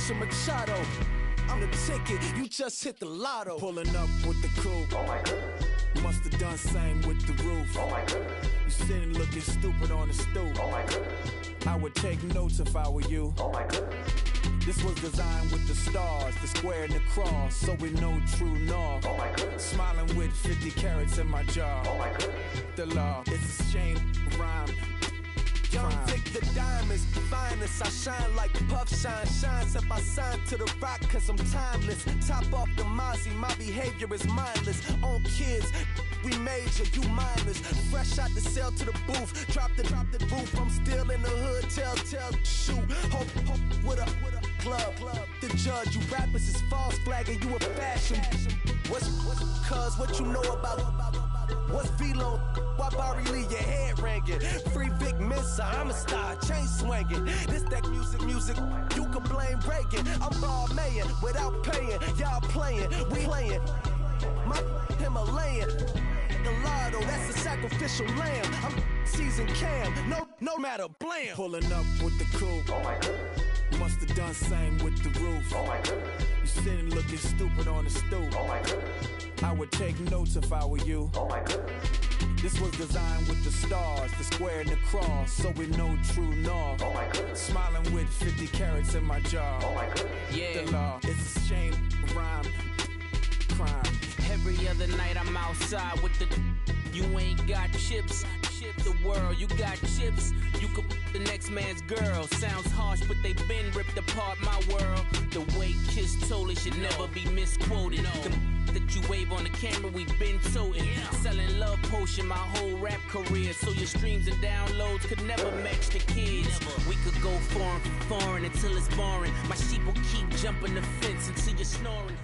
Mr. Machado. I'm the ticket, you just hit the lotto. Pulling up with the coupe. Oh my goodness. Must have done same with the roof. Oh my goodness. You sitting looking stupid on the stoop. Oh my goodness. I would take notes if I were you. Oh my goodness. This was designed with the stars, the square and the cross, so we know true north. Oh my goodness. Smiling with 50 carats in my jaw. Oh my goodness. The law, it's a shame, rhyme. Young Vic, the diamonds, finest. I shine like Puff Shine shines if I sign to the rock, cause I'm timeless. Top off the Mozzie, my behavior is mindless. On kids, we major, you minors. Fresh out the cell to the booth, drop the roof. I'm still in the hood, tell, shoot. Hope with a club. The judge, you rappers is false flagging, you a fashion. What's cuz, what you know about? What's V-Lo? Why Barry Lee, your head ringing? Free Vic Mensa, I'm a star, chain swinging. This that music, you can blame Reagan. I'm Balmain without paying, y'all playing, we playing. My Himalayan, Gallardo, that's a sacrificial lamb. I'm seasoned Cam, no matter, blam. Pulling up with the coupe. Oh my goodness. Must have done same with the roof. Oh my goodness. You sitting looking stupid on the stoop. Oh my goodness. I would take notes if I were you. Oh my goodness. This was designed with the stars, the square and the cross, so we know true north. Oh my goodness. Smiling with 50 carats in my jaw. Oh my goodness. Yeah. The law, it's a shame, rhyme, crime. Every other night I'm outside with the. You ain't got chips. The world, you got chips. You could the next man's girl. Sounds harsh, but they been ripped apart my world. The way Kiss told it should never be misquoted. The that you wave on the camera, we been toting. Selling love potion my whole rap career. So your streams and downloads could never match the kids. We could go foreign until it's boring. My sheep will keep jumping the fence until you're snoring.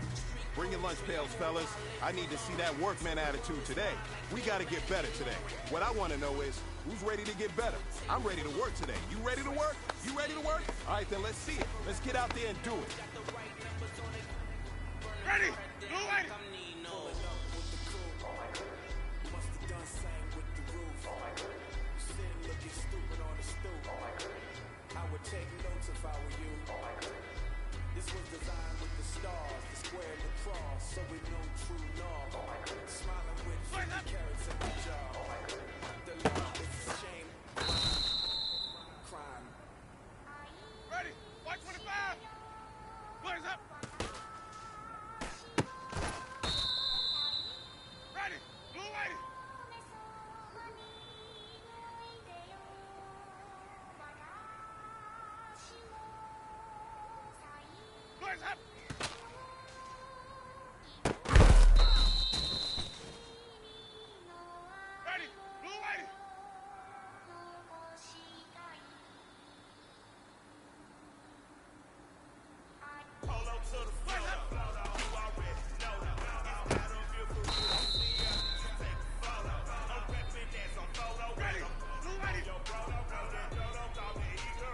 Bring your lunch pails, fellas. I need to see that workman attitude today. We gotta get better today. What I wanna know is, who's ready to get better? I'm ready to work today. You ready to work? You ready to work? All right, then let's see it. Let's get out there and do it. Ready? Blue light. I would take notes if I were you. This was designed with the stars, the square and the cross, so we know true north. Smiling with 50 carats in my jaw. The law, it's a shame, crime. Ready? 125. Blaze up. Ready? Blue light. Blaze up. Ready? Blue light. Polo to the floor. You already know that. It's not on you for real. See ya. Take a photo. I'm repping that on photo. Ready? Blue light. Yo, bro, don't go there. Don't talk to either.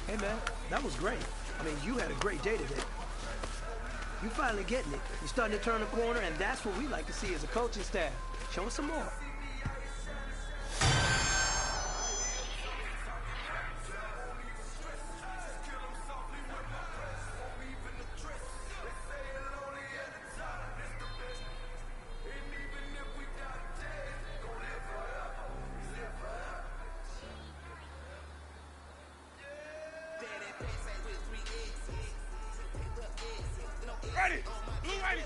Hey man, that was great. I mean, you had a great day today. You finally getting it. You're starting to turn the corner, and that's what we like to see as a coaching staff. Show us some more. Ready? Blue ready?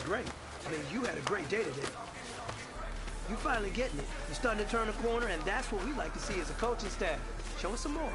great. I mean, you had a great day today. You finally getting it. You're starting to turn the corner, and that's what we like to see as a coaching staff. Show us some more.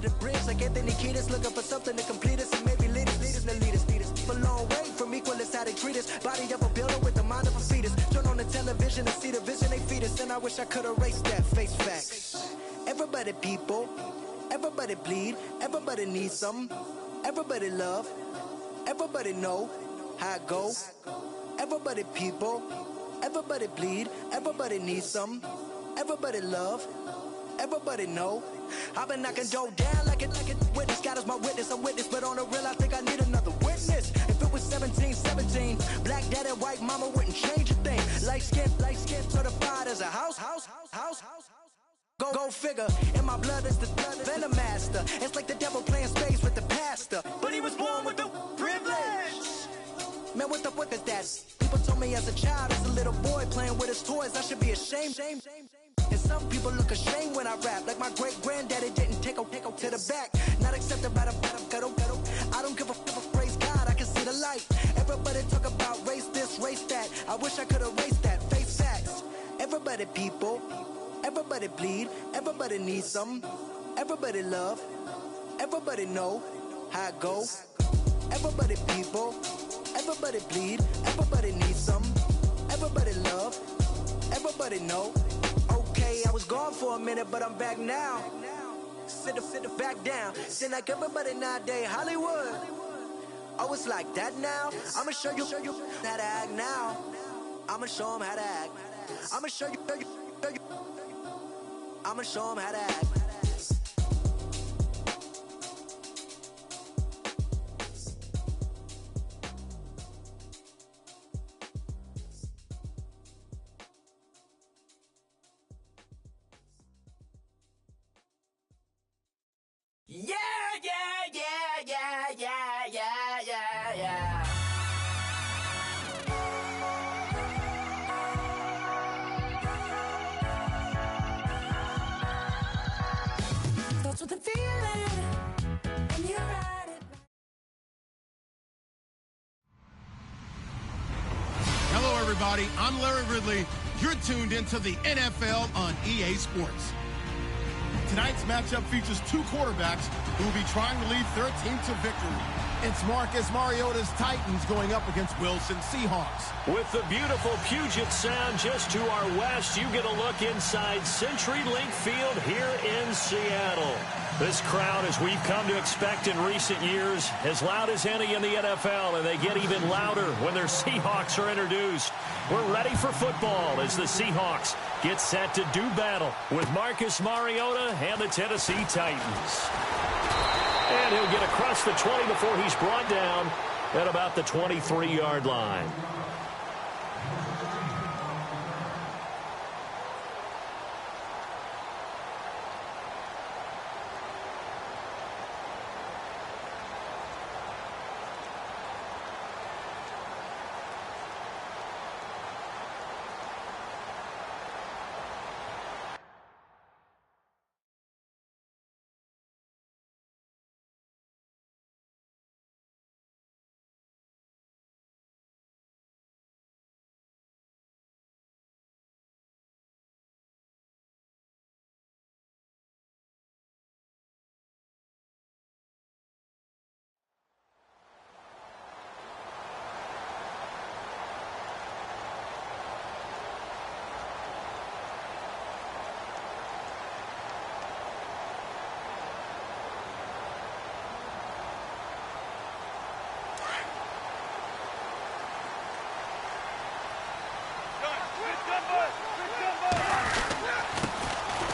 The bridge like Anthony Kiedis, looking for something to complete us and maybe lead us for a long way from equal is how they treat us. Body of a builder with the mind of a fetus. Turn on the television and see the vision they feed us, and I wish I could erase that. Face facts. Everybody people, everybody bleed, everybody needs something, everybody love, everybody know how it go. Everybody people, everybody bleed, everybody needs something, everybody love, everybody know. I've been knocking dough down like a witness. God is my witness, I'm witness, but on the real I think I need another witness. If it was 17, black dad and white mama wouldn't change a thing. Light skin certified as a house. Go figure, in my blood is the venom master. It's like the devil playing space with the pastor, but he was born with the privilege. Man, what the fuck is that? People told me as a child, as a little boy playing with his toys, I should be ashamed. And some people look ashamed when I rap, like my great-granddaddy didn't take a to the back. Not accepted by the ghetto. I don't give a praise God, I can see the light. Everybody talk about race this, race that. I wish I could erase that. Face facts. Everybody people, everybody bleed, everybody needs something, everybody love, everybody know how it go. Everybody people, everybody bleed, everybody needs something, everybody love, everybody know. Okay, I was gone for a minute, but I'm back now. Sit back down. Seem like everybody nowadays Hollywood. Oh, it's like that now. I'ma show you how to act now. I'ma show them how to act. I'ma show you. I'ma show them how to act. Yeah. Thoughts with the feeling, and you're at it. Hello, everybody. I'm Larry Ridley. You're tuned into the NFL on EA Sports. Tonight's matchup features two quarterbacks who will be trying to lead their team to victory. It's Marcus Mariota's Titans going up against Wilson Seahawks. With the beautiful Puget Sound just to our west, you get a look inside CenturyLink Field here in Seattle. This crowd, as we've come to expect in recent years, as loud as any in the NFL, and they get even louder when their Seahawks are introduced. We're ready for football as the Seahawks get set to do battle with Marcus Mariota and the Tennessee Titans. And he'll get across the 20 before he's brought down at about the 23-yard line.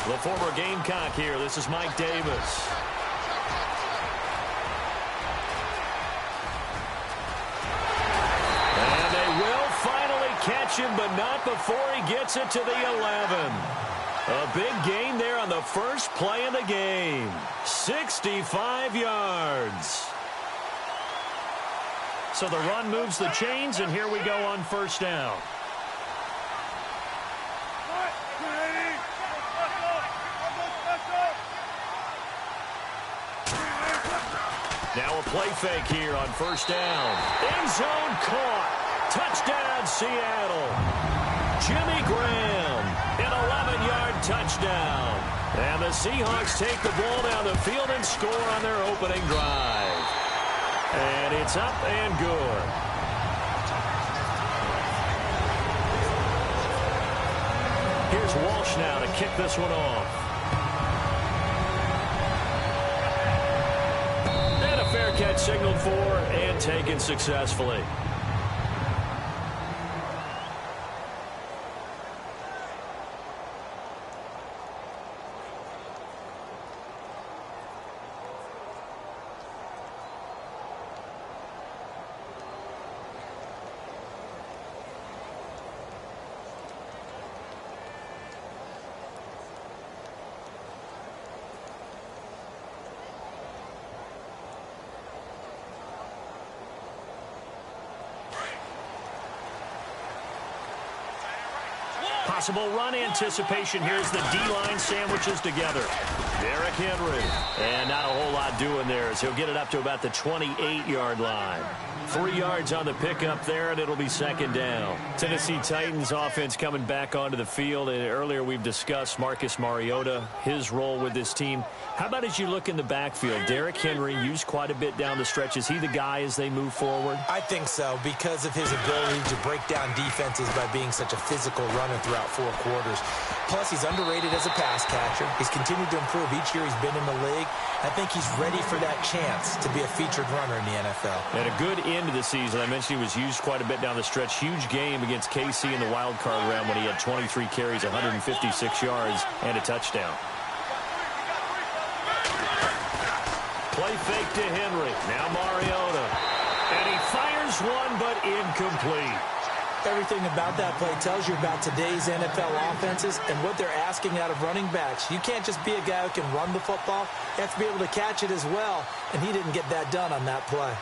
The former Gamecock here. This is Mike Davis. And they will finally catch him, but not before he gets it to the 11. A big gain there on the first play of the game. 65 yards. So the run moves the chains, and here we go on first down. Now a play fake here on first down. End zone caught. Touchdown, Seattle. Jimmy Graham, an 11-yard touchdown. And the Seahawks take the ball down the field and score on their opening drive. And it's up and good. Here's Walsh now to kick this one off. Fair catch signaled for and taken successfully. Possible run anticipation. Here's the D-line sandwiches together. Derrick Henry. And not a whole lot doing there as he'll get it up to about the 28-yard line. 3 yards on the pickup there, and it'll be second down. Tennessee Titans offense coming back onto the field. And earlier we've discussed Marcus Mariota, his role with this team. How about as you look in the backfield? Derrick Henry used quite a bit down the stretch. Is he the guy as they move forward? I think so, because of his ability to break down defenses by being such a physical runner throughout 4 quarters. Plus, he's underrated as a pass catcher. He's continued to improve each year he's been in the league. I think he's ready for that chance to be a featured runner in the NFL. And a good end to the season. I mentioned he was used quite a bit down the stretch. Huge game against KC in the wild card round when he had 23 carries, 156 yards, and a touchdown. Play fake to Henry. Now Mariota. And he fires one, but incomplete. Everything about that play tells you about today's NFL offenses and what they're asking out of running backs. You can't just be a guy who can run the football. You have to be able to catch it as well, and he didn't get that done on that play.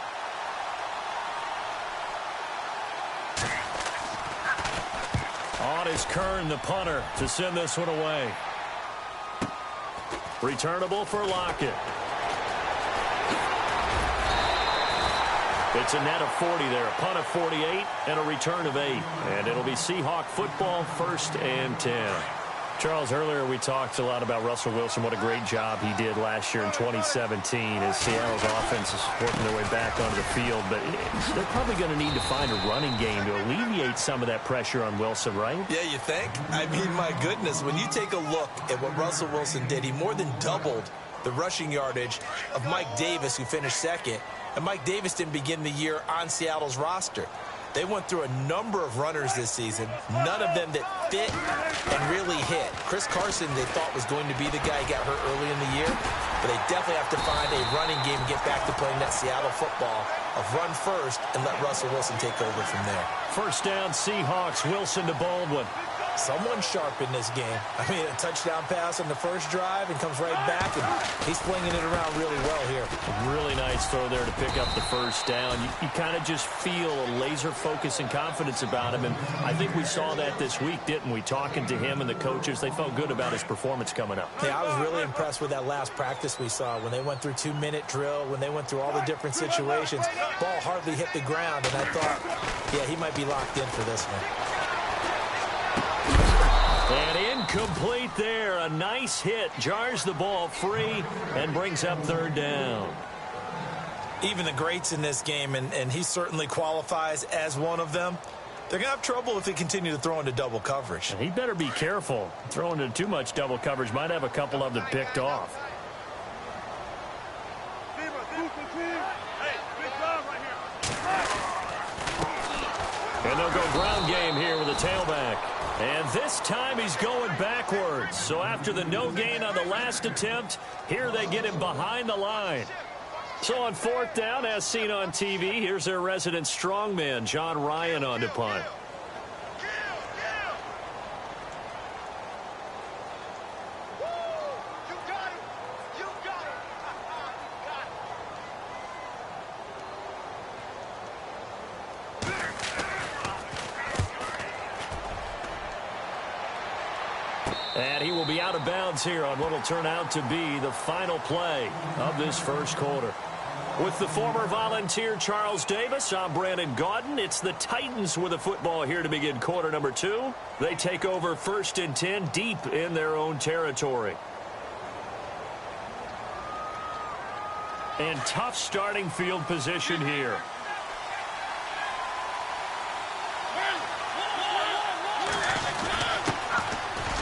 On is Kern, the punter, to send this one away. Returnable for Lockett. It's a net of 40 there, a punt of 48, and a return of 8. And it'll be Seahawk football, 1st and 10. Charles, earlier we talked a lot about Russell Wilson, what a great job he did last year in 2017 as Seattle's offense is working their way back onto the field. But they're probably going to need to find a running game to alleviate some of that pressure on Wilson, right? Yeah, you think? I mean, my goodness, when you take a look at what Russell Wilson did, he more than doubled the rushing yardage of Mike Davis, who finished second. And Mike Davis didn't begin the year on Seattle's roster. They went through a number of runners this season, none of them that fit and really hit. Chris Carson, they thought, was going to be the guy who got hurt early in the year, but they definitely have to find a running game and get back to playing that Seattle football of run first and let Russell Wilson take over from there. First down, Seahawks, Wilson to Baldwin. Someone sharp in this game. I mean, a touchdown pass on the first drive and comes right back, and he's flinging it around really well here. Really nice throw there to pick up the first down. You kind of just feel a laser focus and confidence about him, and I think we saw that this week, didn't we? Talking to him and the coaches, they felt good about his performance coming up. Yeah, I was really impressed with that last practice we saw when they went through 2-minute drill, when they went through all the different situations. Ball hardly hit the ground, and I thought, yeah, he might be locked in for this one. And incomplete there. A nice hit. Jars the ball free and brings up third down. Even the greats in this game, and he certainly qualifies as one of them, they're going to have trouble if they continue to throw into double coverage. And he better be careful. Throwing into too much double coverage might have a couple of them picked off. And they'll go ground game here with a tailback. And this time he's going backwards. So after the no gain on the last attempt, here they get him behind the line. So on fourth down, as seen on TV, here's their resident strongman, John Ryan, on to punt. And he will be out of bounds here on what will turn out to be the final play of this first quarter. With the former Volunteer Charles Davis, I'm Brandon Gaudin. It's the Titans with the football here to begin quarter number 2. They take over 1st and 10 deep in their own territory. And tough starting field position here.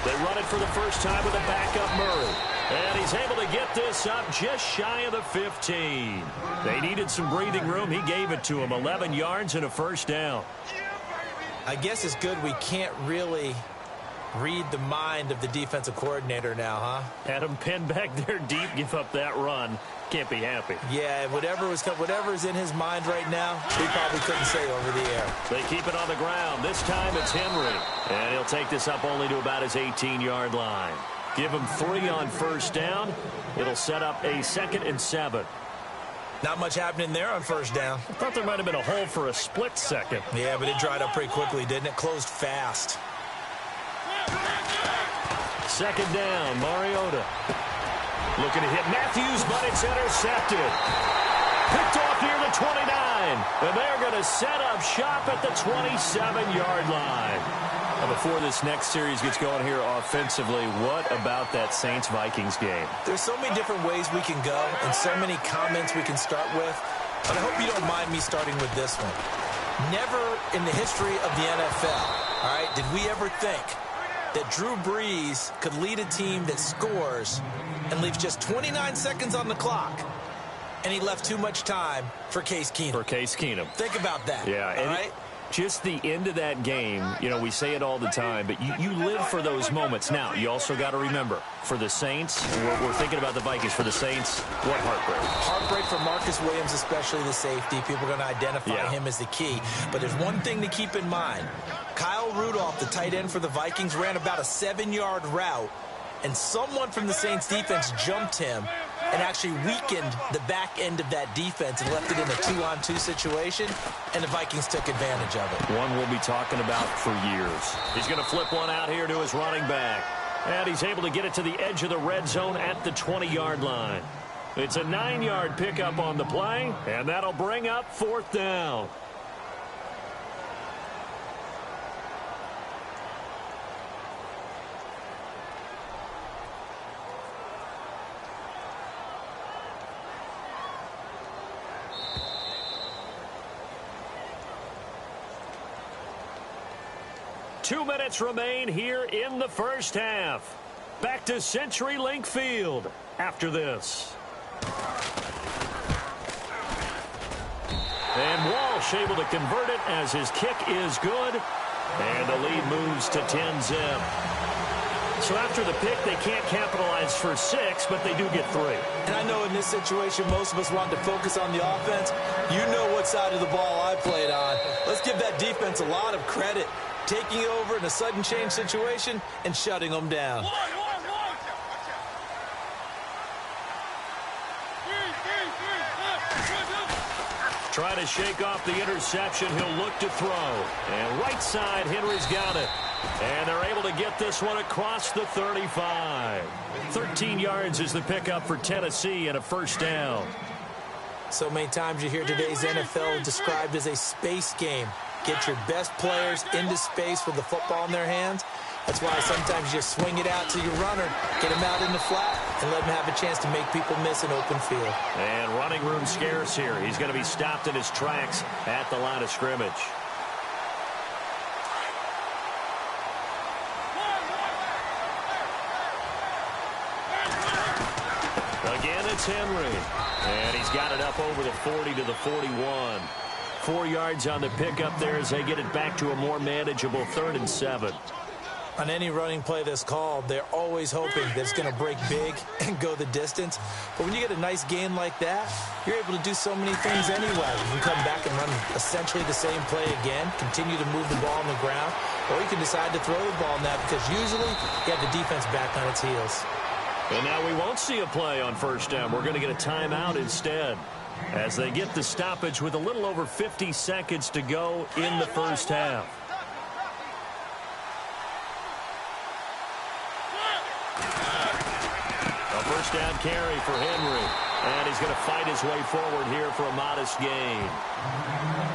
They run it for the first time with a backup Murray. And he's able to get this up just shy of the 15. They needed some breathing room. He gave it to him. 11 yards and a first down. I guess it's good we can't really read the mind of the defensive coordinator now, huh? Had him pinned back there deep, give up that run. Can't be happy. Yeah, whatever's in his mind right now, he probably couldn't say over the air. They keep it on the ground. This time it's Henry. And he'll take this up only to about his 18-yard line. Give him 3 on first down. It'll set up a 2nd and 7. Not much happening there on first down. I thought there might have been a hole for a split second. Yeah, but it dried up pretty quickly, didn't it? Closed fast. 2nd down, Mariota. Looking to hit Matthews, but it's intercepted. Picked off near the 29. And they're going to set up shop at the 27-yard line. Now before this next series gets going here offensively, what about that Saints-Vikings game? There's so many different ways we can go and so many comments we can start with. But I hope you don't mind me starting with this one. Never in the history of the NFL, all right, did we ever think that Drew Brees could lead a team that scores and leaves just 29 seconds on the clock, and he left too much time for Case Keenum. Think about that. Yeah, all right? Just the end of that game, you know, we say it all the time, but you live for those moments. Now, you also got to remember, for the Saints, we're thinking about the Vikings. For the Saints, what heartbreak. Heartbreak for Marcus Williams, especially the safety. People are going to identify him as the key. But there's one thing to keep in mind. Kyle Rudolph, the tight end for the Vikings, ran about a 7-yard route, and someone from the Saints defense jumped him and actually weakened the back end of that defense and left it in a 2-on-2 situation, and the Vikings took advantage of it. One we'll be talking about for years. He's going to flip one out here to his running back. And he's able to get it to the edge of the red zone at the 20-yard line. It's a 9-yard pickup on the play, and that'll bring up 4th down. 2 minutes remain here in the first half. Back to CenturyLink Field after this. And Walsh able to convert it as his kick is good. And the lead moves to 10-zip. So after the pick, they can't capitalize for 6, but they do get 3. And I know in this situation, most of us want to focus on the offense. You know what side of the ball I played on. Let's give that defense a lot of credit. Taking over in a sudden change situation and shutting them down. Try to shake off the interception. He'll look to throw. And right side, Henry's got it. And they're able to get this one across the 35. 13 yards is the pickup for Tennessee and a first down. So many times you hear today's NFL described as a space game. Get your best players into space with the football in their hands. That's why sometimes you just swing it out to your runner, get him out in the flat, and let him have a chance to make people miss an open field. And running room scarce here. He's going to be stopped in his tracks at the line of scrimmage. Again, it's Henry. And he's got it up over the 40 to the 41. 4 yards on the pickup there as they get it back to a more manageable 3rd and 7. On any running play that's called, they're always hoping that it's going to break big and go the distance. But when you get a nice gain like that, you're able to do so many things anyway. You can come back and run essentially the same play again, continue to move the ball on the ground, or you can decide to throw the ball now because usually you have the defense back on its heels. And now we won't see a play on first down. We're going to get a timeout instead as they get the stoppage with a little over 50 seconds to go in the first half. A first down carry for Henry. And he's going to fight his way forward here for a modest gain.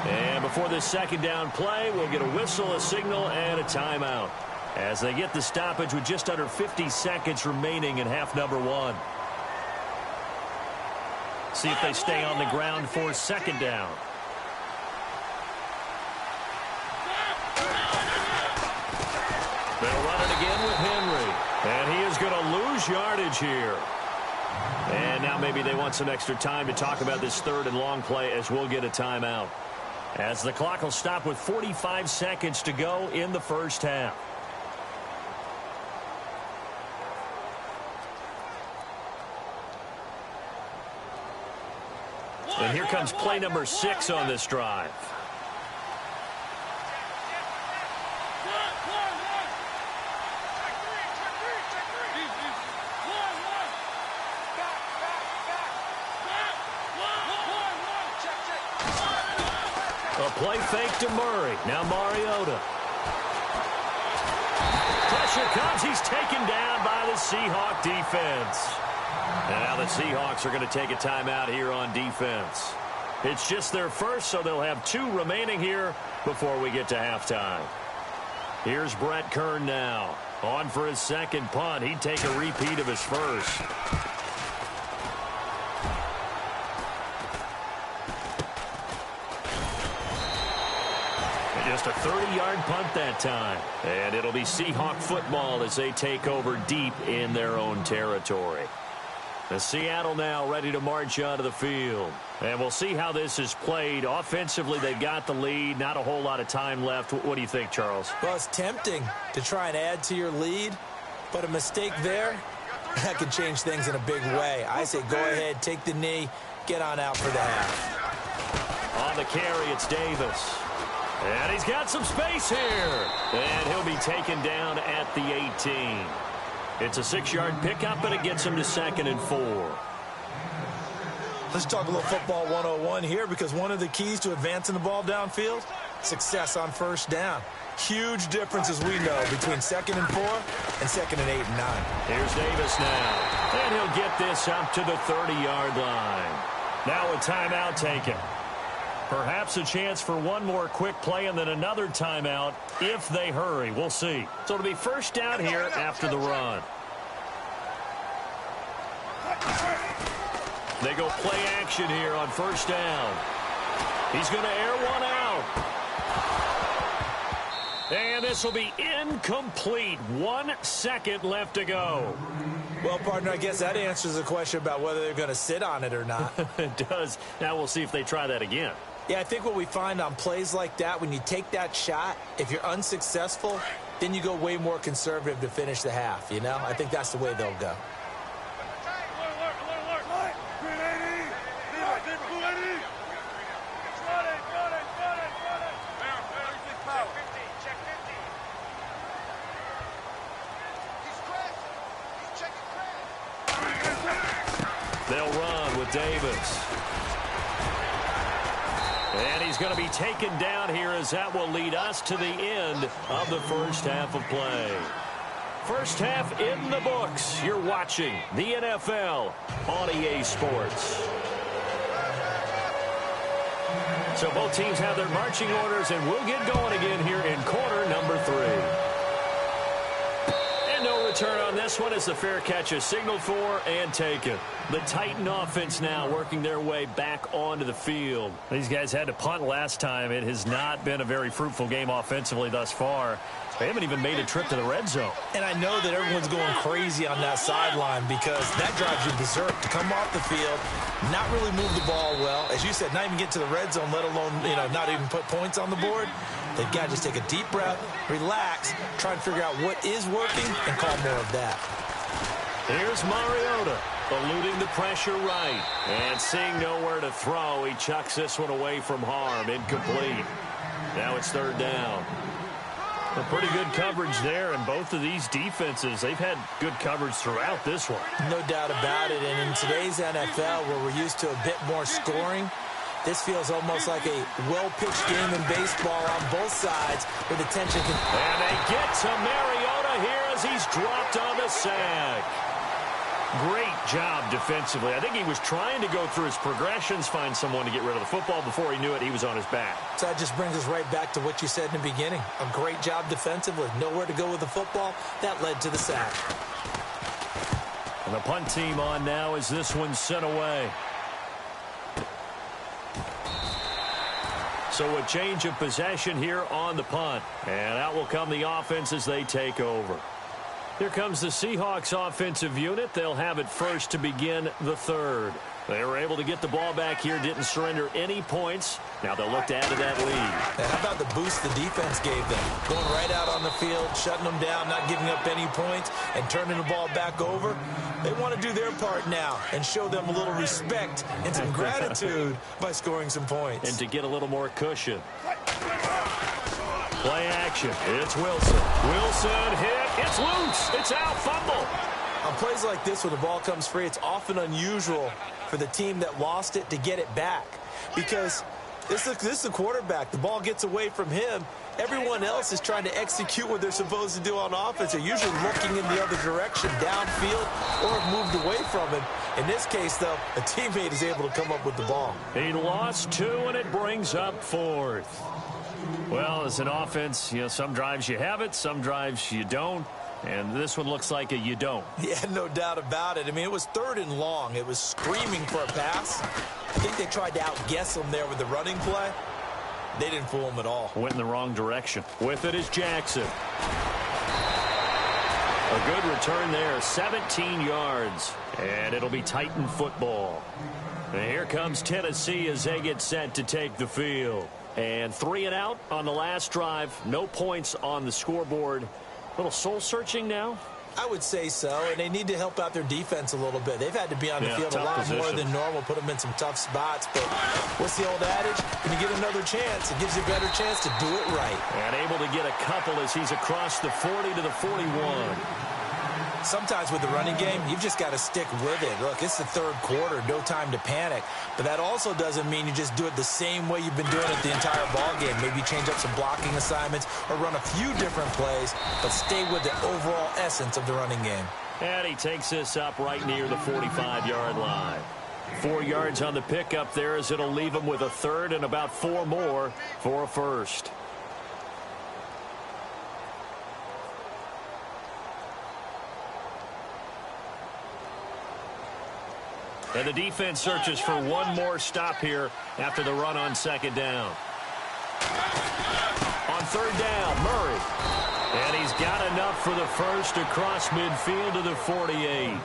And before this second down play, we'll get a whistle, a signal, and a timeout as they get the stoppage with just under 50 seconds remaining in half number 1. See if they stay on the ground for second down. They'll run it again with Henry. And he is going to lose yardage here. And now maybe they want some extra time to talk about this 3rd and long play as we'll get a timeout. As the clock will stop with 45 seconds to go in the first half. And here comes play number 6 on this drive. A play fake to Murray. Now Mariota. Pressure comes. He's taken down by the Seahawk defense. And now the Seahawks are going to take a timeout here on defense. It's just their first, so they'll have 2 remaining here before we get to halftime. Here's Brett Kern now. On for his second punt. He'd take a repeat of his first. Just a 30-yard punt that time. And it'll be Seahawk football as they take over deep in their own territory. The Seattle now ready to march onto the field. And we'll see how this is played. Offensively, they've got the lead. Not a whole lot of time left. What do you think, Charles? Well, it's tempting to try and add to your lead, but a mistake there, that could change things in a big way. I say go ahead, take the knee, get on out for the half. On the carry, it's Davis. And he's got some space here. And he'll be taken down at the 18. It's a 6-yard pickup, and it gets him to 2nd and 4. Let's talk a little football 101 here, because one of the keys to advancing the ball downfield, success on first down. Huge difference, as we know, between 2nd and 4 and 2nd and 8 and 9. Here's Davis now. And he'll get this up to the 30-yard line. Now a timeout taken. Perhaps a chance for one more quick play and then another timeout if they hurry. We'll see. So it'll be first down here after the run. They go play action here on first down. He's going to air one out. And this will be incomplete. 1 second left to go. Well, partner, I guess that answers the question about whether they're going to sit on it or not. It does. Now we'll see if they try that again. Yeah, I think what we find on plays like that, when you take that shot, if you're unsuccessful, then you go way more conservative to finish the half, you know? I think that's the way they'll go. They'll run with Davis. And he's going to be taken down here as that will lead us to the end of the first half of play. First half in the books. You're watching the NFL on EA Sports. So both teams have their marching orders, and we'll get going again here in quarter number 3. No return on this one as the fair catch is signaled for and taken. The Titan offense now working their way back onto the field. These guys had to punt last time. It has not been a very fruitful game offensively thus far. They haven't even made a trip to the red zone. And I know that everyone's going crazy on that sideline because that drives you berserk to come off the field, not really move the ball well. As you said, not even get to the red zone, let alone, not even put points on the board. They've got to just take a deep breath, relax, try and figure out what is working, and call more of that. Here's Mariota, eluding the pressure right. And seeing nowhere to throw, he chucks this one away from harm. Incomplete. Now it's third down. A pretty good coverage there, and both of these defenses, they've had good coverage throughout this one. No doubt about it, and in today's NFL, where we're used to a bit more scoring, this feels almost like a well-pitched game in baseball on both sides where the tension can... And they get to Mariota here as he's dropped on the sack. Great job defensively. I think he was trying to go through his progressions, find someone to get rid of the football. Before he knew it, he was on his back. So that just brings us right back to what you said in the beginning. A great job defensively. Nowhere to go with the football. That led to the sack. And the punt team on now as this one's sent away. So a change of possession here on the punt. And out will come the offense as they take over. Here comes the Seahawks offensive unit. They'll have it first to begin the third. They were able to get the ball back here, didn't surrender any points. Now they'll look to add to that lead. And how about the boost the defense gave them? Going right out on the field, shutting them down, not giving up any points, and turning the ball back over. They want to do their part now and show them a little respect and some gratitude by scoring some points. And to get a little more cushion. Play action. It's Wilson. Wilson hit. It's loose. It's out. Fumble. On plays like this where the ball comes free, it's often unusual for the team that lost it to get it back. Because this is the quarterback. The ball gets away from him. Everyone else is trying to execute what they're supposed to do on offense. They're usually looking in the other direction, downfield, or have moved away from him. In this case, though, a teammate is able to come up with the ball. He lost 2, and it brings up 4th. Well, as an offense, some drives you have it, some drives you don't. And this one looks like a you don't. Yeah, no doubt about it. I mean, it was 3rd and long. It was screaming for a pass. I think they tried to outguess him there with the running play. They didn't fool him at all. Went in the wrong direction. With it is Jackson. A good return there, 17 yards. And it'll be Titan football. And here comes Tennessee as they get set to take the field. And 3 and out on the last drive. No points on the scoreboard. A little soul-searching now? I would say so, and they need to help out their defense a little bit. They've had to be on the field a lot more than normal, put them in some tough spots. But what's the old adage? When you get another chance, it gives you a better chance to do it right. And able to get a couple as he's across the 40 to the 41. Sometimes with the running game, you've just got to stick with it. Look, it's the 3rd quarter, no time to panic. But that also doesn't mean you just do it the same way you've been doing it the entire ball game. Maybe change up some blocking assignments or run a few different plays, but stay with the overall essence of the running game. And he takes this up right near the 45-yard line. 4 yards on the pickup there as it'll leave him with a 3rd and about 4 more for a first. And the defense searches for one more stop here after the run on 2nd down. On 3rd down, Murray. And he's got enough for the first across midfield to the 48.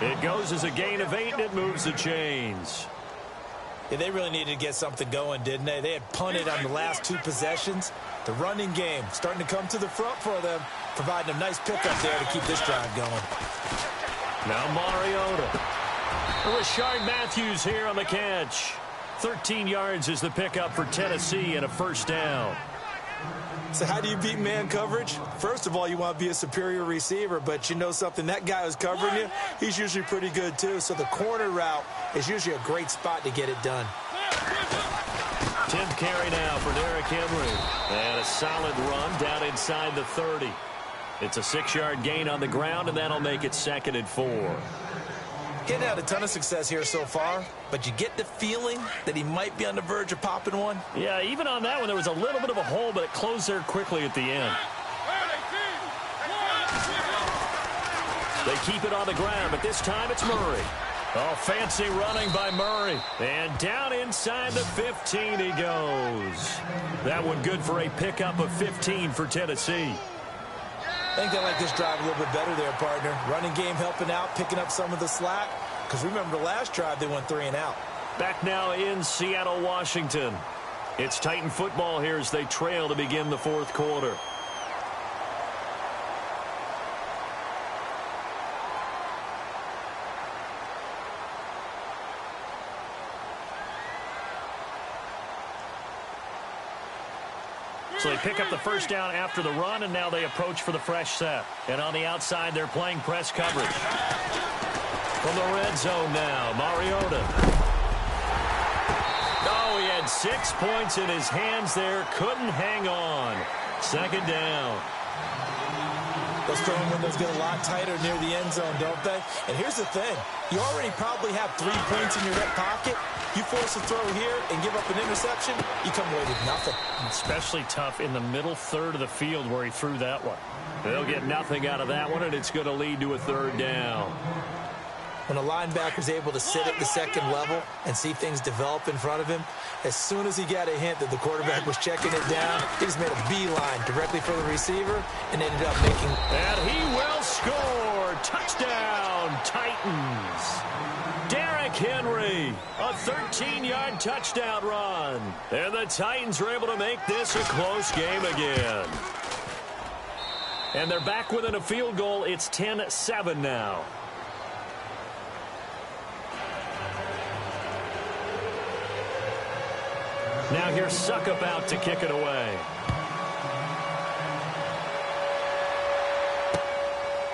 It goes as a gain of 8, and it moves the chains. Yeah, they really needed to get something going, didn't they? They had punted on the last 2 possessions. The running game starting to come to the front for them, providing a nice pickup there to keep this drive going. Now Mariota. Rashard Matthews here on the catch. 13 yards is the pickup for Tennessee and a first down. So how do you beat man coverage? First of all, you want to be a superior receiver, but you know something, that guy who's covering you, he's usually pretty good too. So the corner route is usually a great spot to get it done. 10th carry now for Derrick Henry. And a solid run down inside the 30. It's a 6-yard gain on the ground, and that'll make it 2nd and 4. He hadn't had a ton of success here so far, but you get the feeling that he might be on the verge of popping one. Yeah, even on that one, there was a little bit of a hole, but it closed there quickly at the end. They keep it on the ground, but this time it's Murray. Oh, fancy running by Murray. And down inside the 15 he goes. That one good for a pickup of 15 for Tennessee. I think they like this drive a little bit better there, partner. Running game helping out, picking up some of the slack. Because remember the last drive, they went 3 and out. Back now in Seattle, Washington. It's Titan football here as they trail to begin the 4th quarter. So they pick up the first down after the run, and now they approach for the fresh set. And on the outside, they're playing press coverage. From the red zone now, Mariota. Oh, he had 6 points in his hands there. Couldn't hang on. 2nd down. Those throwing windows get a lot tighter near the end zone, don't they? And here's the thing. You already probably have 3 points in your hip pocket. You force a throw here and give up an interception, you come away with nothing. Especially tough in the middle third of the field where he threw that one. They'll get nothing out of that one, and it's going to lead to a 3rd down. When a linebacker's able to sit at the 2nd level and see things develop in front of him, as soon as he got a hint that the quarterback was checking it down, he just made a beeline directly for the receiver and ended up making... And he will score! Touchdown, Titans! Derrick Henry, a 13-yard touchdown run. And the Titans are able to make this a close game again. And they're back within a field goal. It's 10-7 now. Now here's Suckup out to kick it away.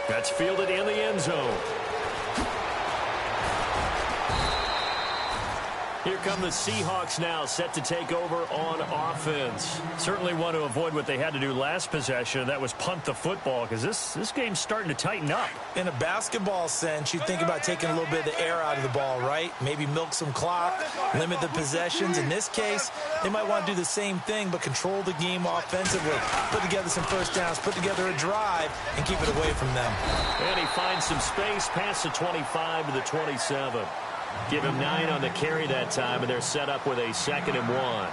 That's fielded in the end zone. Here come the Seahawks now, set to take over on offense. Certainly want to avoid what they had to do last possession. That was punt the football, because this game's starting to tighten up. In a basketball sense, you think about taking a little bit of the air out of the ball, right? Maybe milk some clock, limit the possessions. In this case, they might want to do the same thing, but control the game offensively. Put together some first downs, put together a drive, and keep it away from them. And he finds some space past the 25 to the 27. Give him 9 on the carry that time, and they're set up with a 2nd and 1.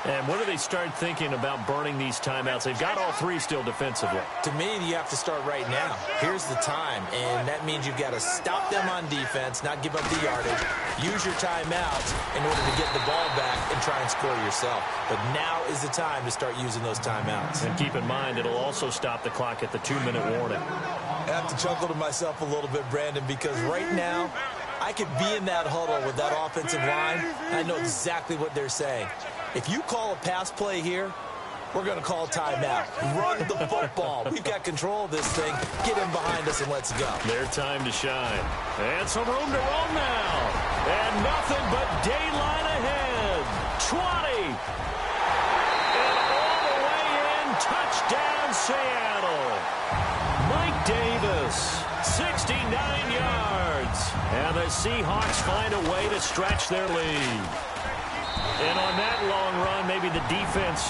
And when do they start thinking about burning these timeouts? They've got all 3 still defensively. To me, you have to start right now. Here's the time, and that means you've got to stop them on defense, not give up the yardage, use your timeouts in order to get the ball back and try and score yourself. But now is the time to start using those timeouts. And keep in mind, it'll also stop the clock at the 2-minute warning. I have to chuckle to myself a little bit, Brandon, because right now, I could be in that huddle with that offensive line, and I know exactly what they're saying. If you call a pass play here, we're going to call timeout. Run the football. We've got control of this thing. Get in behind us and let's go. Their time to shine. And some room to roam now. And nothing but daylight ahead. 20. And all the way in. Touchdown, Seattle. Mike Davis. 69 yards. And the Seahawks find a way to stretch their lead. And on that long run, maybe the defense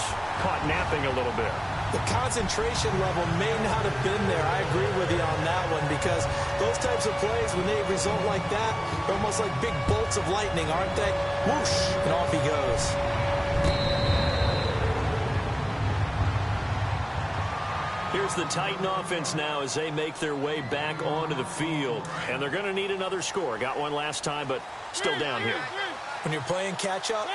caught napping a little bit. The concentration level may not have been there. I agree with you on that one, because those types of plays, when they result like that, they're almost like big bolts of lightning, aren't they? Whoosh, and off he goes. Here's the Titan offense now as they make their way back onto the field. And they're going to need another score. Got one last time, but still down here. When you're playing catch-up,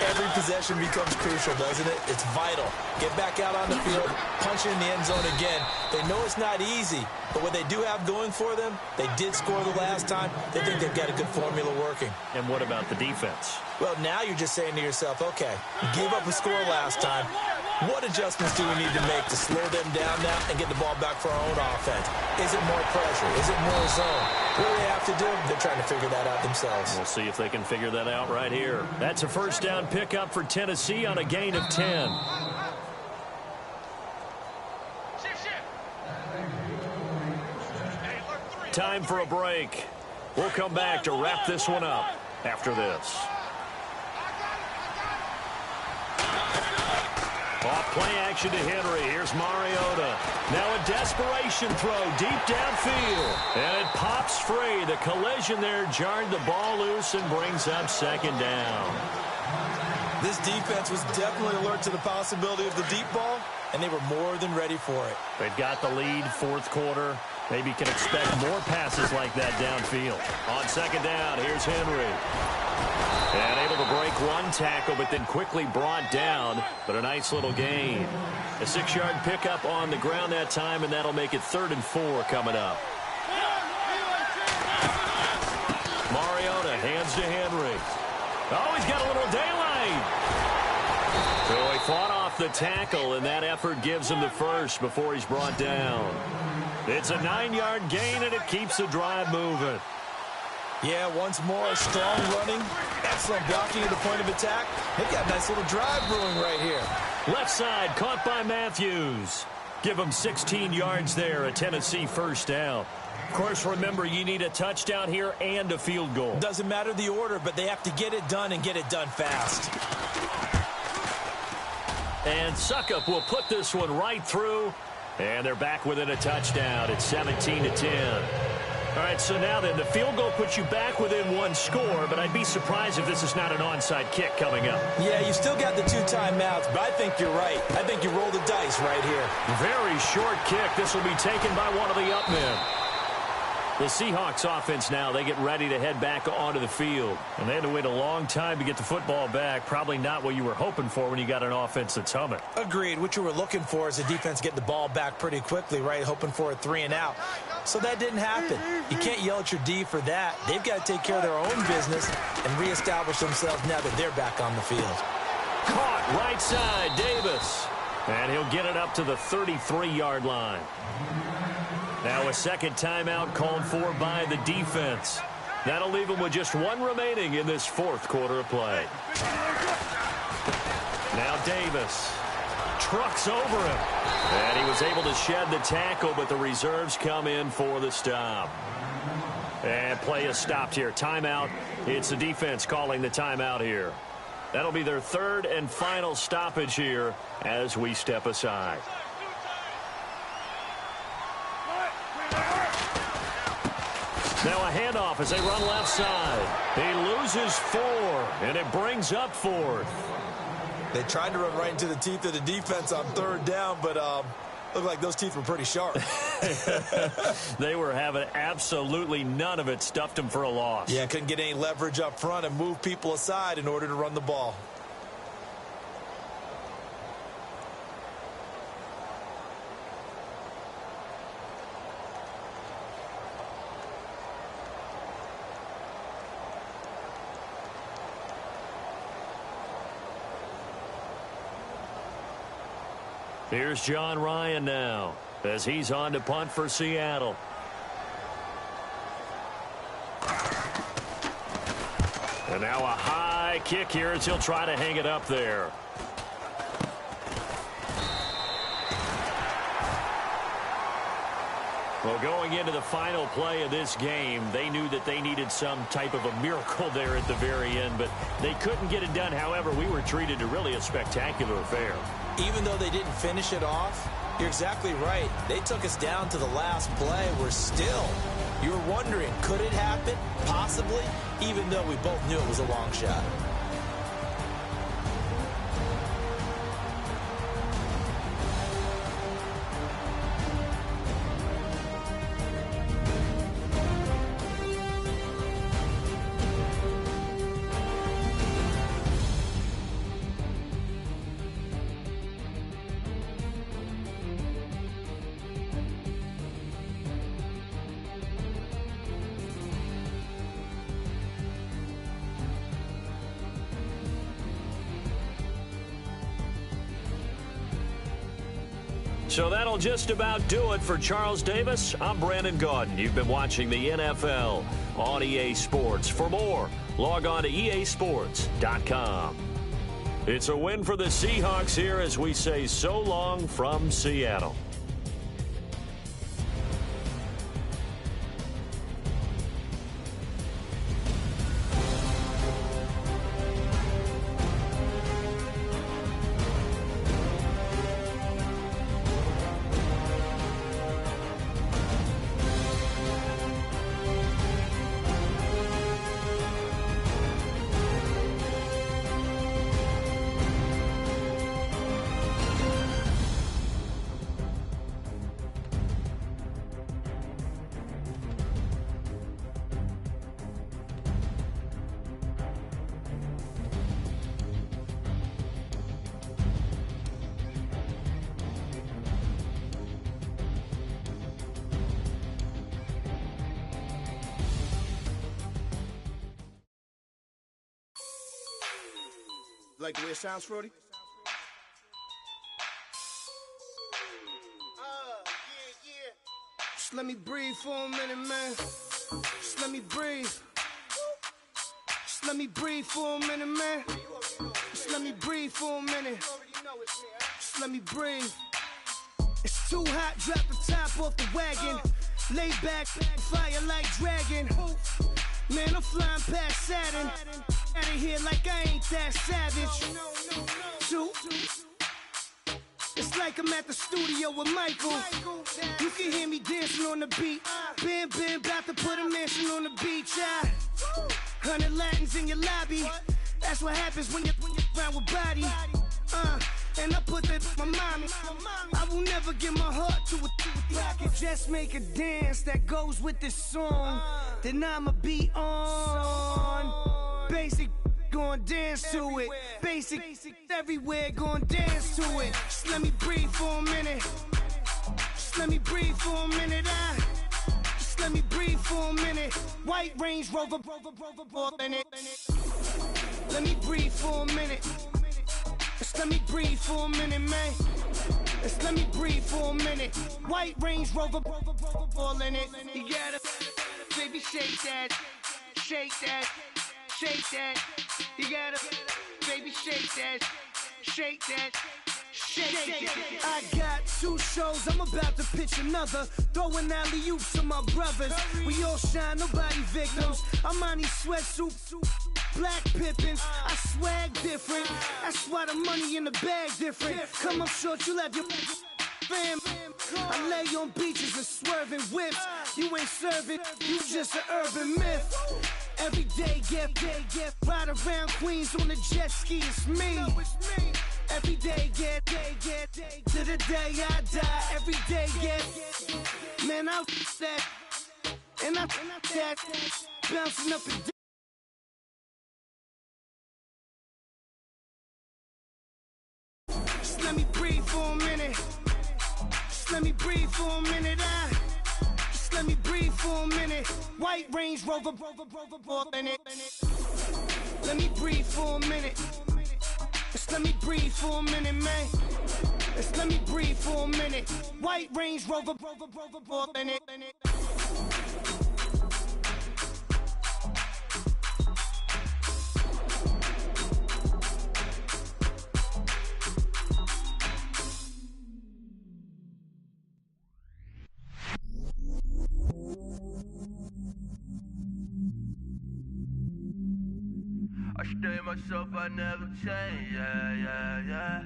every possession becomes crucial, doesn't it? It's vital. Get back out on the field, punch it in the end zone again. They know it's not easy, but what they do have going for them, they did score the last time. They think they've got a good formula working. And what about the defense? Well, now you're just saying to yourself, okay, you gave up a score last time. What adjustments do we need to make to slow them down now and get the ball back for our own offense? Is it more pressure? Is it more zone? What do they have to do? They're trying to figure that out themselves. We'll see if they can figure that out right here. That's a first down pickup for Tennessee on a gain of 10. Time for a break. We'll come back to wrap this one up after this. Off play action to Henry. Here's Mariota. Now a desperation throw deep downfield. And it pops free. The collision there jarred the ball loose and brings up second down. This defense was definitely alert to the possibility of the deep ball, and they were more than ready for it. They've got the lead, fourth quarter. Maybe can expect more passes like that downfield. On second down, here's Henry. And able to break one tackle, but then quickly brought down. But a nice little gain. A 6-yard pickup on the ground that time, and that'll make it 3rd and 4 coming up. Mariota hands to Henry. Oh, he's got a little daylight. So he fought off the tackle, and that effort gives him the first before he's brought down. It's a 9-yard gain, and it keeps the drive moving. Yeah, once more, strong running, excellent blocking at the point of attack. They've got a nice little drive brewing right here. Left side, caught by Matthews. Give them 16 yards there, a Tennessee first down. Of course, remember, you need a touchdown here and a field goal. Doesn't matter the order, but they have to get it done and get it done fast. And Suckup will put this one right through. And they're back within a touchdown. It's 17-10. All right, so now then, the field goal puts you back within one score, but I'd be surprised if this is not an onside kick coming up. Yeah, you still got the 2 timeouts, but I think you're right. I think you roll the dice right here. Very short kick. This will be taken by one of the up men. The Seahawks offense now, they get ready to head back onto the field. And they had to wait a long time to get the football back. Probably not what you were hoping for when you got an offense that's humming. Agreed. What you were looking for is the defense get the ball back pretty quickly, right? Hoping for a 3 and out. So that didn't happen. You can't yell at your D for that. They've got to take care of their own business and reestablish themselves now that they're back on the field. Caught right side, Davis. And he'll get it up to the 33-yard line. Now a second timeout called for by the defense. That'll leave them with just 1 remaining in this 4th quarter of play. Now Davis trucks over him. And he was able to shed the tackle, but the reserves come in for the stop. And play is stopped here. Timeout. It's the defense calling the timeout here. That'll be their 3rd and final stoppage here as we step aside. Now a handoff as they run left side. He loses 4, and it brings up 4th. They tried to run right into the teeth of the defense on 3rd down, but looked like those teeth were pretty sharp. They were having absolutely none of it. Stuffed them for a loss. Yeah, couldn't get any leverage up front and move people aside in order to run the ball. Here's John Ryan now as he's on to punt for Seattle. And now a high kick here as he'll try to hang it up there. Well, going into the final play of this game, they knew that they needed some type of a miracle there at the very end, but they couldn't get it done. However, we were treated to really a spectacular affair. Even though they didn't finish it off, you're exactly right. They took us down to the last play. We're still, you were wondering, could it happen? Possibly, even though we both knew it was a long shot. So that'll just about do it for Charles Davis. I'm Brandon Gaudin. You've been watching the NFL on EA Sports. For more, log on to easports.com. It's a win for the Seahawks here as we say so long from Seattle. Like the way it sounds, Frody? Just let me breathe for a minute, man. Just let me breathe. Just let me breathe for a minute, man. Just let me breathe for a minute. Just let me breathe. It's too hot, drop the top off the wagon. Lay back, fire like dragon. Man, I'm flying past Saturn. Out of here like I ain't that savage. Two. It's like I'm at the studio with Michael. You can hear me dancing on the beat. Bam, bam, about to put a mansion on the beach. 100 Latins in your lobby. That's what happens when you're around with body. And I put that in my mommy. I will never give my heart to a I can just make a dance that goes with this song. Then I'ma be on. Basic, gon' dance to it. Basic, everywhere, gon' dance to it. Just let me breathe for a minute. Just let me breathe for a minute. Just let me breathe for a minute. White Range Rover, in it. Let me breathe for a minute. Just let me breathe for a minute, man. Just let me breathe for a minute. White Range Rover, all in it. You gotta, baby, shake that, shake that, shake that. You gotta, baby, shake that, shake that. Shake it. I got 2 shows, I'm about to pitch another. Throwing alley-oops to my brothers. We all shine, nobody victims. I'm on these sweatsuits, black Pippins. I swag different. That's why the money in the bag different. Come up short, you'll have your fam. I lay on beaches and swerving whips. You ain't serving, you just an urban myth. Every day, get ride around Queens on the jet ski, it's me. Every day, get to the day I die. Every day, get man, I that and I that bouncing up and down. Just let me breathe for a minute. Just let me breathe for a minute. Just let me breathe for a minute. White Range Rover, in it. Let me breathe for a minute. Just let me breathe for a minute, man. Just let me breathe for a minute. White Range Rover, in it. I stay myself, I never change, yeah.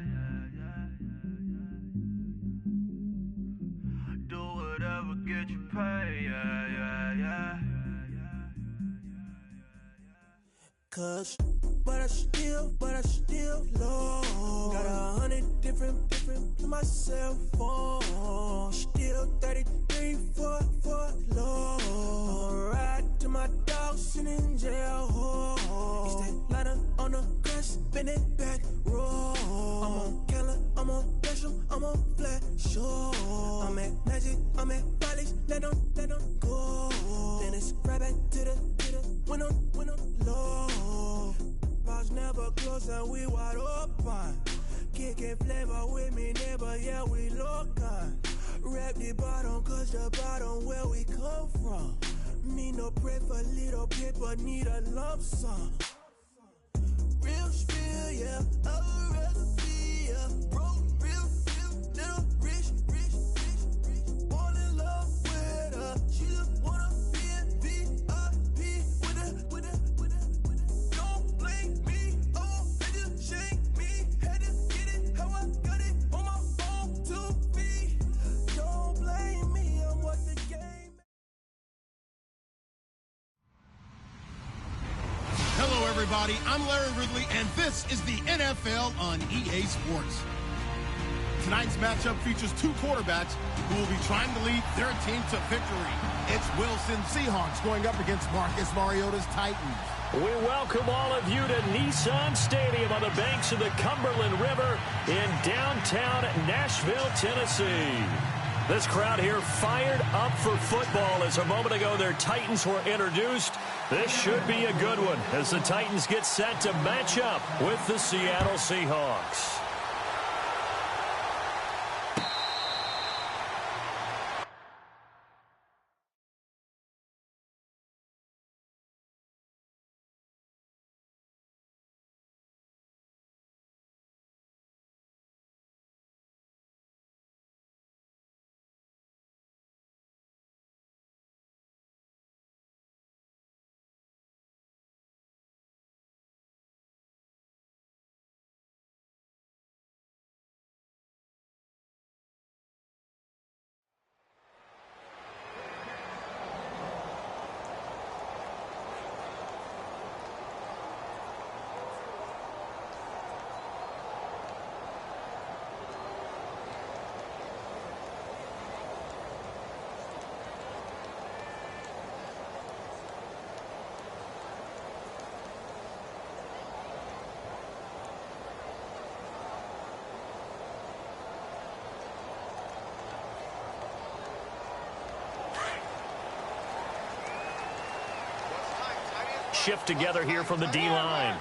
Do whatever, get you paid, yeah. Cause, but I still low. Got 100 different to my cell phone. Still 33 for low. I'ma ride to my dog sitting in jail. It's that lighter on the grass, spin it back, roll. I'm on Keller, I'm on Bishop, I'm on Flat Shore. I'm at Magic, I'm at Follies, let them go. Then it's right back to the when I'm low. Bars never close and we wide open. kicking flavor with me, neighbor, yeah, we local. Rap the bottom, cause the bottom where we come from. Me no pray for little paper, need a lump sum. Real spill, yeah, I would rather be, yeah. Broke, real, little rich, all in love with her. She just wanna be in VIP with it. Don't blame me, oh, they just shake me. Had to get it, how I got it on my own 2 feet. Don't blame me, I'm what the game. Hello, everybody. I'm Larry Ridley, and this is the NFL on EA Sports. Tonight's matchup features two quarterbacks who will be trying to lead their team to victory. It's Wilson Seahawks going up against Marcus Mariota's Titans. We welcome all of you to Nissan Stadium on the banks of the Cumberland River in downtown Nashville, Tennessee. This crowd here fired up for football as a moment ago their Titans were introduced. This should be a good one as the Titans get set to match up with the Seattle Seahawks. Shift together here from the D-line.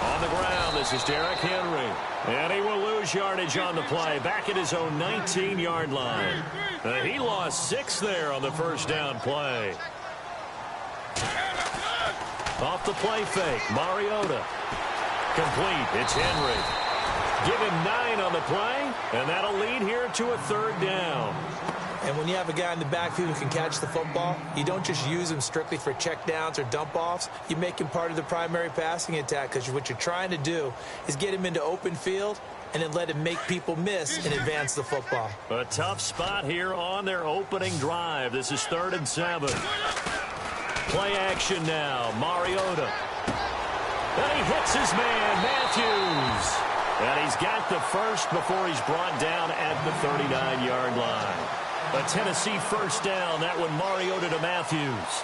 On the ground, this is Derrick Henry. And he will lose yardage on the play, back at his own 19-yard line. He lost 6 there on the first down play. Off the play fake, Mariota. Complete, it's Henry. Give him 9 on the play, and that'll lead here to a 3rd down. And when you have a guy in the backfield who can catch the football, you don't just use him strictly for checkdowns or dump-offs. You make him part of the primary passing attack because what you're trying to do is get him into open field and then let him make people miss and advance the football. A tough spot here on their opening drive. This is 3rd and 7. Play action now, Mariota. And he hits his man, Matthews. And he's got the first before he's brought down at the 39-yard line. A Tennessee first down, that one Mariota to Matthews.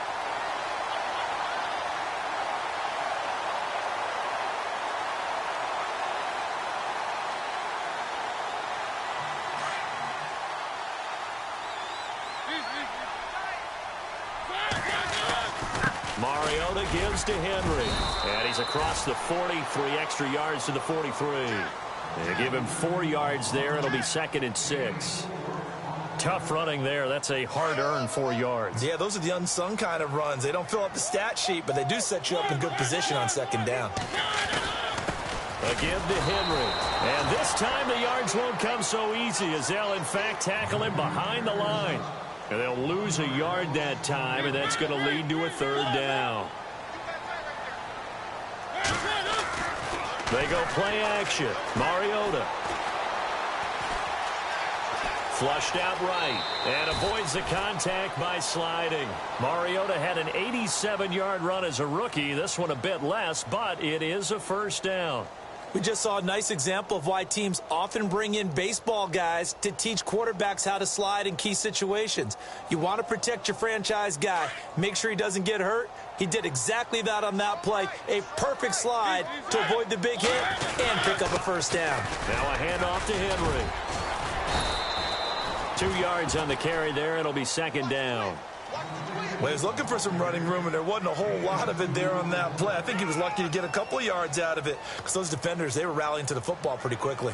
Mariota gives to Henry. And he's across the 40, 3 extra yards to the 43. They give him 4 yards there. It'll be 2nd and 6. Tough running there. That's a hard-earned 4 yards. Yeah, those are the unsung kind of runs. They don't fill up the stat sheet, but they do set you up in good position on 2nd down. A give to Henry. And this time the yards won't come so easy as they'll, in fact, tackle him behind the line. And they'll lose a yard that time, and that's going to lead to a 3rd down. They go play action. Mariota. Flushed out right and avoids the contact by sliding. Mariota had an 87-yard run as a rookie. This one a bit less, but it is a first down. We just saw a nice example of why teams often bring in baseball guys to teach quarterbacks how to slide in key situations. You want to protect your franchise guy. Make sure he doesn't get hurt. He did exactly that on that play. A perfect slide to avoid the big hit and pick up a first down. Now a handoff to Henry. 2 yards on the carry there. It'll be 2nd down. Well, he was looking for some running room, and there wasn't a whole lot of it there on that play. I think he was lucky to get a couple of yards out of it because those defenders, they were rallying to the football pretty quickly.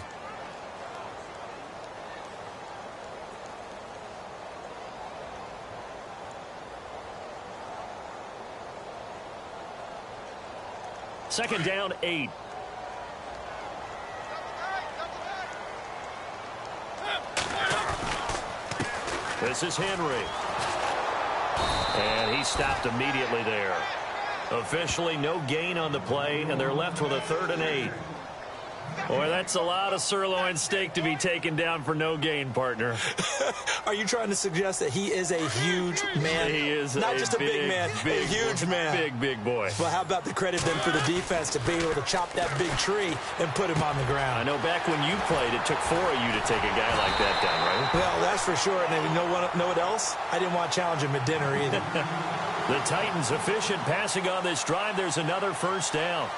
Second down, 8. This is Henry. And he stopped immediately there. Officially no gain on the play, and they're left with a 3rd and 8. Boy, that's a lot of sirloin steak to be taken down for no gain, partner. Are you trying to suggest that he is a huge man? He is not just a big man, a huge man. Big boy. Well, how about the credit then for the defense to be able to chop that big tree and put him on the ground? I know back when you played, it took 4 of you to take a guy like that down, right? Well, that's for sure. And you know what else? I didn't want to challenge him at dinner either. The Titans efficient passing on this drive. There's another 1st down.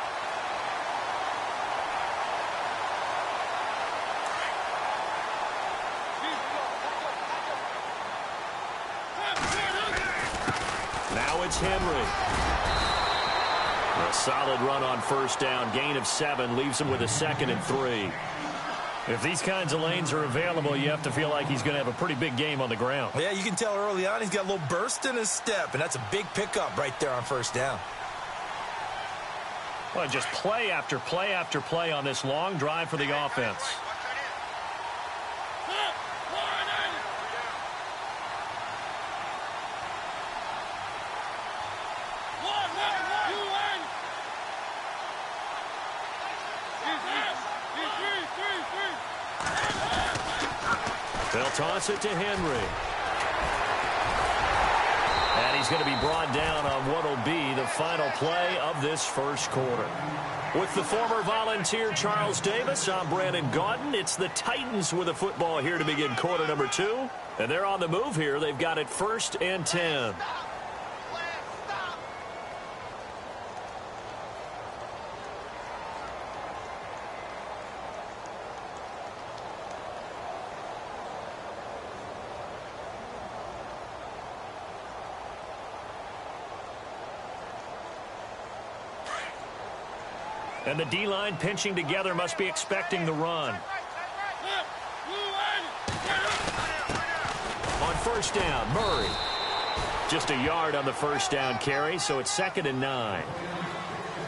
Now it's Henry. A solid run on 1st down. Gain of 7 leaves him with a 2nd and 3. If these kinds of lanes are available, you have to feel like he's going to have a pretty big game on the ground. Yeah, you can tell early on he's got a little burst in his step, and that's a big pickup right there on 1st down. Well, just play after play after play on this long drive for the offense. They'll toss it to Henry. And he's going to be brought down on what will be the final play of this 1st quarter. With the former Volunteer Charles Davis, I'm Brandon Gaudin. It's the Titans with the football here to begin quarter number 2. And they're on the move here. They've got it 1st and 10. And the D-line pinching together, must be expecting the run. On 1st down, Murray. Just a yard on the 1st down carry, so it's 2nd and 9.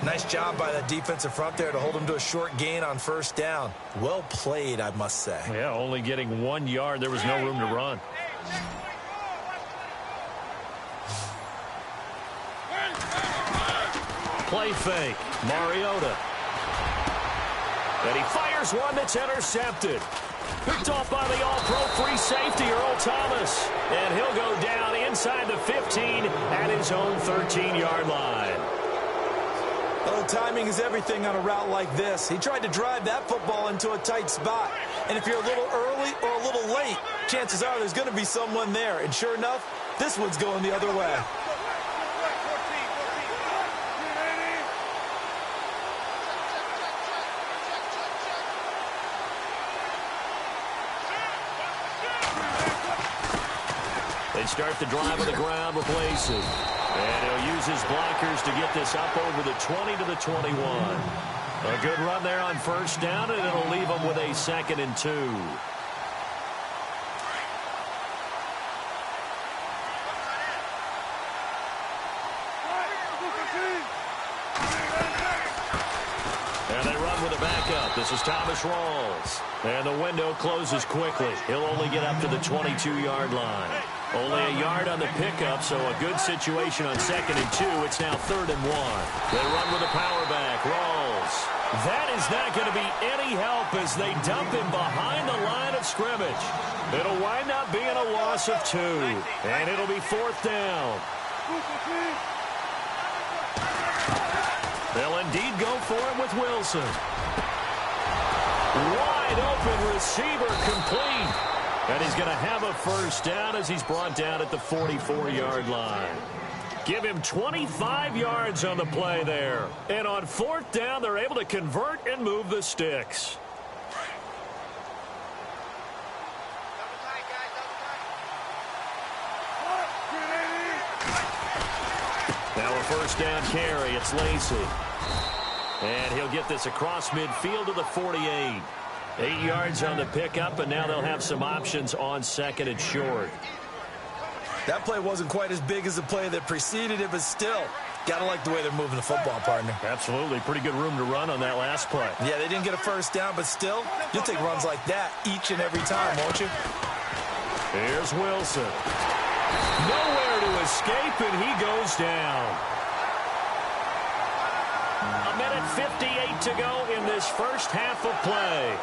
Nice job by that defensive front there to hold him to a short gain on 1st down. Well played, I must say. Yeah, only getting 1 yard. There was no room to run. Play fake. Mariota. And he fires one that's intercepted. Picked off by the all-pro free safety, Earl Thomas. And he'll go down inside the 15 at his own 13-yard line. Oh, timing is everything on a route like this. He tried to drive that football into a tight spot. And if you're a little early or a little late, chances are there's going to be someone there. And sure enough, this one's going the other way. They start the drive on the ground with Lacy. And he'll use his blockers to get this up over the 20 to the 21. A good run there on 1st down, and it'll leave him with a 2nd and 2. And they run with a backup. This is Thomas Rawls. And the window closes quickly. He'll only get up to the 22-yard line. Only a yard on the pickup, so a good situation on 2nd and 2. It's now 3rd and 1. They run with a power back. Rawls. That is not going to be any help as they dump him behind the line of scrimmage. It'll wind up being a loss of 2. And it'll be 4th down. They'll indeed go for it with Wilson. Wide open receiver complete. And he's going to have a 1st down as he's brought down at the 44-yard line. Give him 25 yards on the play there. And on 4th down, they're able to convert and move the sticks. Now a first down carry. It's Lacey. And he'll get this across midfield to the 48. 8 yards on the pickup, and now they'll have some options on 2nd and short. That play wasn't quite as big as the play that preceded it, but still, got to like the way they're moving the football, partner. Absolutely. Pretty good room to run on that last play. Yeah, they didn't get a first down, but still, you'll take runs like that each and every time, won't you? Here's Wilson. Nowhere to escape, and he goes down. A minute 58 to go in this first half of play.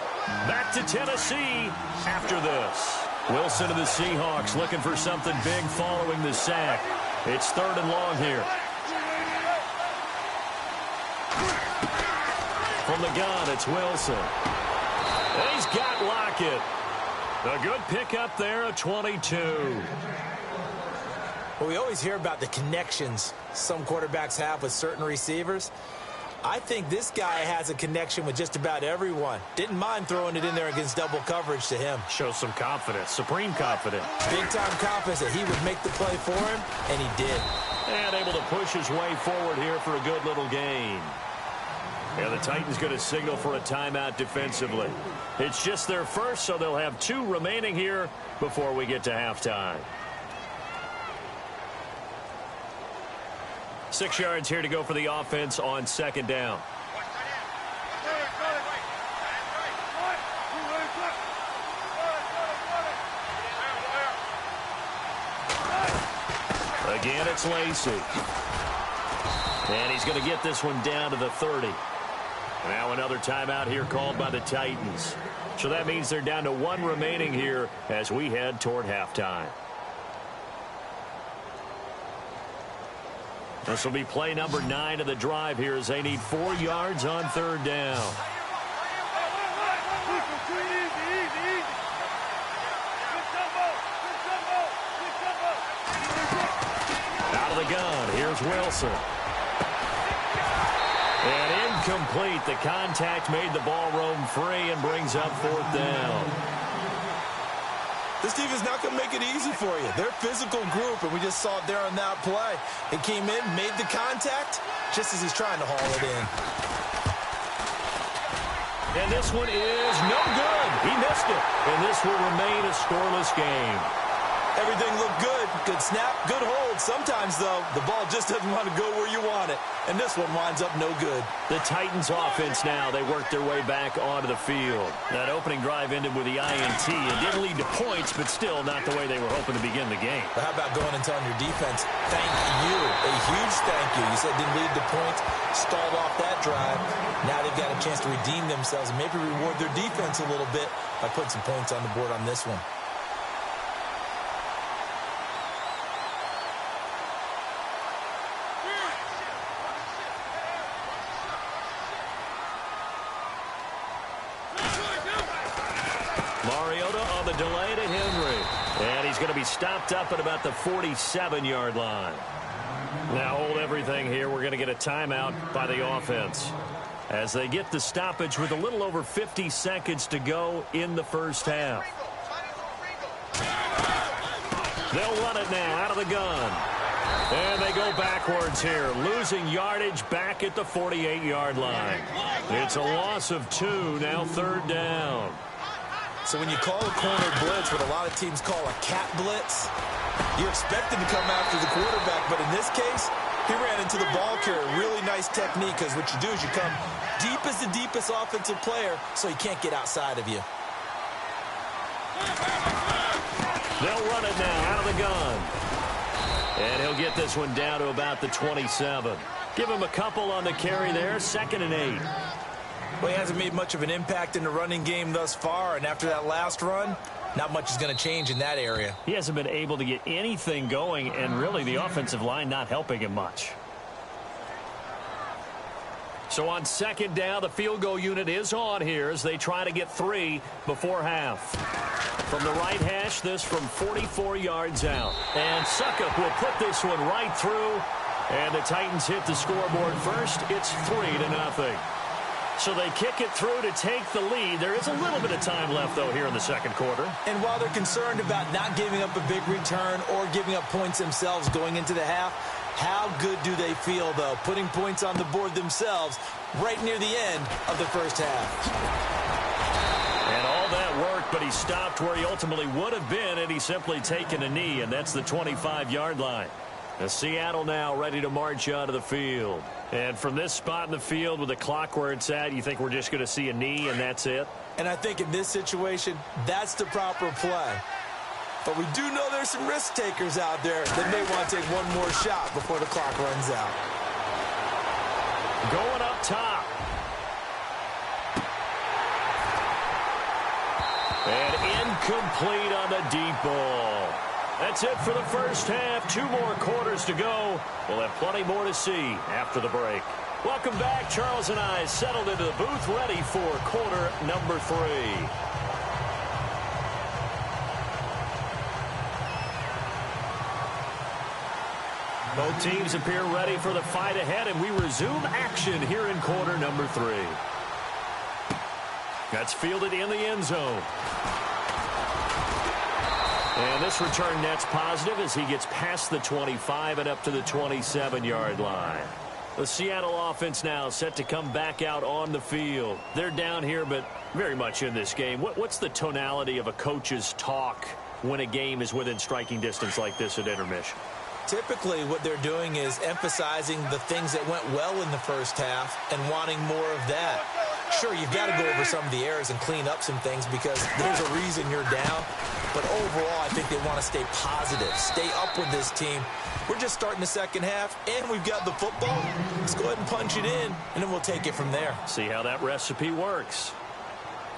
Back to Tennessee after this. Wilson to the Seahawks looking for something big following the sack. It's 3rd and long here. From the gun, it's Wilson. And he's got Lockett. A good pickup there, a 22. Well, we always hear about the connections some quarterbacks have with certain receivers. I think this guy has a connection with just about everyone. Didn't mind throwing it in there against double coverage to him. Shows some confidence, supreme confidence. Big-time confidence that he would make the play for him, and he did. And able to push his way forward here for a good little gain. Yeah, the Titans going to signal for a timeout defensively. It's just their first, so they'll have 2 remaining here before we get to halftime. 6 yards here to go for the offense on 2nd down. Again, it's Lacey. And he's going to get this one down to the 30. Now another timeout here called by the Titans. So that means they're down to 1 remaining here as we head toward halftime. This will be play number 9 of the drive here as they need 4 yards on 3rd down. Out of the gun, here's Wilson. And incomplete. The contact made the ball roam free and brings up 4th down. This team is not going to make it easy for you. They're a physical group, and we just saw it there on that play. It came in, made the contact, just as he's trying to haul it in. And this one is no good. He missed it. And this will remain a scoreless game. Everything looked good. Good snap, good hold. Sometimes, though, the ball just doesn't want to go where you want it. And this one winds up no good. The Titans offense now, they work their way back onto the field. That opening drive ended with the INT. It didn't lead to points, but still not the way they were hoping to begin the game. But how about going and telling your defense, thank you, a huge thank you. You said it didn't lead to points, stalled off that drive. Now they've got a chance to redeem themselves and maybe reward their defense a little bit by putting some points on the board on this one. Delay to Henry. And he's going to be stopped up at about the 47-yard line. Now hold everything here. We're going to get a timeout by the offense as they get the stoppage with a little over 50 seconds to go in the first half. They'll run it now out of the gun. And they go backwards here, losing yardage back at the 48-yard line. It's a loss of 2, now 3rd down. So when you call a corner blitz, what a lot of teams call a cat blitz, you expect him to come after the quarterback. But in this case, he ran into the ball carrier. Really nice technique, because what you do is you come deep as the deepest offensive player so he can't get outside of you. They'll run it now out of the gun. And he'll get this one down to about the 27. Give him a couple on the carry there, 2nd and 8. Well, he hasn't made much of an impact in the running game thus far, and after that last run, not much is going to change in that area. He hasn't been able to get anything going, and really the offensive line not helping him much. So on 2nd down, the field goal unit is on here as they try to get 3 before half. From the right hash, this from 44 yards out. And Suckup will put this one right through, and the Titans hit the scoreboard first. It's 3-0. So they kick it through to take the lead. There is a little bit of time left, though, here in the 2nd quarter. And while they're concerned about not giving up a big return or giving up points themselves going into the half, How good do they feel, though, putting points on the board themselves right near the end of the first half? And all that worked, but he stopped where he ultimately would have been had he simply taken a knee, and that's the 25-yard line. Seattle now ready to march onto the field. And from this spot in the field with the clock where it's at, you think we're just going to see a knee and that's it? And I think in this situation, that's the proper play. But we do know there's some risk takers out there that may want to take one more shot before the clock runs out. Going up top. And incomplete on the deep ball. That's it for the first half. 2 more quarters to go. We'll have plenty more to see after the break. Welcome back. Charles and I settled into the booth ready for quarter number 3. Both teams appear ready for the fight ahead, and we resume action here in quarter number 3. That's fielded in the end zone. And this return net's positive as he gets past the 25 and up to the 27-yard line. The Seattle offense now set to come back out on the field. They're down here, but very much in this game. What's the tonality of a coach's talk when a game is within striking distance like this at intermission? Typically, what they're doing is emphasizing the things that went well in the first half and wanting more of that. Sure, you've got to go over some of the errors and clean up some things because there's a reason you're down. But overall, I think they want to stay positive, stay up with this team. We're just starting the second half, and we've got the football. Let's go ahead and punch it in, and then we'll take it from there. See how that recipe works.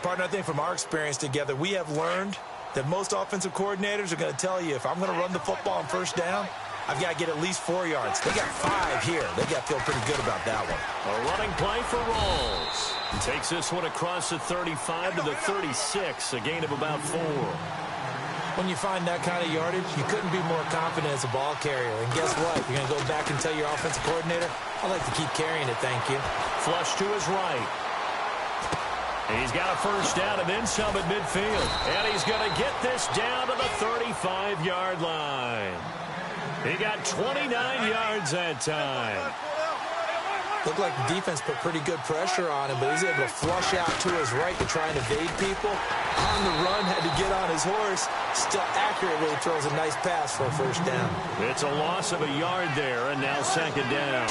Partner, I think from our experience together, we have learned that most offensive coordinators are going to tell you, if I'm going to run the football on first down, I've got to get at least 4 yards. They got 5 here. They got to feel pretty good about that one. A running play for Rawls. He takes this one across the 35 to the 36, a gain of about 4. When you find that kind of yardage, you couldn't be more confident as a ball carrier. And guess what? You're going to go back and tell your offensive coordinator, I'd like to keep carrying it, thank you. Flush to his right. And he's got a first down and then some at midfield. And he's going to get this down to the 35-yard line. He got 29 yards that time. Looked like the defense put pretty good pressure on him, but he's able to flush out to his right to try and evade people. On the run, had to get on his horse. Still accurately throws a nice pass for a first down. It's a loss of a yard there, and now second down.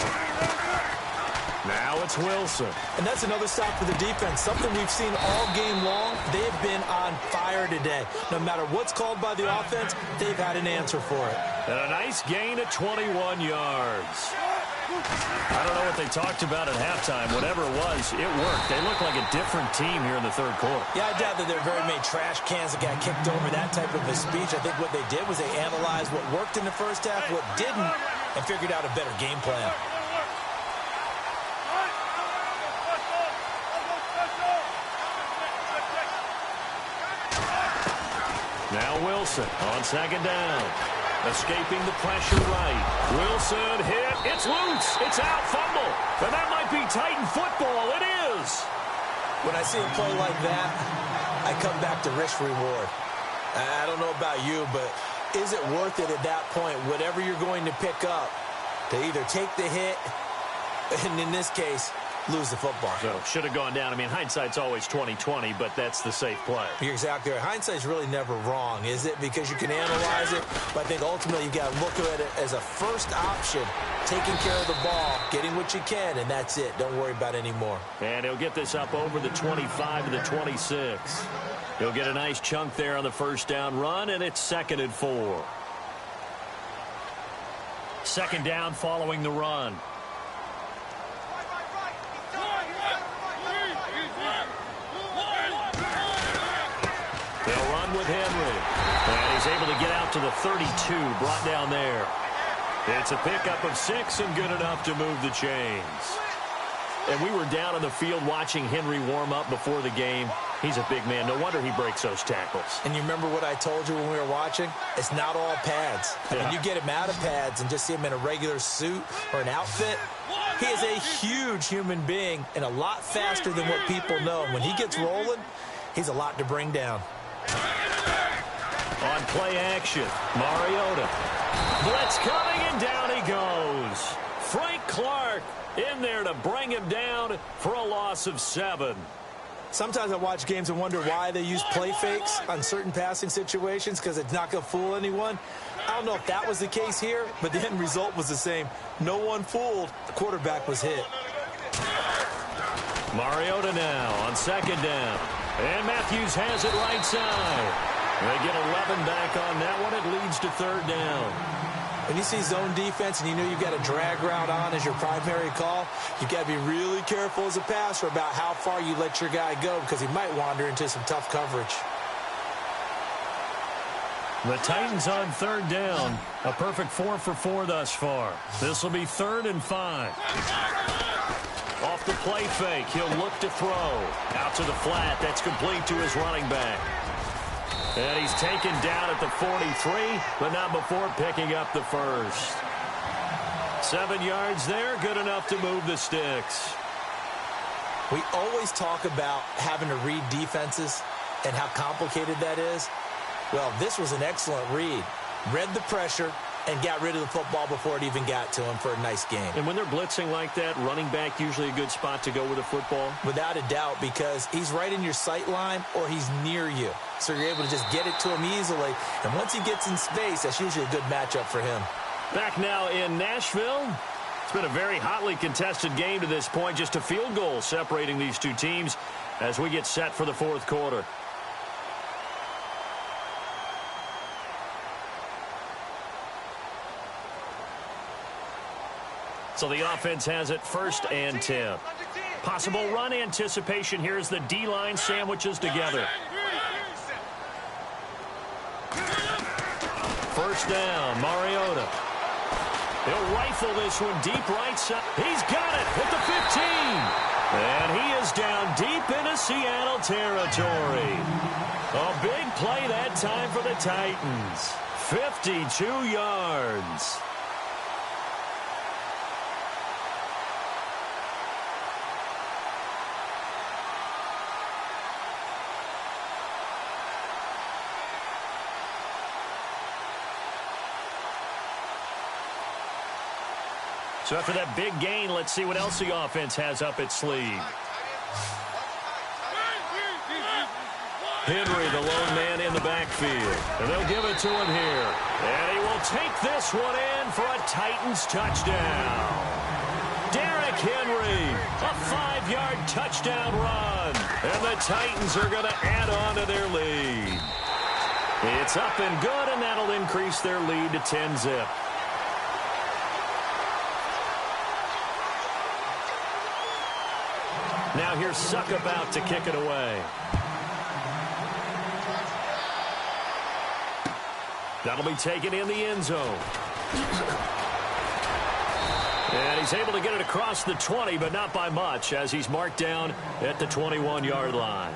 Now it's Wilson. And that's another stop for the defense. Something we've seen all game long. They've been on fire today. No matter what's called by the offense, they've had an answer for it. And a nice gain of 21 yards. I don't know what they talked about at halftime. Whatever it was, it worked. They look like a different team here in the third quarter. Yeah, I doubt that there are very many trash cans that got kicked over that type of a speech. I think what they did was they analyzed what worked in the first half, what didn't, and figured out a better game plan. Now Wilson on second down. Escaping the pressure right. Wilson hit. It's loose. It's out. Fumble. And that might be Titan football. It is. When I see a play like that, I come back to risk reward. I don't know about you, but is it worth it at that point, whatever you're going to pick up, to either take the hit, and in this case, lose the football? So should have gone down. I mean, hindsight's always 20/20, but that's the safe play. You're exactly right. Hindsight's really never wrong, is it? Because you can analyze it, but I think ultimately you got to look at it as a first option, taking care of the ball, getting what you can, and that's it. Don't worry about any more. And he'll get this up over the 25 to the 26. He'll get a nice chunk there on the first down run, and it's 2nd and 4. Second down following the run. They'll run with Henry. And he's able to get out to the 32, brought down there. It's a pickup of 6 and good enough to move the chains. And we were down on the field watching Henry warm up before the game. He's a big man. No wonder he breaks those tackles. And you remember what I told you when we were watching? It's not all pads. I mean, you get him out of pads and just see him in a regular suit or an outfit. He is a huge human being and a lot faster than what people know. When he gets rolling, he's a lot to bring down. On play action, Mariota. Blitz coming, and down he goes. Frank Clark in there to bring him down for a loss of 7. Sometimes I watch games and wonder why they use play fakes on certain passing situations because it's not going to fool anyone. I don't know if that was the case here, but the end result was the same. No one fooled. The quarterback was hit. Mariota now on 2nd down. And Matthews has it right side. They get 11 back on that one. It leads to 3rd down. When you see zone defense and you know you've got a drag route on as your primary call, you've got to be really careful as a passer about how far you let your guy go because he might wander into some tough coverage. The Titans on 3rd down. A perfect 4 for 4 thus far. This will be 3rd and 5. Off the play fake, he'll look to throw. Out to the flat, that's complete to his running back. And he's taken down at the 43, but not before picking up the first. 7 yards there, good enough to move the sticks. We always talk about having to read defenses and how complicated that is. Well, this was an excellent read. Read the pressure and got rid of the football before it even got to him for a nice game. And when they're blitzing like that, running back usually a good spot to go with the football? Without a doubt, because he's right in your sight line or he's near you. So you're able to just get it to him easily. And once he gets in space, that's usually a good matchup for him. Back now in Nashville. It's been a very hotly contested game to this point. Just a field goal separating these two teams as we get set for the 4th quarter. So the offense has it 1st and 10. Possible run anticipation here as the D-line sandwiches together. 1st down, Mariota. He'll rifle this one deep right side. He's got it at the 15. And he is down deep into Seattle territory. A big play that time for the Titans. 52 yards. So after that big gain, let's see what else the offense has up its sleeve. Henry, the lone man in the backfield. And they'll give it to him here. And he will take this one in for a Titans touchdown. Derrick Henry, a 5-yard touchdown run. And the Titans are going to add on to their lead. It's up and good, and that'll increase their lead to 10-zip. Now here's Suck about to kick it away. That'll be taken in the end zone. And he's able to get it across the 20, but not by much, as he's marked down at the 21-yard line.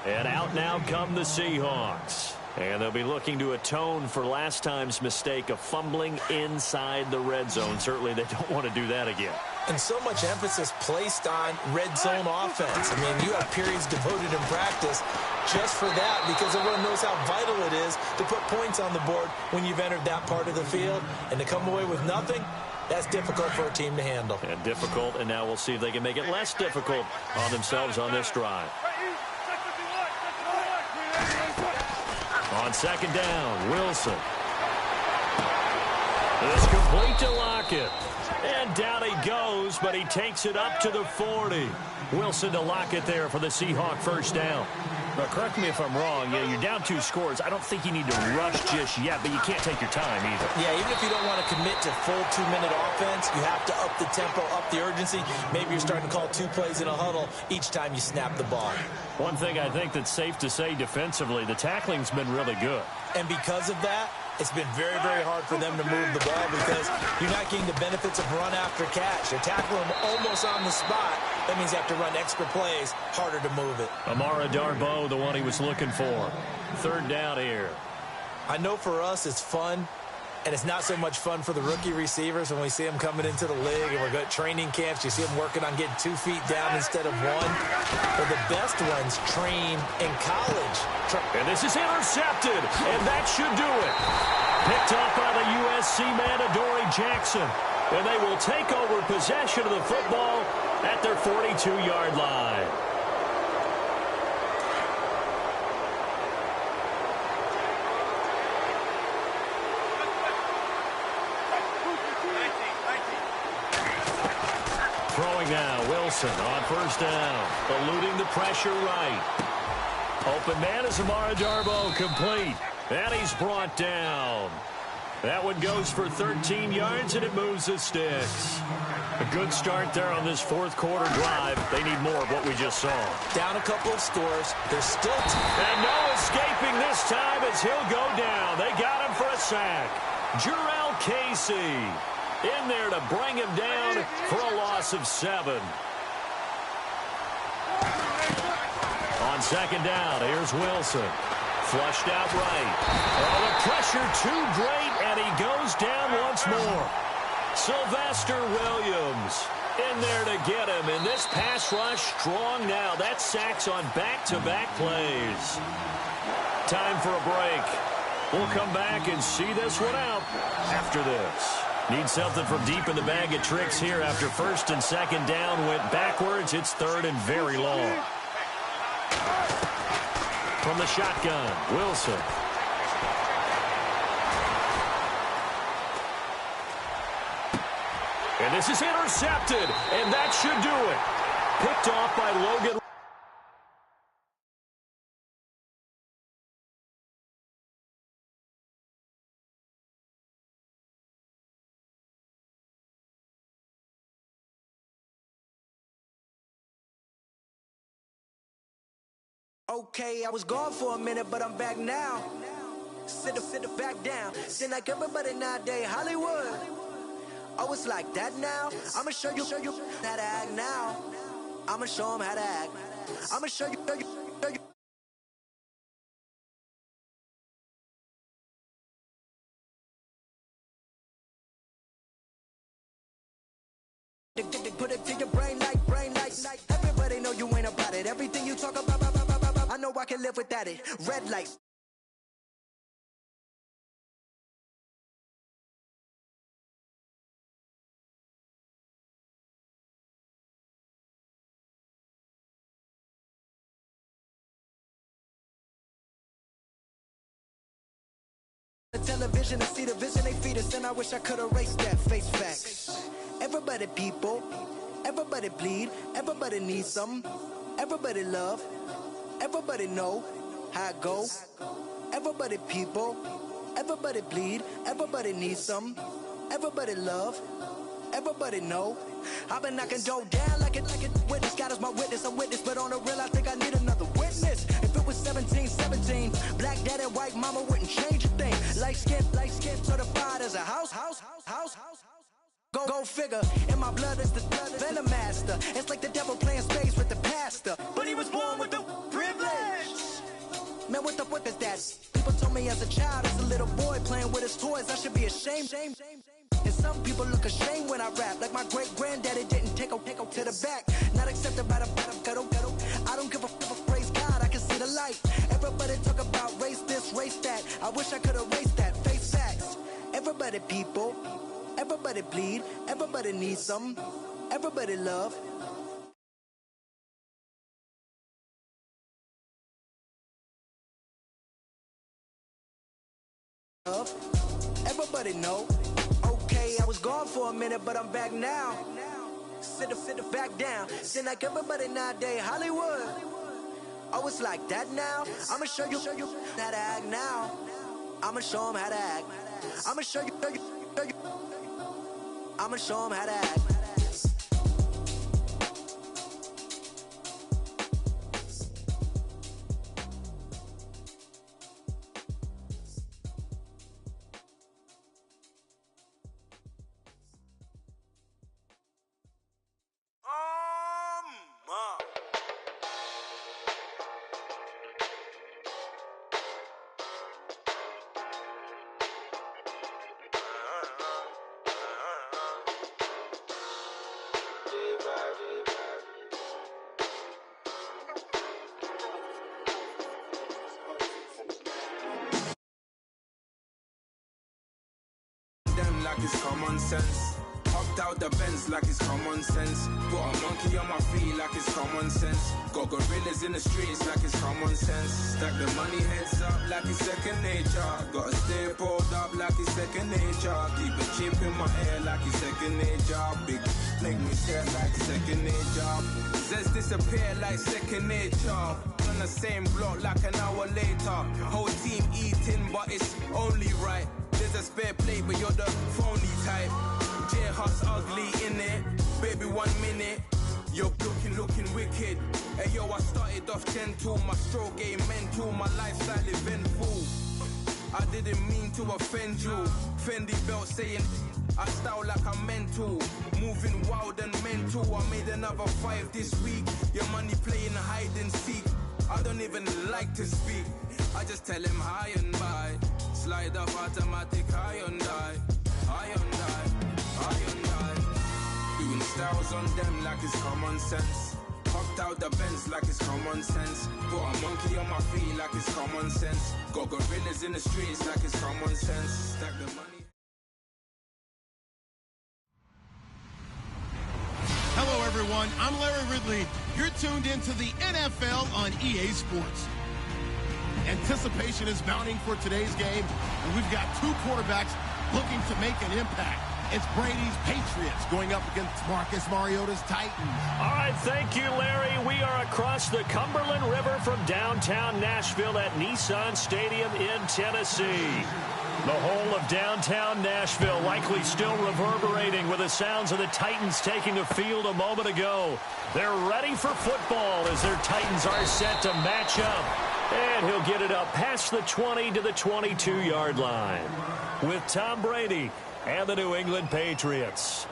And out now come the Seahawks. And they'll be looking to atone for last time's mistake of fumbling inside the red zone. Certainly they don't want to do that again. And so much emphasis placed on red zone offense. I mean, you have periods devoted in practice just for that because everyone knows how vital it is to put points on the board when you've entered that part of the field. And to come away with nothing, that's difficult for a team to handle. And difficult, and now we'll see if they can make it less difficult on themselves on this drive. On 2nd down, Wilson. It's complete to Lockett. And down he goes, but he takes it up to the 40. Wilson to Lockett there for the Seahawk 1st down. Now, correct me if I'm wrong. Yeah, you're down 2 scores. I don't think you need to rush just yet, but you can't take your time either. Yeah, even if you don't want to commit to full 2-minute offense, you have to up the tempo, up the urgency. Maybe you're starting to call 2 plays in a huddle each time you snap the ball. One thing I think that's safe to say defensively, the tackling's been really good. And because of that, it's been very, very hard for them to move the ball because you're not getting the benefits of run after catch. They're tackling them almost on the spot. That means they have to run extra plays, harder to move it. Amara Darboh, the one he was looking for. 3rd down here. I know for us it's fun And it's not so much fun for the rookie receivers when we see them coming into the league and we're going to training camps. You see them working on getting 2 feet down instead of 1. But the best ones train in college. And this is intercepted, and that should do it. Picked off by the USC man, Adoree Jackson. And they will take over possession of the football at their 42-yard line. Throwing now, Wilson on first down, eluding the pressure right. Open man is Amara Darboh, complete. And he's brought down. That one goes for 13 yards, and it moves the sticks. A good start there on this fourth quarter drive. They need more of what we just saw. Down a couple of scores. There's still and no escaping this time as he'll go down. They got him for a sack. Jurrell Casey in there to bring him down for a loss of 7. On second down, here's Wilson. Flushed out right. Oh, the pressure too great, and he goes down once more. Sylvester Williams in there to get him, and this pass rush strong now. That's sacks on back-to-back plays. Time for a break. We'll come back and see this one out after this. Need something from deep in the bag of tricks here after first and second down went backwards. It's third and very long. From the shotgun, Wilson. And this is intercepted, and that should do it. Picked off by Logan. Okay, I was gone for a minute, but I'm back now. Sit back down. Seem like everybody nowadays, Hollywood. Oh, it's like that now? I'ma show you how to act now. I'ma show them how to act. I'ma show you. Put it to your brain like. Everybody know you ain't about it. Everything you talk about, I know I can live without it. Red light. The television to see the vision they feed us, and I wish I could erase that. Face facts. Everybody people, everybody bleed, everybody needs some, everybody love, everybody know how it go. Everybody people, everybody bleed, everybody needs some, everybody love, everybody know. I've been knocking dough down like it witness. God is my witness, I'm witness, but on the real I think I need another witness. If it was 17, black dad and white mama wouldn't change a thing. Light skin, certified as a house. Go figure, in my blood is the venom master. It's like the devil playing spades with the pastor, but he was born with the privilege. Man, what the fuck is that? People told me as a child, as a little boy playing with his toys, I should be ashamed. And some people look ashamed when I rap, like my great granddaddy didn't take a to the back. Not accepted by the ghetto. I don't give a praise God, I can see the light. Everybody talk about race this, race that. I wish I could erase that. Face facts. Everybody people. Everybody bleed, everybody needs some, everybody love. Everybody know. Okay, I was gone for a minute, but I'm back now. Sit back down. Seem like everybody nowadays, Hollywood. Oh, it's like that now? I'ma show you how to act now. I'ma show them how to act. I'ma show you. I'ma show them how to act. it's common sense. Hopped out the Benz like it's common sense. Got a monkey on my feet like it's common sense. Got gorillas in the streets like it's common sense. Stack the money heads up like it's second nature. Gotta stay pulled up like it's second nature. Keep a chip in my ear like it's second nature. Big make me stare like second nature. Zest disappear like second nature. On the same block like an hour later. Whole team eating but it's only right. There's a spare plate but you're the phony type. J-Hut's ugly in it, baby 1 minute. You're looking wicked. Hey yo, I started off gentle, my stroke game mental, my lifestyle eventful. I didn't mean to offend you. Fendi belt saying I style like I'm mental. Moving wild and mental. I made another 5 this week. Your money playing hide and seek. I don't even like to speak. I just tell him hi and bye. Slide up automatic Hyundai. Doing styles on them like it's common sense. Hopped out the Benz like it's common sense. Got a monkey on my feet like it's common sense. Got gorillas in the streets like it's common sense. Stack the money. Hello, everyone. I'm Larry Ridley. You're tuned into the NFL on EA Sports. Anticipation is mounting for today's game, and we've got 2 quarterbacks looking to make an impact. It's Brady's Patriots going up against Marcus Mariota's Titans. All right, thank you, Larry. We are across the Cumberland River from downtown Nashville at Nissan Stadium in Tennessee. The whole of downtown Nashville likely still reverberating with the sounds of the Titans taking the field a moment ago. They're ready for football as their Titans are set to match up. And he'll get it up past the 20 to the 22-yard line with Tom Brady and the New England Patriots.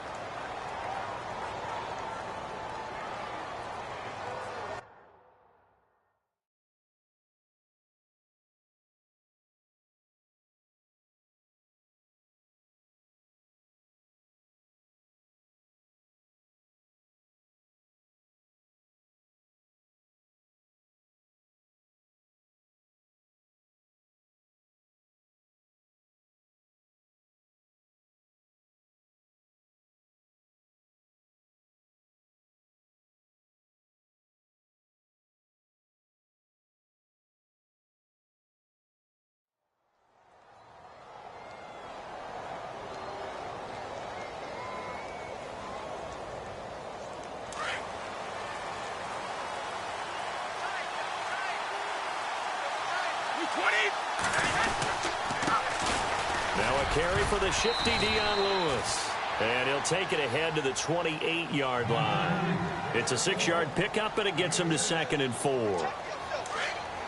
Now a carry for the shifty Dion Lewis. And he'll take it ahead to the 28-yard line. It's a 6-yard pickup, and it gets him to 2nd and 4.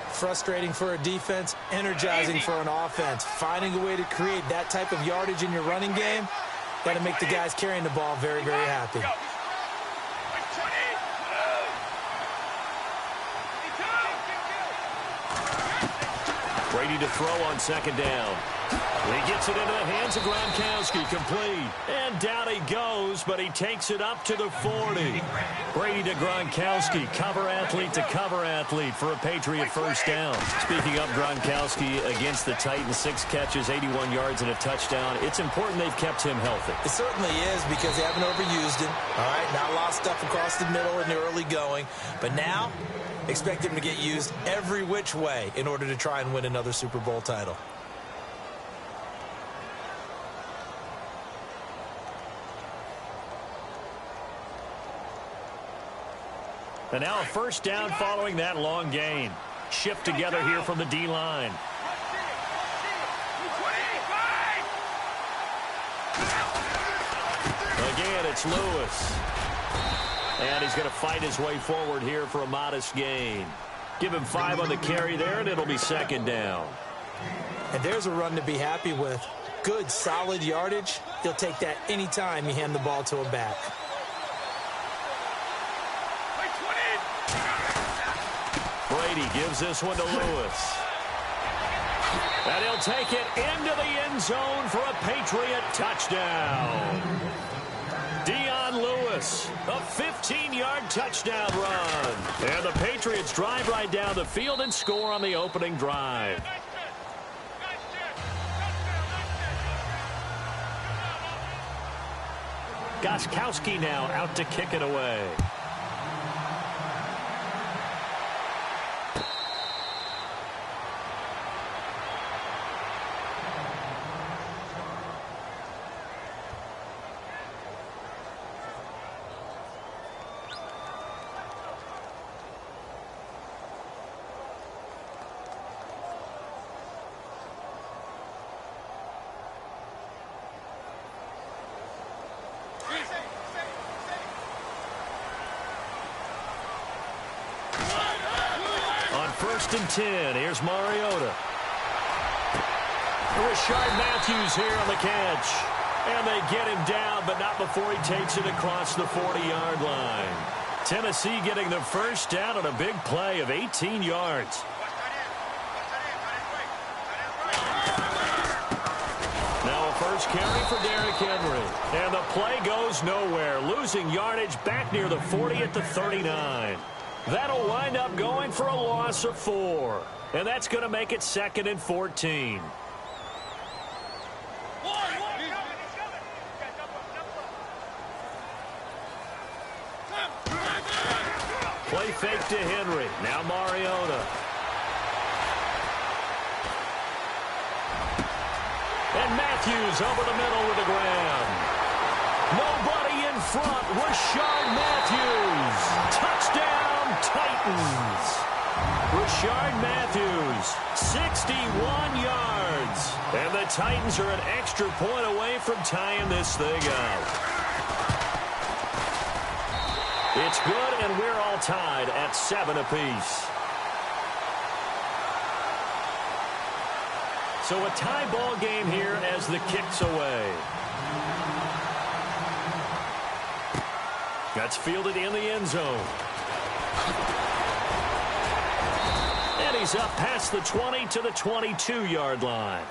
Frustrating for a defense, energizing for an offense. Finding a way to create that type of yardage in your running game, got to make the guys carrying the ball very, very happy. Brady to throw on 2nd down. He gets it into the hands of Gronkowski, complete. And down he goes, but he takes it up to the 40. Brady to Gronkowski, cover athlete to cover athlete for a Patriot first down. Speaking of Gronkowski against the Titans, 6 catches, 81 yards, and a touchdown. It's important they've kept him healthy. It certainly is because they haven't overused him. All right, not a lot of stuff across the middle in the early going. But now, expect him to get used every which way in order to try and win another Super Bowl title. And now a first down following that long gain. Shift together here from the D-line. Again, it's Lewis. And he's going to fight his way forward here for a modest gain. Give him 5 on the carry there, and it'll be 2nd down. And there's a run to be happy with. Good, solid yardage. He'll take that anytime you hand the ball to a back. Brady gives this one to Lewis. And he'll take it into the end zone for a Patriot touchdown. Dion Lewis, a 15-yard touchdown run. And the Patriots drive right down the field and score on the opening drive. Gostkowski now out to kick it away. First and 10. Here's Mariota. Rashard Matthews here on the catch. And they get him down, but not before he takes it across the 40-yard line. Tennessee getting the first down on a big play of 18 yards. Now a first carry for Derrick Henry. And the play goes nowhere. Losing yardage back near the 40 at the 39. That'll wind up going for a loss of 4. And that's going to make it 2nd and 14. Play fake to Henry. Now Mariota. And Matthews over the middle with the grab. Nobody in front. Rashard Matthews. Touchdown. Titans. Rashard Matthews, 61 yards. And the Titans are an extra point away from tying this thing up. It's good, and we're all tied at 7 apiece. So a tie ball game here as the kick's away. That's fielded in the end zone. And he's up past the 20 to the 22-yard line.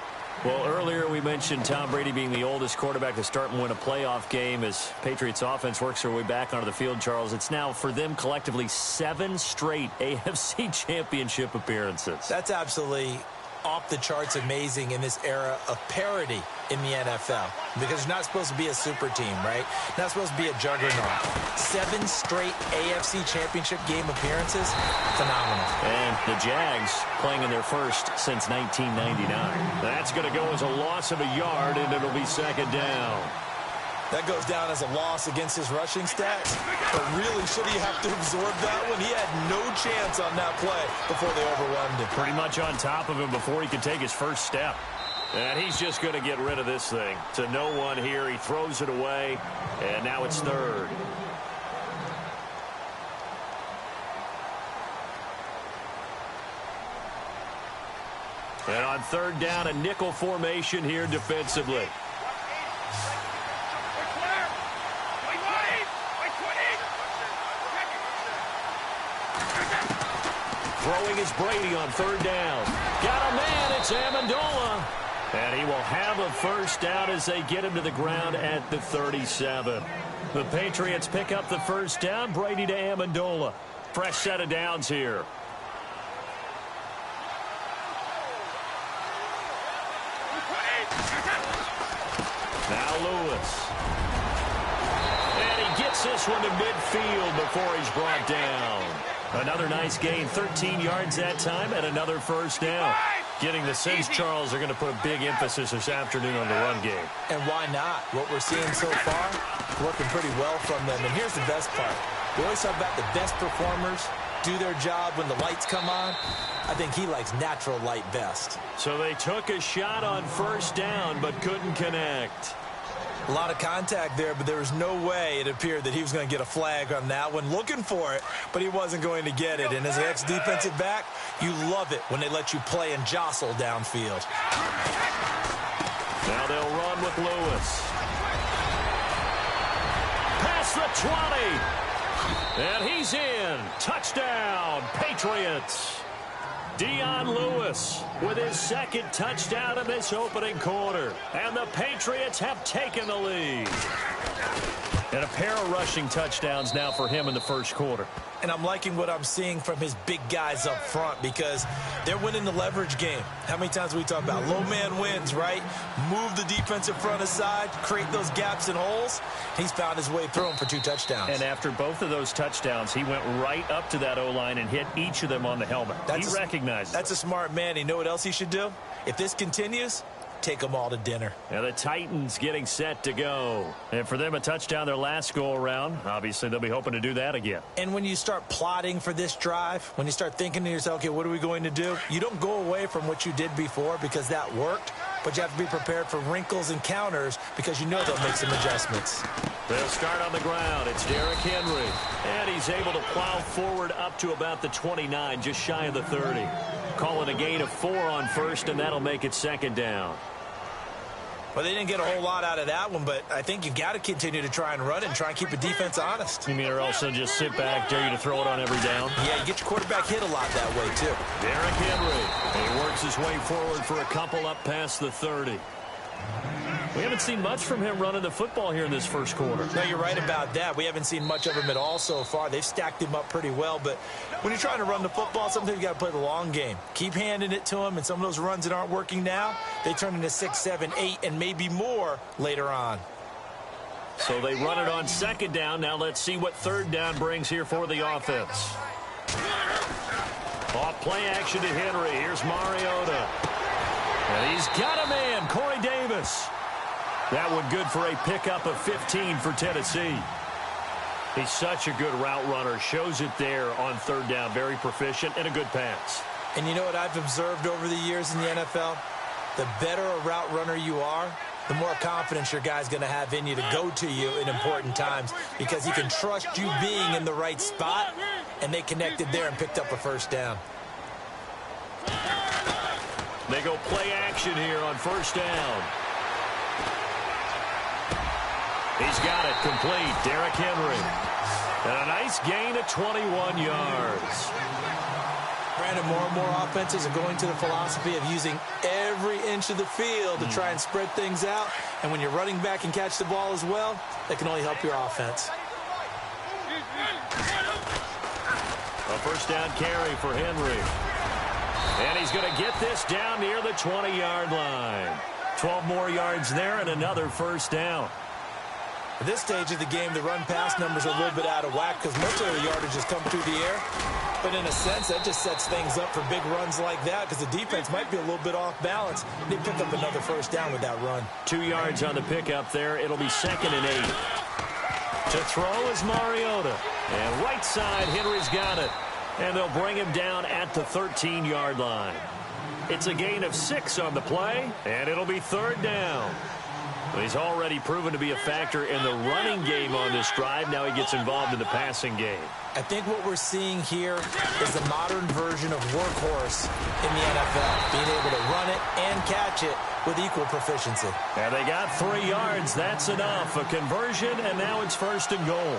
Well, earlier we mentioned Tom Brady being the oldest quarterback to start and win a playoff game as Patriots offense works their way back onto the field, Charles. It's now, for them collectively, 7 straight AFC championship appearances. That's absolutely off the charts amazing in this era of parity in the NFL, because you're not supposed to be a super team, right? Not supposed to be a juggernaut. 7 straight AFC championship game appearances, phenomenal. And the Jags playing in their first since 1999. That's going to go as a loss of a yard, and it'll be 2nd down. That goes down as a loss against his rushing stats. But really, should he have to absorb that one? He had no chance on that play before they overwhelmed him. Pretty much on top of him before he could take his first step. And he's just going to get rid of this thing. To no one here. He throws it away. And now it's 3rd. And on 3rd down, a nickel formation here defensively. Throwing is Brady on 3rd down. Got a man, it's Amendola. And he will have a first down as they get him to the ground at the 37. The Patriots pick up the first down. Brady to Amendola. Fresh set of downs here. Now Lewis. And he gets this one to midfield before he's brought down. Another nice gain, 13 yards that time, and another first down. Getting the sense, Charles, are going to put a big emphasis this afternoon on the run game. And why not? What we're seeing so far, working pretty well from them. And here's the best part. We always talk about the best performers do their job when the lights come on. I think he likes natural light best. So they took a shot on first down, but couldn't connect. A lot of contact there, but there was no way it appeared that he was going to get a flag on that one. Looking for it, but he wasn't going to get it. And as an ex-defensive back, you love it when they let you play and jostle downfield. Now they'll run with Lewis. Past the 20. And he's in. Touchdown, Patriots. Dion Lewis with his 2nd touchdown in this opening quarter. And the Patriots have taken the lead. And a pair of rushing touchdowns now for him in the first quarter. And I'm liking what I'm seeing from his big guys up front because they're winning the leverage game. How many times we talk about low man wins, right? Move the defensive front aside, create those gaps and holes. He's found his way through them for 2 touchdowns. And after both of those touchdowns, he went right up to that O-line and hit each of them on the helmet. He recognized it. That's a smart man. You know what else he should do? If this continues, take them all to dinner. And the Titans getting set to go. And for them, a touchdown their last go-around. Obviously, they'll be hoping to do that again. And when you start plotting for this drive, when you start thinking to yourself, okay, what are we going to do? You don't go away from what you did before because that worked, but you have to be prepared for wrinkles and counters because you know they'll make some adjustments. They'll start on the ground. It's Derrick Henry. And he's able to plow forward up to about the 29, just shy of the 30. Calling a gain of 4 on first, and that'll make it second down. Well, they didn't get a whole lot out of that one, but I think you've got to continue to try and run it and try and keep the defense honest. You mean or also just sit back, dare you to throw it on every down? Yeah, you get your quarterback hit a lot that way, too. Derrick Henry. He works his way forward for a couple up past the 30. We haven't seen much from him running the football here in this first quarter. No, you're right about that. We haven't seen much of him at all so far. They've stacked him up pretty well, but when you're trying to run the football, sometimes you got to play the long game. Keep handing it to him, and some of those runs that aren't working now, they turn into 6, 7, 8, and maybe more later on. So they run it on second down. Now let's see what third down brings here for the offense. Off play action to Henry. Here's Mariota. And he's got a man, Corey Davis. That one good for a pickup of 15 for Tennessee. He's such a good route runner. Shows it there on third down. Very proficient and a good pass. And you know what I've observed over the years in the NFL? The better a route runner you are, the more confidence your guy's going to have in you to go to you in important times because he can trust you being in the right spot, and they connected there and picked up a first down. They go play action here on first down. He's got it complete. Derrick Henry. And a nice gain of 21 yards. Brandon, more and more offenses are going to the philosophy of using every inch of the field to try and spread things out. And when you're running back and catch the ball as well, that can only help your offense. A first down carry for Henry. And he's going to get this down near the 20-yard line. 12 more yards there and another first down. At this stage of the game, the run-pass numbers are a little bit out of whack because most of the yardage has come through the air. But in a sense, that just sets things up for big runs like that because the defense might be a little bit off balance. They pick up another first down with that run. 2 yards on the pickup there. It'll be 2nd and 8. To throw is Mariota. And right side, Henry's got it. And they'll bring him down at the 13-yard line. It's a gain of 6 on the play, and it'll be third down. He's already proven to be a factor in the running game on this drive. Now he gets involved in the passing game. I think what we're seeing here is the modern version of workhorse in the NFL, being able to run it and catch it with equal proficiency. And they got 3 yards. That's enough. A conversion, and now it's 1st and goal.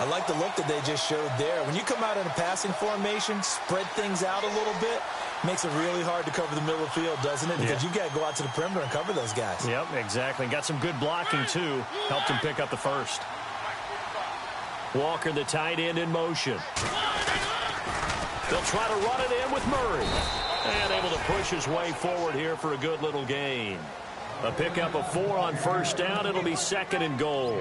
I like the look that they just showed there. When you come out in a passing formation, spread things out a little bit, makes it really hard to cover the middle of the field, doesn't it? Because you've got to go out to the perimeter and cover those guys. Yep, exactly. Got some good blocking, too. Helped him pick up the first. Walker, the tight end, in motion. They'll try to run it in with Murray. And able to push his way forward here for a good little gain. A pickup of 4 on first down. It'll be 2nd and goal.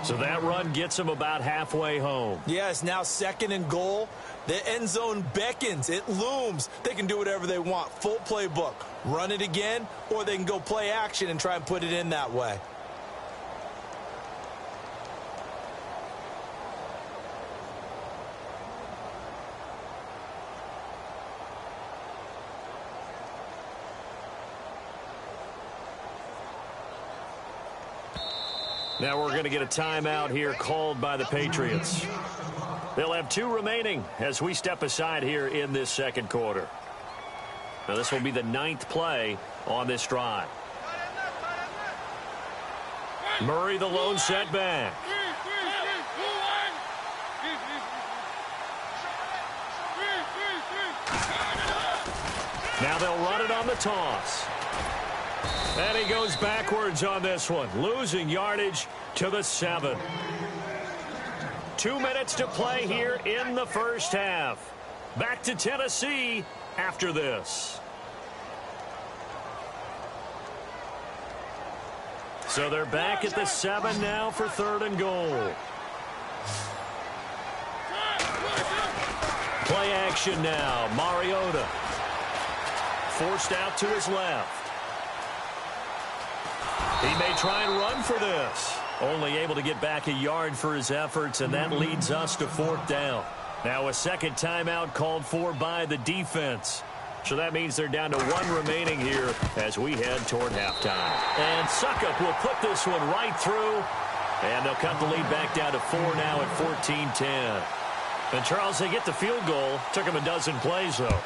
So that run gets him about halfway home. Yeah, it's now 2nd and goal. The end zone beckons. It looms. They can do whatever they want. Full playbook. Run it again, or they can go play action and try and put it in that way. Now we're going to get a timeout here called by the Patriots. They'll have 2 remaining as we step aside here in this second quarter. Now this will be the 9th play on this drive. Murray, the lone setback. Now they'll run it on the toss. And he goes backwards on this one, losing yardage to the 7. 2 minutes to play here in the first half. Back to Tennessee after this. So they're back at the 7 now for 3rd and goal. Play action now. Mariota forced out to his left. He may try and run for this. Only able to get back a yard for his efforts, and that leads us to 4th down. Now a second timeout called for by the defense. So that means they're down to 1 remaining here as we head toward halftime. And Suckup will put this one right through, and they'll cut the lead back down to 4 now at 14-10. And Charles, they get the field goal. Took them a dozen plays, though.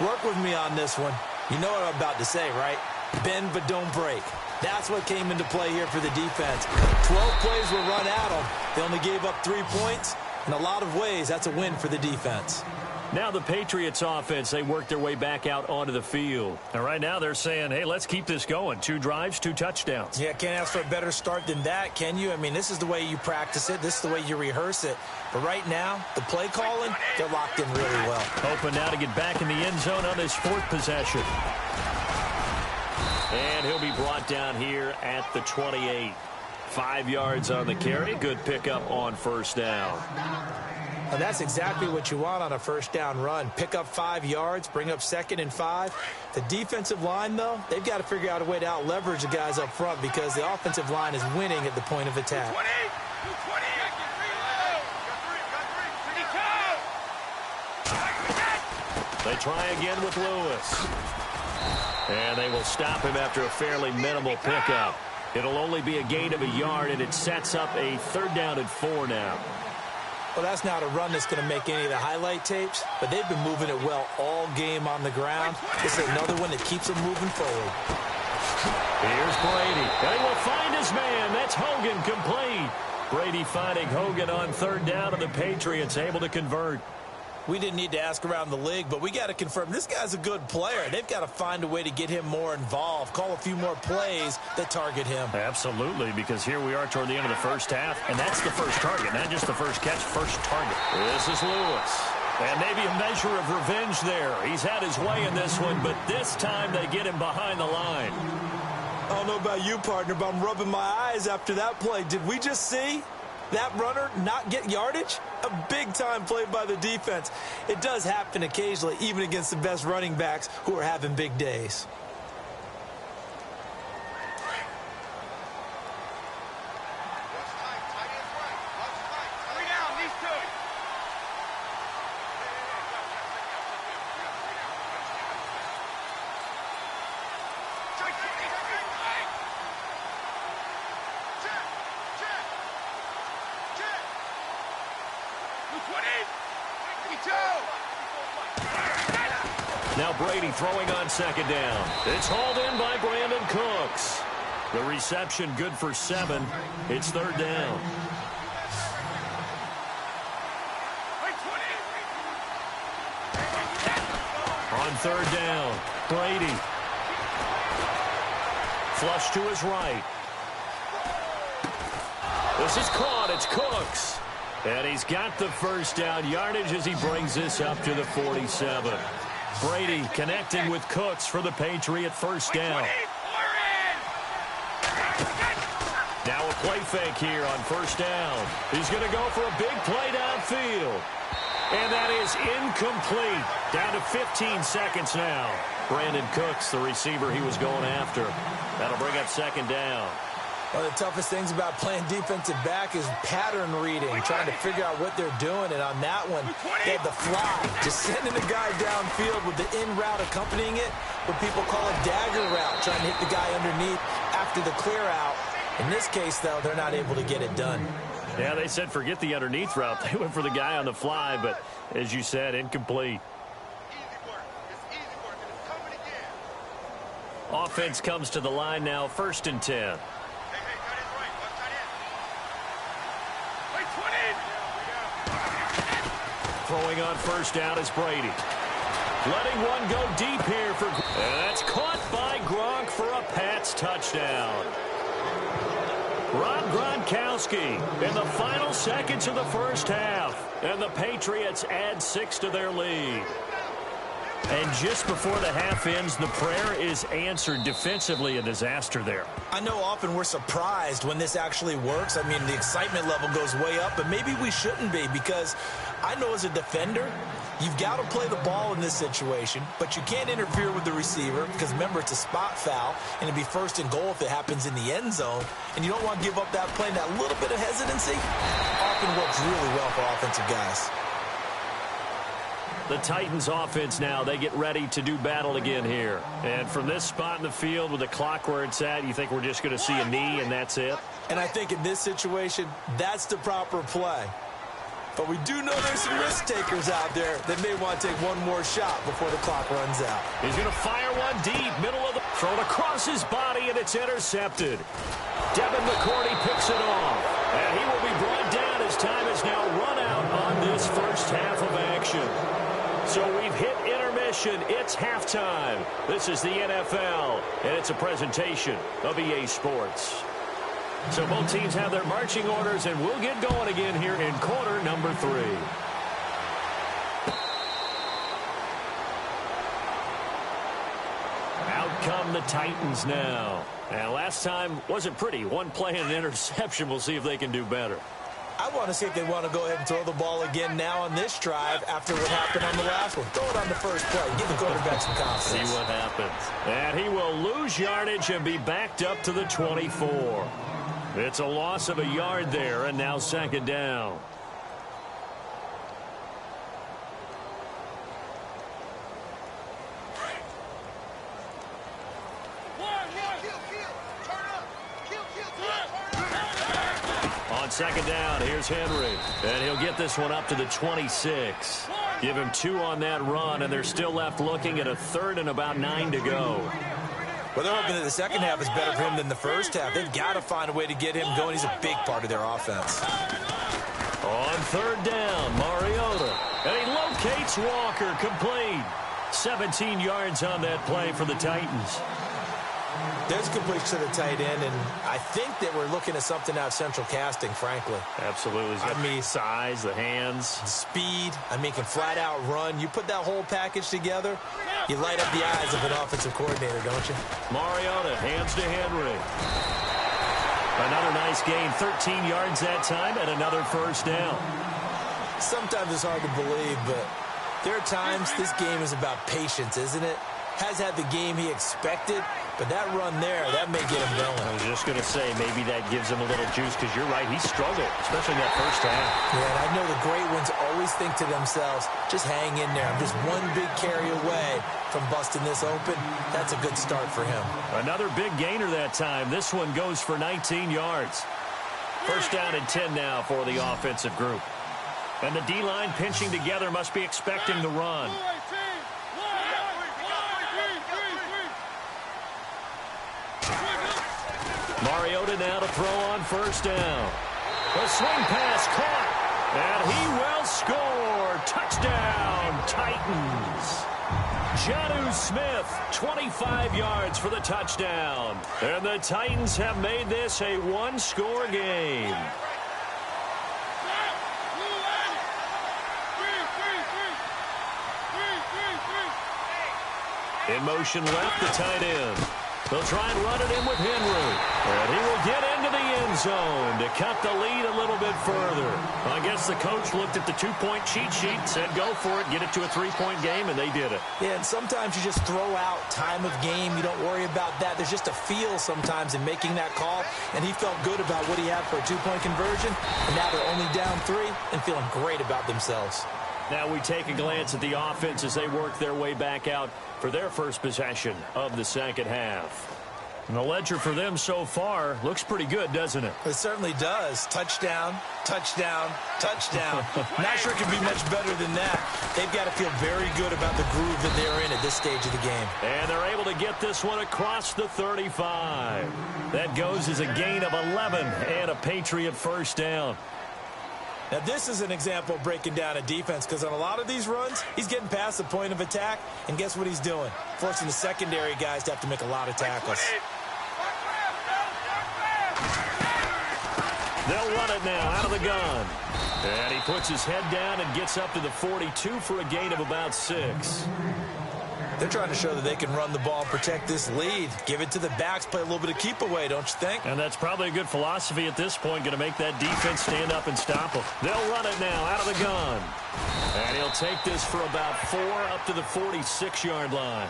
Work with me on this one. You know what I'm about to say, right? Bend but don't break. That's what came into play here for the defense. 12 plays were run at them. They only gave up 3 points. In a lot of ways, that's a win for the defense. Now the Patriots offense, they work their way back out onto the field. And right now they're saying, hey, let's keep this going. 2 drives, 2 touchdowns. Yeah, can't ask for a better start than that, can you? I mean, this is the way you practice it. This is the way you rehearse it. But right now, the play calling, they're locked in really well. Hoping now to get back in the end zone on his 4th possession. And he'll be brought down here at the 28. 5 yards on the carry. Good pickup on 1st down. And that's exactly what you want on a 1st down run. Pick up 5 yards, bring up 2nd and 5. The defensive line, though, they've got to figure out a way to out-leverage the guys up front because the offensive line is winning at the point of attack. They try again with Lewis. And they will stop him after a fairly minimal pickup. It'll only be a gain of a yard, and it sets up a 3rd down and 4 now. Well, that's not a run that's going to make any of the highlight tapes, but they've been moving it well all game on the ground. This is another one that keeps them moving forward. Here's Brady. They will find his man. That's Hogan complete. Brady finding Hogan on 3rd down, and the Patriots able to convert. We didn't need to ask around the league, but we got to confirm this guy's a good player. They've got to find a way to get him more involved, call a few more plays that target him. Absolutely, because here we are toward the end of the first half, and that's the first target, not just the first catch, first target. This is Lewis. And maybe a measure of revenge there. He's had his way in this one, but this time they get him behind the line. I don't know about you, partner, but I'm rubbing my eyes after that play. Did we just see that runner not get yardage? A big-time play by the defense. It does happen occasionally, even against the best running backs who are having big days. Now Brady throwing on 2nd down. It's hauled in by Brandon Cooks. The reception good for 7. It's 3rd down. On 3rd down, Brady. Flush to his right. This is caught. It's Cooks. And he's got the 1st down yardage as he brings this up to the 47. Brady connecting with Cooks for the Patriot 1st down. Now a play fake here on 1st down. He's going to go for a big play downfield. And that is incomplete. Down to 15 seconds now. Brandon Cooks, the receiver he was going after. That'll bring up 2nd down. One of the toughest things about playing defensive back is pattern reading, trying to figure out what they're doing. And on that one, they had the fly, just sending the guy downfield with the in route accompanying it, what people call a dagger route, trying to hit the guy underneath after the clear out. In this case, though, they're not able to get it done. Yeah, they said forget the underneath route. They went for the guy on the fly, but as you said, incomplete. Offense comes to the line now, 1st and 10. Throwing on 1st down is Brady. letting one go deep here for... And that's caught by Gronk for a Pats touchdown. Rob Gronkowski in the final seconds of the first half. And the Patriots add 6 to their lead. And just before the half ends, the prayer is answered. Defensively, a disaster there. I know often we're surprised when this actually works. I mean, the excitement level goes way up, but maybe we shouldn't be, because I know as a defender, you've got to play the ball in this situation, but you can't interfere with the receiver because, remember, it's a spot foul, and it'd be first and goal if it happens in the end zone, and you don't want to give up that play. And that little bit of hesitancy often works really well for offensive guys. The Titans offense now, they get ready to do battle again here. And from this spot in the field with the clock where it's at, you think we're just going to see a knee and that's it? And I think in this situation, that's the proper play. But we do know there's some risk takers out there that may want to take one more shot before the clock runs out. He's going to fire one deep, middle of the... Thrown across his body, and it's intercepted. Devin McCourty picks it off. And he will be brought down as time is now run out on this first half of action. So we've hit intermission. It's halftime. This is the NFL, and it's a presentation of EA Sports. So both teams have their marching orders, and we'll get going again here in quarter number 3. Out come the Titans now. And last time wasn't pretty. One play and an interception. We'll see if they can do better. I want to see if they want to go ahead and throw the ball again now on this drive after what happened on the last one. Throw it on the first play. Give the quarterback some confidence. See what happens. And he will lose yardage and be backed up to the 24. It's a loss of a yard there, and now second down. On second down, here's Henry. And he'll get this one up to the 26. Give him 2 on that run, and they're still left looking at a third and about 9 to go. Well, they're hoping that the second half is better for him than the first half. They've got to find a way to get him going. He's a big part of their offense. On third down, Mariota. And he locates Walker, complete. 17 yards on that play for the Titans. There's completion to the tight end, and I think that we're looking at something out of central casting, frankly. Absolutely. I mean, size, the hands. Speed. I mean, can flat out run. You put that whole package together, you light up the eyes of an offensive coordinator, don't you? Mariota, hands to Henry. Another nice gain, 13 yards that time, and another first down. Sometimes it's hard to believe, but there are times this game is about patience, isn't it? Has had the game he expected, but that run there, that may get him going. I was just going to say, maybe that gives him a little juice, because you're right, he struggled, especially in that first half. Yeah, and I know the great ones always think to themselves, just hang in there. I'm just one big carry away from busting this open. That's a good start for him. Another big gainer that time. This one goes for 19 yards. First down and 10 now for the offensive group. And the D-line pinching together, must be expecting the run. Mariota now to throw on first down. The swing pass caught, and he will score. Touchdown, Titans. Jonnu Smith, 25 yards for the touchdown. And the Titans have made this a one-score game. In motion left, the tight end. They'll try and run it in with Henry. And he will get into the end zone to cut the lead a little bit further. I guess the coach looked at the two-point cheat sheet, said go for it, get it to a three-point game, and they did it. Yeah, and sometimes you just throw out time of game. You don't worry about that. There's just a feel sometimes in making that call, and he felt good about what he had for a two-point conversion, and now they're only down 3 and feeling great about themselves. Now we take a glance at the offense as they work their way back out for their first possession of the second half. And the ledger for them so far looks pretty good, doesn't it? It certainly does. Touchdown, touchdown, touchdown. Not sure it can be much better than that. They've got to feel very good about the groove that they're in at this stage of the game. And they're able to get this one across the 35. That goes as a gain of 11 and a Patriot first down. Now, this is an example of breaking down a defense because on a lot of these runs, he's getting past the point of attack, and guess what he's doing? Forcing the secondary guys to have to make a lot of tackles. They'll run it now out of the gun. And he puts his head down and gets up to the 42 for a gain of about 6. They're trying to show that they can run the ball and protect this lead. Give it to the backs, play a little bit of keep away, don't you think? And that's probably a good philosophy at this point, going to make that defense stand up and stop them. They'll run it now out of the gun. And he'll take this for about 4 up to the 46-yard line.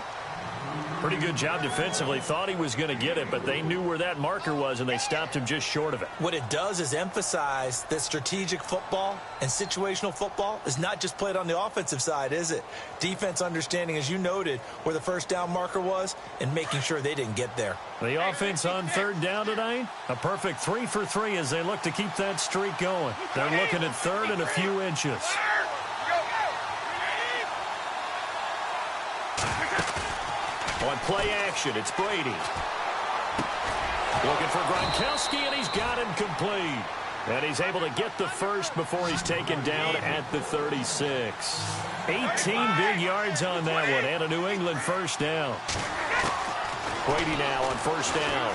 Pretty good job defensively. Thought he was going to get it, but they knew where that marker was, and they stopped him just short of it. What it does is emphasize that strategic football and situational football is not just played on the offensive side, is it? Defense understanding, as you noted, where the first down marker was and making sure they didn't get there. The offense on third down tonight, a perfect 3 for 3 as they look to keep that streak going. They're looking at third and a few inches. On play action, it's Brady. Looking for Gronkowski, and he's got him complete. And he's able to get the first before he's taken down at the 36. 18 big yards on that one, and a New England first down. Brady now on first down.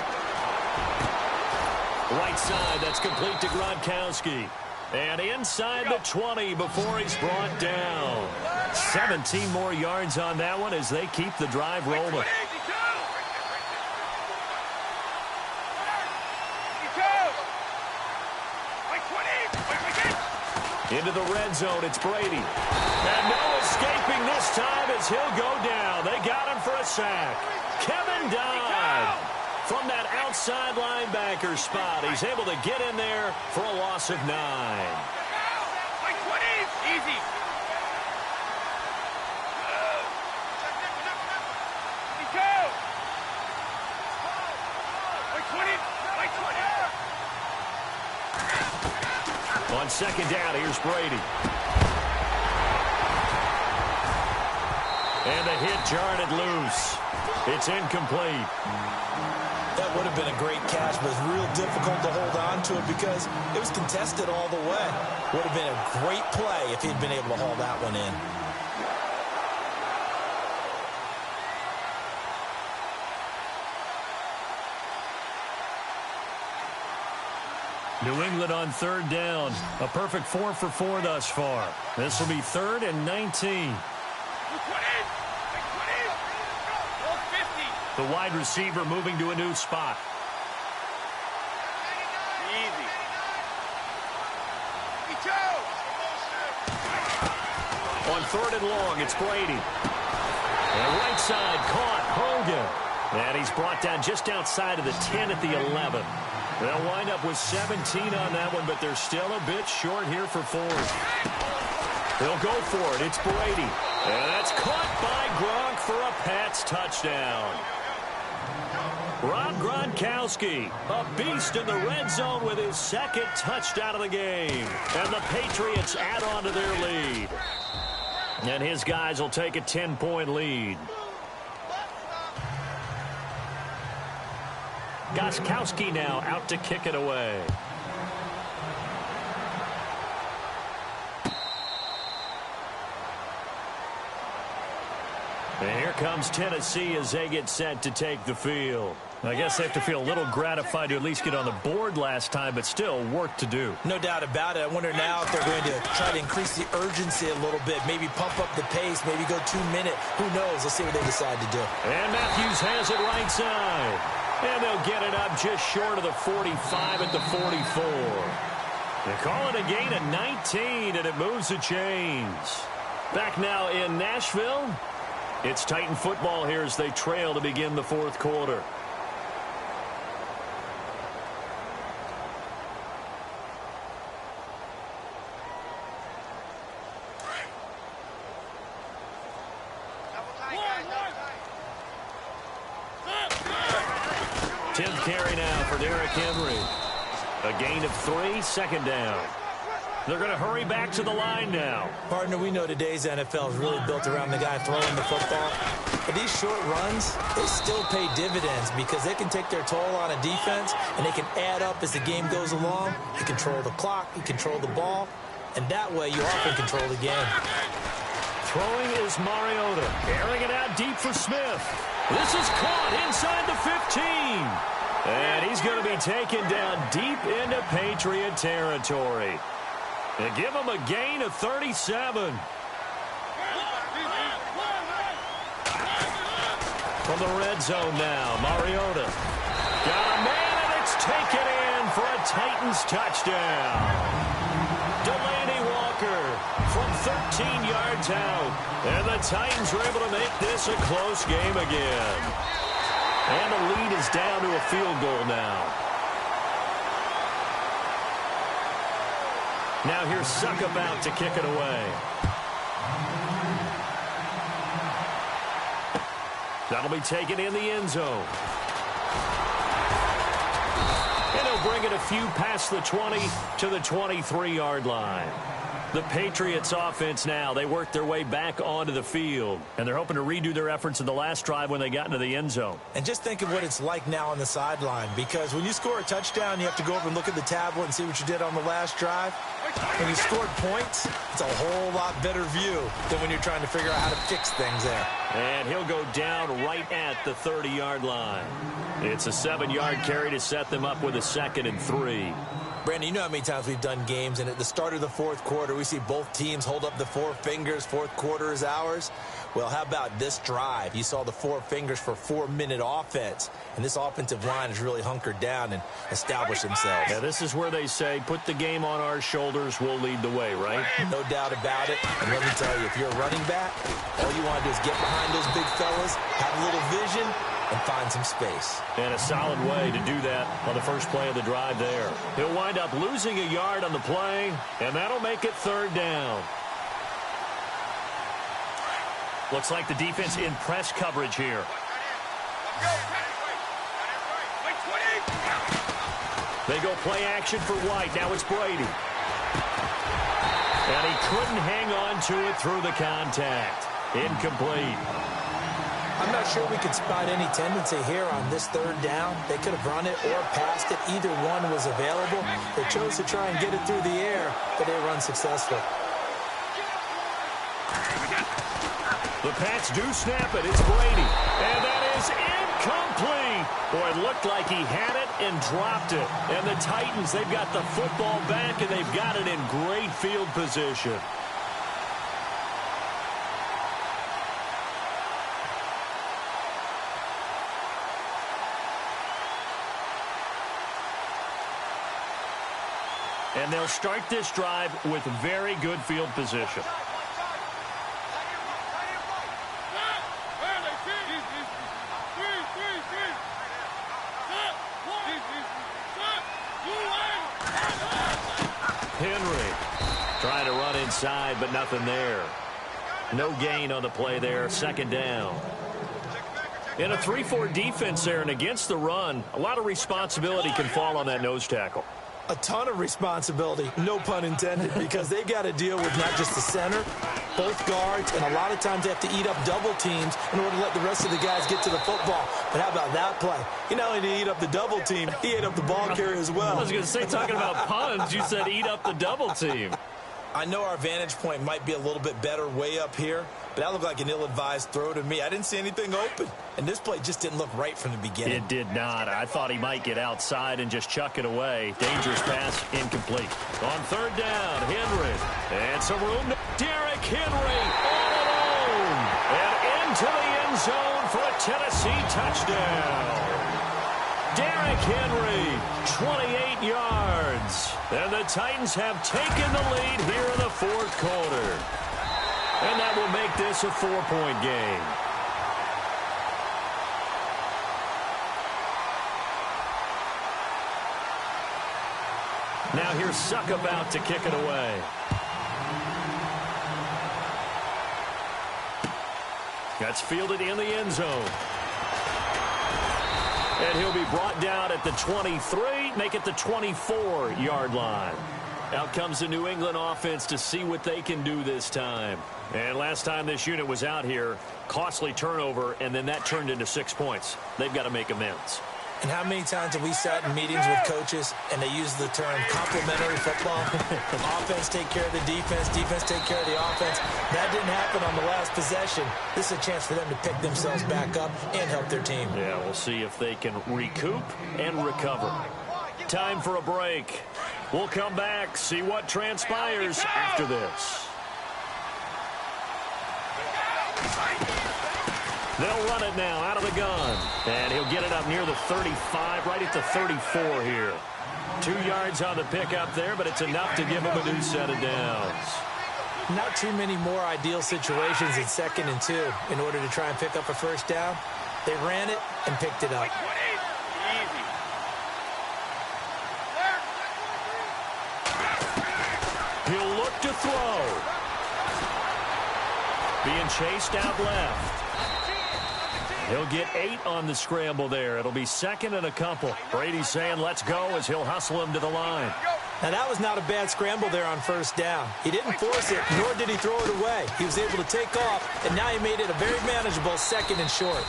Right side, that's complete to Gronkowski. And inside the 20 before he's brought down. 17 more yards on that one as they keep the drive rolling. Into the red zone, it's Brady. And no escaping this time as he'll go down. They got him for a sack. Kevin Dodd from that outside linebacker spot. He's able to get in there for a loss of 9. Easy. On second down, here's Brady. And the hit jarred it loose. It's incomplete. That would have been a great catch, but it's real difficult to hold on to it because it was contested all the way. Would have been a great play if he'd been able to haul that one in. New England on third down. A perfect 4 for 4 thus far. This will be 3rd and 19. The wide receiver moving to a new spot. Easy. On 3rd and long, it's Brady. And right side caught Hogan. And he's brought down just outside of the 10 at the 11. They'll wind up with 17 on that one, but they're still a bit short here for 4th. They'll go for it. It's Brady. And that's caught by Gronk for a Pats touchdown. Rob Gronkowski, a beast in the red zone with his 2nd touchdown of the game. And the Patriots add on to their lead. And his guys will take a 10-point lead. Gostkowski now out to kick it away. And here comes Tennessee as they get set to take the field. I guess they have to feel a little gratified to at least get on the board last time, but still work to do. No doubt about it. I wonder now if they're going to try to increase the urgency a little bit, maybe pump up the pace, maybe go 2-minute. Who knows? Let's see what they decide to do. And Matthews has it right side. And they'll get it up just short of the 45 at the 44. They call it a gain of 19, and it moves the chains. Back now in Nashville. It's Titan football here as they trail to begin the 4th quarter. Carry now for Derrick Henry. A gain of 3, 2nd down. They're going to hurry back to the line now. Partner, we know today's NFL is really built around the guy throwing the football. But these short runs, they still pay dividends because they can take their toll on a defense and they can add up as the game goes along. You control the clock, you control the ball. and that way you are in control of the game. Throwing is Mariota. Airing it out deep for Smith. This is caught inside the 15. And he's going to be taken down deep into Patriot territory. They give him a gain of 37. From the red zone now, Mariota. Got a man, and it's taken in for a Titans touchdown. Delaney Walker from 13 yards out. And the Titans are able to make this a close game again. And the lead is down to a field goal now. Now here's Suck about to kick it away. That'll be taken in the end zone. And he'll bring it a few past the 20 to the 23-yard line. The Patriots offense now, they work their way back onto the field. And they're hoping to redo their efforts in the last drive when they got into the end zone. And just think of what it's like now on the sideline. Because when you score a touchdown, you have to go over and look at the tablet and see what you did on the last drive. When you scored points, it's a whole lot better view than when you're trying to figure out how to fix things there. And he'll go down right at the 30-yard line. It's a 7-yard carry to set them up with a 2nd and 3. Brandon, you know how many times we've done games, and at the start of the fourth quarter, we see both teams hold up the 4 fingers, fourth quarter is ours. Well, how about this drive? You saw the 4 fingers for 4-minute offense, and this offensive line has really hunkered down and established themselves. Yeah, this is where they say, put the game on our shoulders, we'll lead the way, right? No doubt about it. And let me tell you, if you're a running back, all you want to do is get behind those big fellas, have a little vision, and find some space. And a solid way to do that on the first play of the drive there. He'll wind up losing a yard on the play, and that'll make it 3rd down. Looks like the defense in press coverage here. They go play action for White. Now it's Brady. And he couldn't hang on to it through the contact. Incomplete. I'm not sure we could spot any tendency here on this 3rd down. They could have run it or passed it. Either one was available. They chose to try and get it through the air, but they were unsuccessful. The Pats do snap it. It's Brady. And that is incomplete. Boy, it looked like he had it and dropped it. And the Titans, they've got the football back, and they've got it in great field position. And they'll start this drive with very good field position. Henry trying to run inside, but nothing there. No gain on the play there. 2nd down. In a 3-4 defense there and against the run, a lot of responsibility can fall on that nose tackle. A ton of responsibility, no pun intended, because they've got to deal with not just the center, both guards, and a lot of times they have to eat up double teams in order to let the rest of the guys get to the football. But how about that play? He not only did he eat up the double team, he ate up the ball carrier as well. I was going to say, talking about puns, you said eat up the double team. I know our vantage point might be a little bit better way up here, but that looked like an ill-advised throw to me. I didn't see anything open, and this play just didn't look right from the beginning. It did not. I thought he might get outside and just chuck it away. Dangerous pass, incomplete. On 3rd down, Henry. And some room to Derrick Henry all alone. And into the end zone for a Tennessee touchdown. Derrick Henry, 28 yards. And the Titans have taken the lead here in the 4th quarter. And that will make this a 4-point game. Now here's Suck about to kick it away. That's fielded in the end zone. And he'll be brought down at the 23, make it the 24-yard line. Out comes the New England offense to see what they can do this time. And last time this unit was out here, costly turnover, and then that turned into 6 points. They've got to make amends. And how many times have we sat in meetings with coaches and they use the term complementary football? Offense take care of the defense, defense take care of the offense. That didn't happen on the last possession. This is a chance for them to pick themselves back up and help their team. Yeah, we'll see if they can recoup and recover. Time for a break. We'll come back, see what transpires after this. They'll run it now out of the gun. And he'll get it up near the 35, right at the 34 here. 2 yards on the pickup there, but it's enough to give him a new set of downs. Not too many more ideal situations in 2nd and 2 in order to try and pick up a first down. They ran it and picked it up. He'll look to throw. Being chased out left. He'll get 8 on the scramble there. It'll be 2nd and a couple. Brady's saying let's go as he'll hustle him to the line. Now, that was not a bad scramble there on first down. He didn't force it, nor did he throw it away. He was able to take off, and now he made it a very manageable 2nd and short.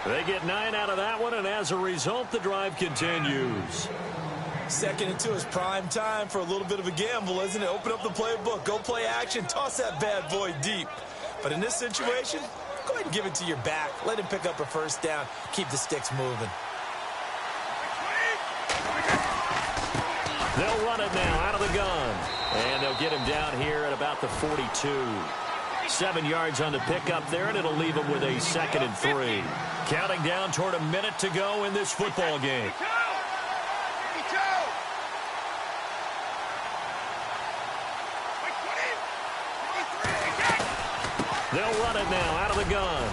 They get 9 out of that one, and as a result, the drive continues. 2nd and 2 is prime time for a little bit of a gamble, isn't it? Open up the playbook, go play action, toss that bad boy deep. But in this situation, go ahead and give it to your back. Let him pick up a first down. Keep the sticks moving. They'll run it now out of the gun. And they'll get him down here at about the 42. 7 yards on the pickup there, and it'll leave him with a 2nd and 3. Counting down toward a minute to go in this football game. They'll run it now out of the gun.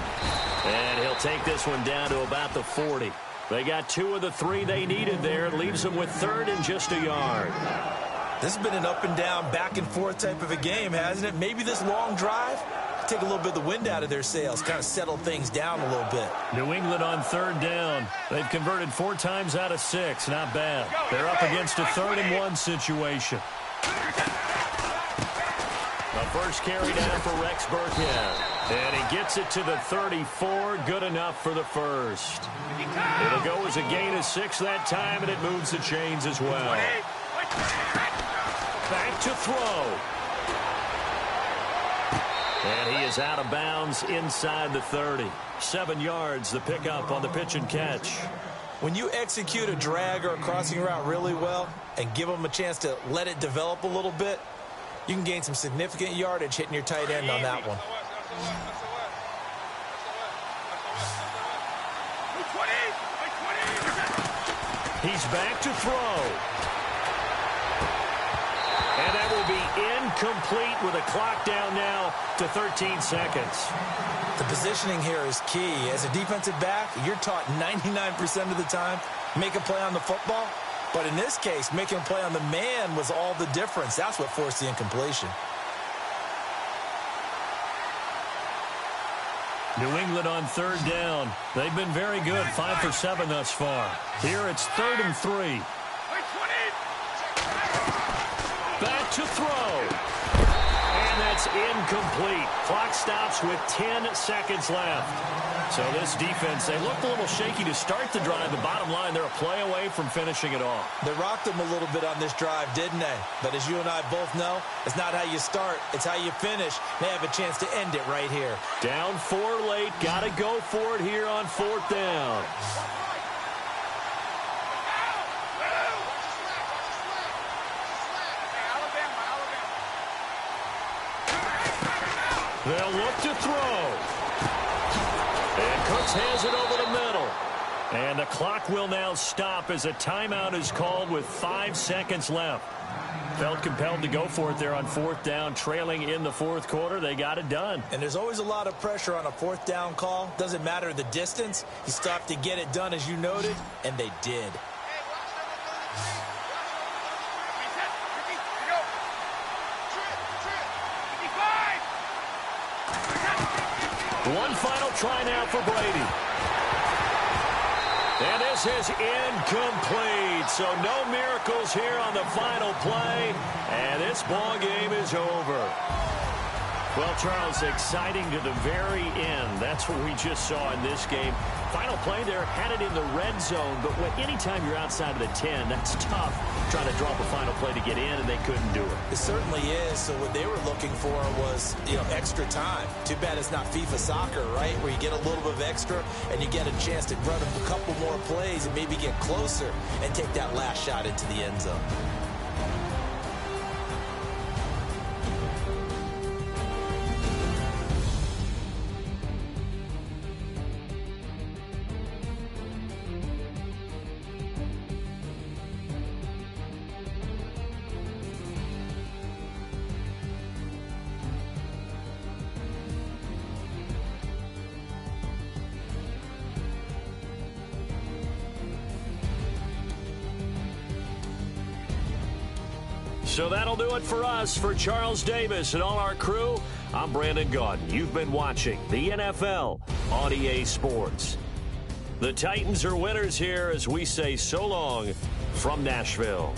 And he'll take this one down to about the 40. They got 2 of the 3 they needed there. It leaves them with 3rd and just a yard. This has been an up and down, back and forth type of a game, hasn't it? Maybe this long drive take a little bit of the wind out of their sails, kind of settle things down a little bit. New England on 3rd down. They've converted 4 times out of 6. Not bad. They're up against a 3rd and 1 situation. The first carry down for Rex Burkhead. And he gets it to the 34. Good enough for the first. It'll go as a gain of 6 that time, and it moves the chains as well. Back to throw. And he is out of bounds inside the 30. 7 yards, the pickup on the pitch and catch. When you execute a drag or a crossing route really well and give them a chance to let it develop a little bit, you can gain some significant yardage hitting your tight end on that one. He's back to throw. And that will be incomplete with a clock down now to 13 seconds. The positioning here is key. As a defensive back, you're taught 99% of the time, make a play on the football. But in this case, making a play on the man was all the difference. That's what forced the incompletion. New England on 3rd down. They've been very good, 5 for 7 thus far. Here it's 3rd and 3. Back to throw. And that's incomplete. Clock stops with 10 seconds left. So this defense, they looked a little shaky to start the drive. The bottom line, they're a play away from finishing it off. They rocked them a little bit on this drive, didn't they? But as you and I both know, it's not how you start, it's how you finish. They have a chance to end it right here. Down 4 late, got to go for it here on 4th down. They'll look to throw. And Cooks has it over the middle. And the clock will now stop as a timeout is called with 5 seconds left. Felt compelled to go for it there on 4th down, trailing in the 4th quarter. They got it done. And there's always a lot of pressure on a 4th down call. Doesn't matter the distance. You stop to get it done, as you noted, and they did. One final try now for Brady. And this is incomplete. So no miracles here on the final play. And this ball game is over. Well, Charles, exciting to the very end. That's what we just saw in this game. Final play there, had it in the red zone, but anytime you're outside of the 10, that's tough trying to drop a final play to get in, and they couldn't do it. It certainly is. So what they were looking for was, extra time. Too bad it's not FIFA soccer, right, where you get a little bit of extra and you get a chance to run a couple more plays and maybe get closer and take that last shot into the end zone. So that'll do it for us. For Charles Davis and all our crew, I'm Brandon Gaudin. You've been watching the NFL on EA Sports. The Titans are winners here as we say so long from Nashville.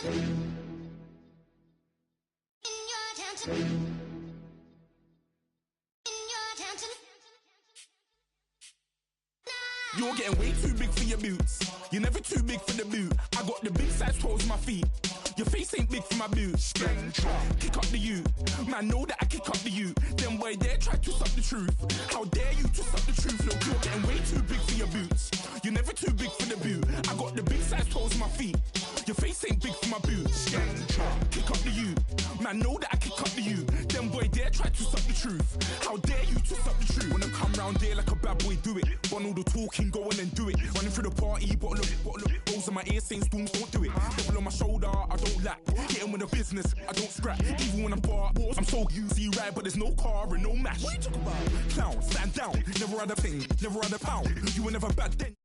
You're getting way too big for your boots. You're never too big for the boot. I got the big size toes on my feet. Your face ain't big for my boots. Kick up the you. Man, know that I kick up the you. Them boy there try to twist up the truth. How dare you twist up the truth? Look, you're getting way too big for your boots. You're never too big for the boot. I got the big size toes on my feet. Your face ain't big for my boots. Kick up the you. Man, know that I kick up the you. Them boy there try to twist up the truth. How dare you twist up the truth? When I come round there like a bad boy, do it. Want all the talking, go on and do it. Running through the party, bottle up. Rolls on my ear saying storms, don't do it. Devil on my shoulder, I don't lack. Getting with the business, I don't scrap. Even when I'm bar, I'm so easy right, but there's no car and no match. What you talking about? Clown, stand down. Never had a thing, never had a pound. You were never bad then.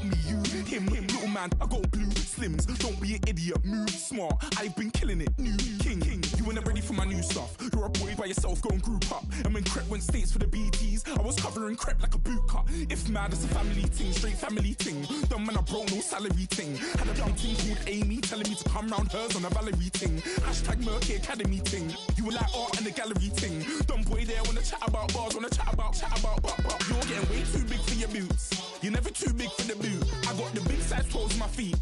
Me, you, him, little man, I got blue slims. Don't be an idiot, move smart. I've been killing it, new king. You weren't ready for my new stuff. You're a boy by yourself, go and group up. And when Crep went states for the BTs, I was covering Crep like a boot cut. If mad, it's a family thing, straight family thing. Dumb man, I broke no salary thing. Had a young thing called Amy telling me to come round hers on a Valerie thing. Hashtag Murky Academy thing. You were like art and the gallery thing. Dumb boy there wanna chat about bars, wanna chat about. You're getting way too big for your boots. You're never too big for the boot. I got the big size toes on my feet.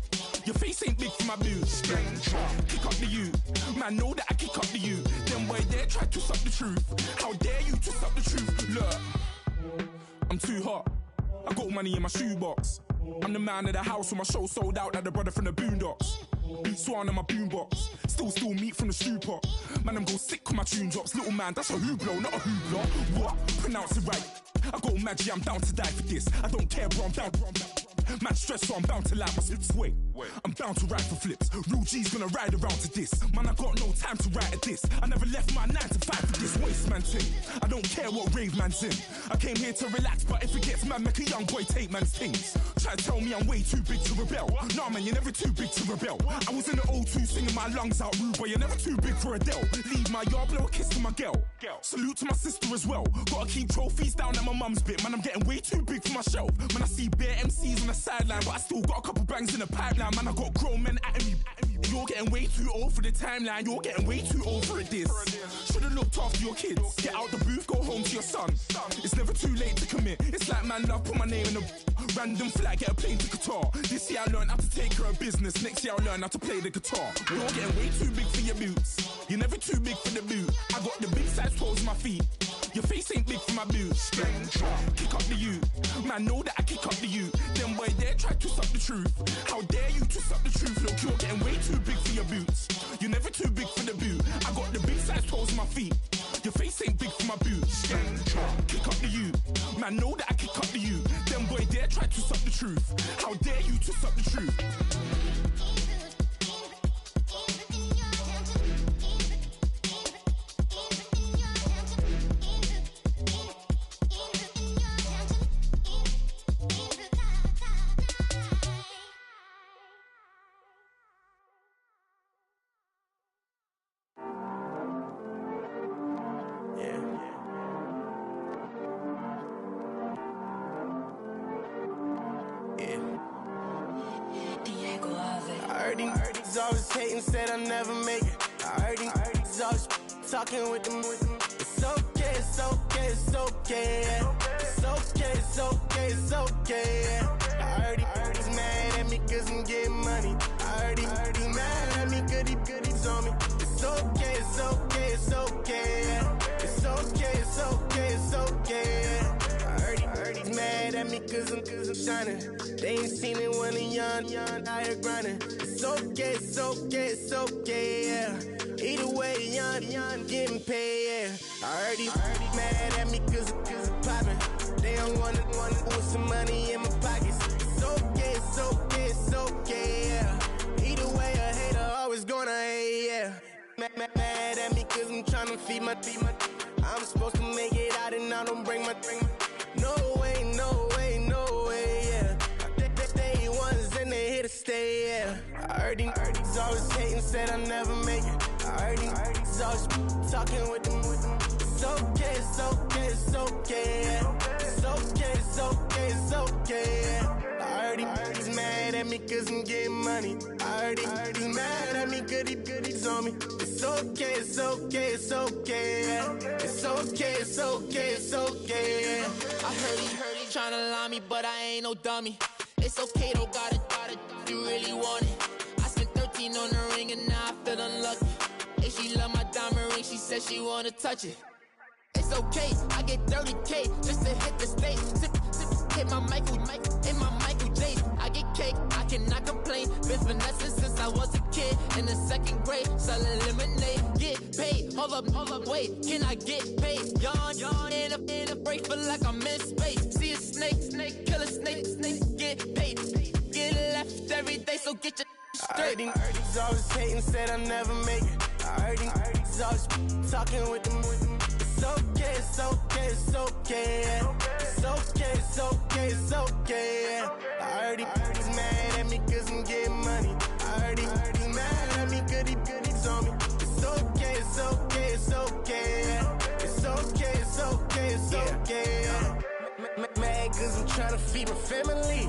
Your face ain't big for my boots. Kick up the you. Man, know that I kick up the you. Them boy there try to twist up the truth. How dare you twist up the truth? Look, I'm too hot. I got money in my shoebox. I'm the man of the house when my show sold out like the brother from the Boondocks. Beat Swan on my boombox. Still meat from the stew pot. Man, I'm go sick when my tune drops. Little man, that's a hooplo, not a hoopla. What? Pronounce it right. I go Maggie, I'm down to die for this. I don't care, bro, I'm down. Man stressed, so I'm bound to lie my slips. Wait, I'm bound to ride for flips. Real G's gonna ride around to this. Man, I got no time to write at this. I never left my 9 to 5 for this waste man thing. I don't care what rave man's in. I came here to relax, but if it gets mad, make a young boy take man's things. Try to tell me I'm way too big to rebel. Nah, man, you're never too big to rebel. I was in the O2 singing my lungs out rude, but you're never too big for Adele. Leave my yard, blow a kiss to my girl. Salute to my sister as well. Gotta keep trophies down at my mum's bit. Man, I'm getting way too big for my shelf. Man, I see bare MCs on the sideline, but I still got a couple bangs in the pipeline. Man, I got grown men at me. You're getting way too old for the timeline. You're getting way too old for it, this. Should've looked after your kids. Get out the booth, go home to your son. It's never too late to commit. It's like man love, put my name in a random flag, get a plane to Qatar. This year I learned how to take care of business. Next year I'll learn how to play the guitar. You're getting way too big for your boots. You're never too big for the boot. I got the big size toes on my feet. Your face ain't big for my boots. Kick up the you. Man, know that I kick up the you. Them boy there try to twist up the truth. How dare you twist up the truth? Look, you're getting way too big for your boots. You're never too big for the boot. I got the big size toes on my feet. Your face ain't big for my boots. Kick up the you. Man, know that I kick up the you. Them boy there try to twist up the truth. How dare you twist up the truth? Always hating, said I never make it. I heard these always talking with them. It's okay, it's okay, it's okay. Yeah. It's okay, it's okay, it's okay. Yeah. I heard he's mad at me cause I'm getting money. I heard he's mad at me cause he's on me. It's okay, it's okay, it's okay. Yeah. It's okay, it's okay, it's okay. Yeah. I heard he's mad at me cause I'm shining. They ain't seen it when I'm young, out here grinding. It's okay, it's okay, it's okay, yeah. Either way, young, getting paid, yeah. I heard he's mad at me cause I'm poppin'. They don't wanna put some money in my pockets. It's okay, it's okay, it's okay, yeah. Either way, a hater always gonna hate, yeah. Mad at me cause I'm tryna feed my I'm supposed to make it out and I don't bring my no way, no way, no way, yeah. They ones and they here to stay, yeah. I heard these always hating, said I never make it. I heard these always talking with them. It's okay, it's okay, it's okay, yeah. It's okay, it's okay, it's okay, yeah. I heard he's mad at me cause I'm getting money. I heard he's mad at me cause he's on me. It's okay, it's okay, it's okay, yeah. It's okay, it's okay, it's okay, yeah. I heard he tryna lie me, but I ain't no dummy. It's okay though, got it, you really want it. I spent 13 on the ring and now I feel unlucky. And she love my diamond ring, she said she wanna touch it. It's okay, I get 30K just to hit the stage. Sip, hit my Michael J. I get cake, I cannot complain. Been finessing since I was a kid in the 2nd grade. Selling lemonade, get paid. Hold up, wait, can I get paid? Yawn, in a break, feel like I'm in space. See a snake, kill a snake, get paid. Get left every day, so get your straight. I heard he's always hating, said I never make it. I heard he's always talking with them. It's okay, it's okay, it's okay, yeah. It's okay, it's okay, it's okay, yeah. I heard he's mad at me cause I'm getting money. I heard he's mad at me cause he's on me. It's okay, it's okay, it's okay, yeah. It's okay, it's okay, it's okay, yeah. Mad cause I'm trying to feed my family.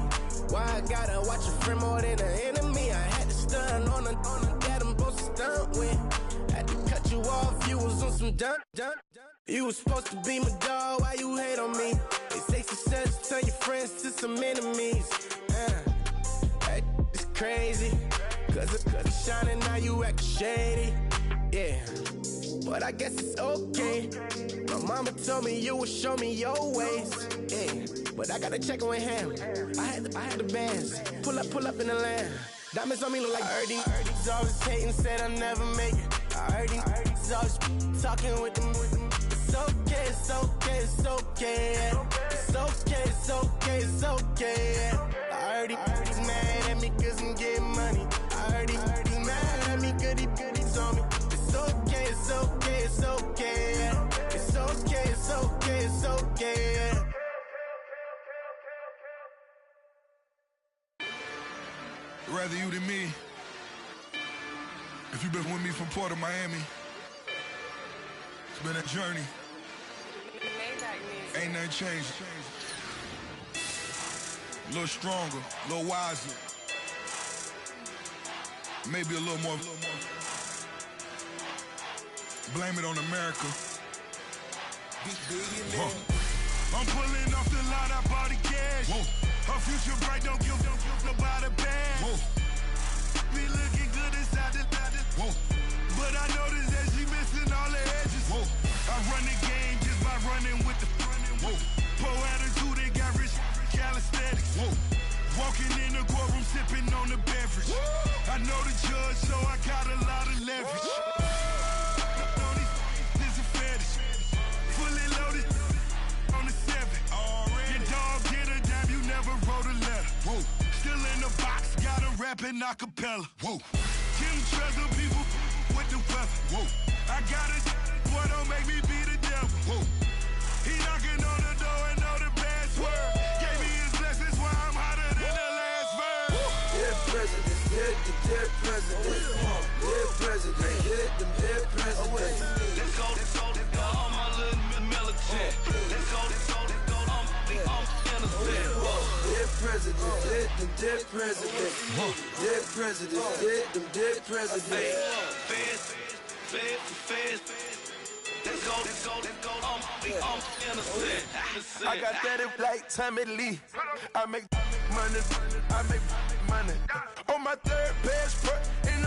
Why I gotta watch a friend more than an enemy? I had to stun on a dad I'm supposed to stunt with. Had to cut you off, you was on some dun. You was supposed to be my dog, why you hate on me? They say success turn your friends to some enemies. Hey, it's crazy, cause it's shining, now you act shady. Yeah, but I guess it's okay. My mama told me you would show me your ways. Yeah, but I gotta check with him. I had the bands. Pull up in the land. Diamonds on me look like Ernie. He's always hating, said I never make it. I heard he's always talking with them. It's okay, it's okay, it's okay, yeah. It's okay, it's okay, it's okay, yeah. I heard he's mad at me cause I'm getting money. I heard he's mad at me cause he's on me. It's okay, it's okay, it's okay, yeah. It's okay, it's okay, it's okay, yeah. Rather you than me. If you've been with me from Port of Miami, it's been a journey. Ain't nothing changed. A little stronger, a little wiser. Maybe a little more. Blame it on America. I'm pulling off the lot, I bought the cash. Whoa. Her future bright, don't give nobody bad. Whoa. Be looking good inside the whoa. But I noticed that she missing all the edges. Whoa. I run the game just by running with the whoa. Pro attitude, they got rich calisthenics. Whoa. Walking in the courtroom, sipping on the beverage. Whoa. I know the judge, so I got a lot of leverage. This is a fetish. Fully loaded on the 7. Your dog get a dime, you never wrote a letter. Whoa. Still in the box, got him rapping acapella. Whoa. Kim Treasure people with the weather. Whoa. I got it, boy, don't make me be the devil. Whoa. He knocking on the door and know the password. Gave me his blessings while I'm hotter than the last verse. Dead president, dead president. Dead president, dead president. Let's go, all my little militant. Let's go, I'm innocent. Dead president, dead president. Dead president, dead president. Feds. Let's go, I'm innocent. I got that in like Tommy Lee. I make money. On my third passport, and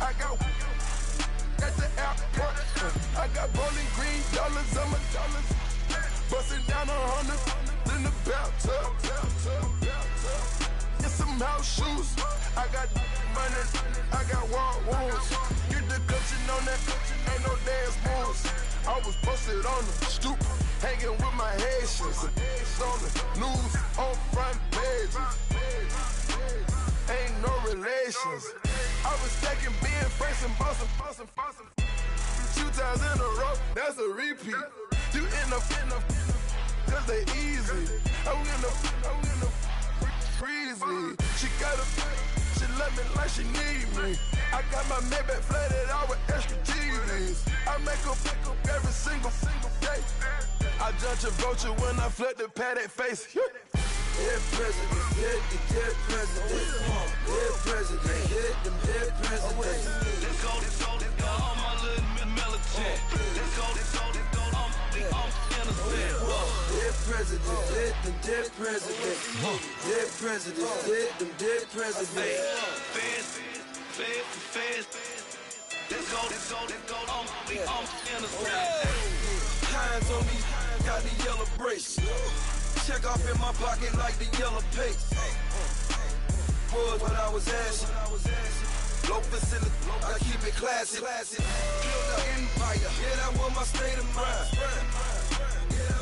I got at the airport. I got bowling green dollars on my dollars. Busting down 100 in the bathtub. Get some house shoes. I got money. I got war wounds. Get the coaching on that. Ain't no dance moves. I was posted on the stoop, hanging with my Haitians. On the news, on front pages. Ain't no relations. I was stacking being fresh and bustin'. 2 times in a row, that's a repeat. You in the cause they easy. I'm in the breezy. She got a, she love me like she need me. I got my Maybach flooded out with extra TVs. I make her pick up every single day. I judge a vulture when I flip the paddock face. Dead president, dead president, dead president, hit them dead presidents. Let's go, all my little militant. Let's go, I'm innocent. Dead president, hit them dead presidents. Dead president, hit them dead presidents. Fast. Let's go, I'm innocent. Hands on me, got the yellow brace. Check off in my pocket like the yellow paste. Was what I was asking. Low facility, I keep it classy. Build an empire, yeah, that was my state of mind.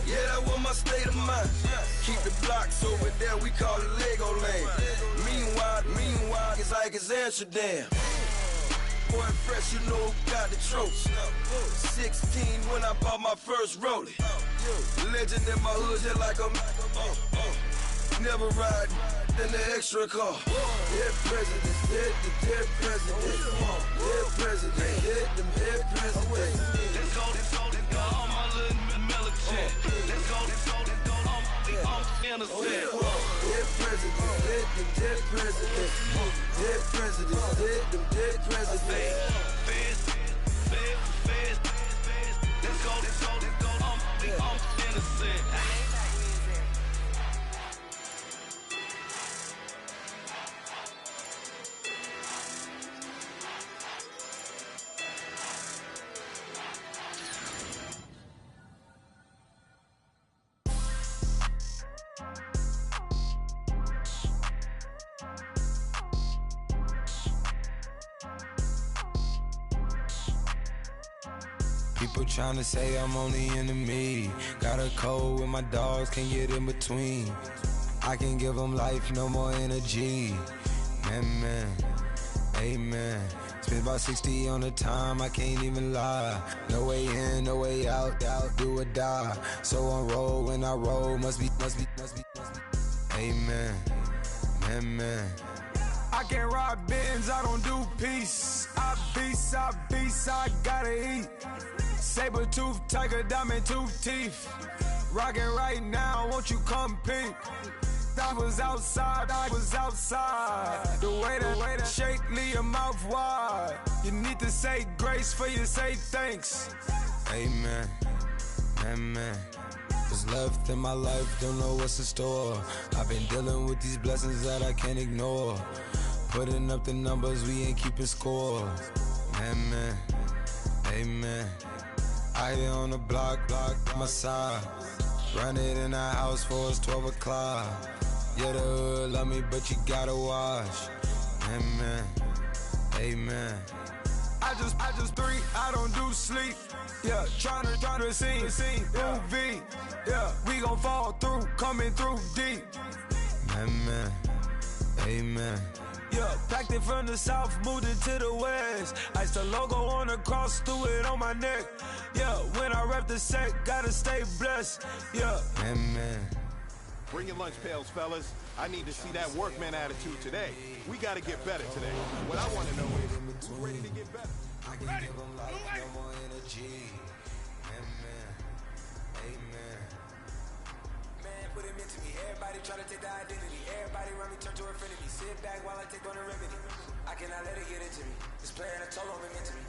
Yeah, that was my state of mind. Keep the blocks over there, we call it Lego Land. Meanwhile, it's like it's Amsterdam. Boy, fresh, you know who got the tropes. 16 when I bought my first rollie. Legend in my hood, just like a never ride in the extra car. Dead presidents, dead presidents. Dead president, hit them dead presidents. Let's go, all my little militant. Let's go, I'm innocent. Dead presidents, hit them dead presidents. Dead presidents, hit them dead presidents. Fast. Let's go, I'm innocent. People tryna say I'm only enemy. Got a code with my dogs, can't get in between. I can give them life, no more energy. Man, amen. Spent about 60 on the time, I can't even lie. No way in, no way out, do or die. So on roll, when I roll, must be. Amen, man. I can't ride Benz, I don't do peace. I beast, I gotta eat. Saber tooth, tiger, diamond tooth teeth. Rockin' right now, won't you come peep? I was outside. The way that shake, leave your mouth wide. You need to say grace for you say thanks. Amen. What's left in my life, don't know what's in store. I've been dealing with these blessings that I can't ignore. Putting up the numbers, we ain't keeping score. Amen. I here on the block, my side. Run it in the house for us 12 o'clock. Yeah, the hood love me, but you gotta watch. Amen. I just three, I don't do sleep. Yeah, tryna see movie. Yeah, we gon' fall through, coming through deep. Amen. Yeah, packed it from the south, moved it to the west. Iced the logo on the cross, threw it on my neck. Yeah, when I rep the set, gotta stay blessed. Yeah. Amen. Bring your lunch pails, fellas. I need to see that workman attitude today. We gotta get better today. What I wanna know is, who's ready to get better? Ready? No more energy. Amen. Man, put him into me. Everybody try to take the identity. Everybody around me turn to a friend of me. Sit back while I take on the remedy. I cannot let it get into me. It's playing a toll on me mentally.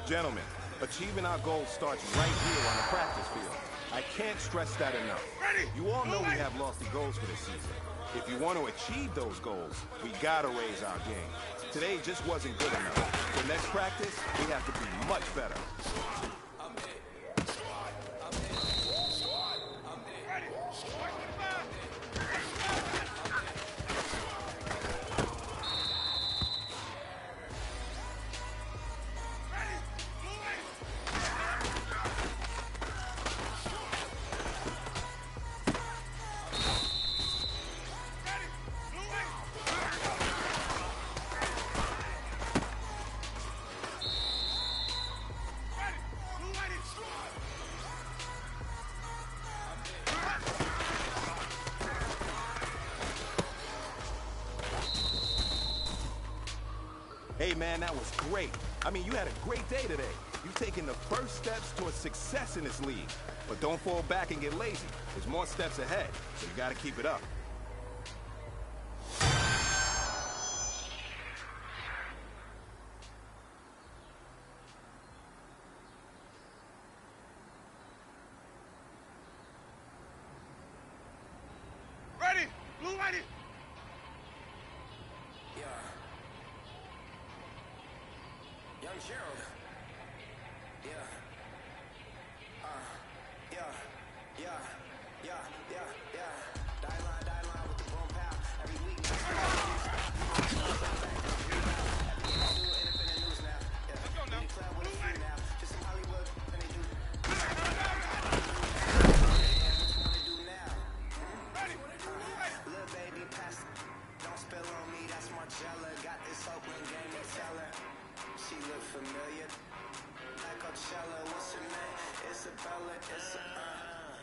Gentlemen, achieving our goals starts right here on the practice field. I can't stress that enough. You all know we have lofty goals for this season. If you want to achieve those goals, we gotta raise our game. Today just wasn't good enough. For next practice, we have to be much better. Hey man, that was great. I mean, you had a great day today. You've taken the first steps towards success in this league. But don't fall back and get lazy. There's more steps ahead, so you gotta keep it up. Ready? Blue ready? Young Gerald. Yeah. Die line with the boom pow. Every week. Independent news now. Yeah. Let's go now. Blue ready. Just some Hollywood and they do. What you wanna do now? Ready? Little baby, pass. Don't spill on me. That's Marcella. Got this Oakland game to tell her. She look familiar. Like Coachella, what's her name? Isabella,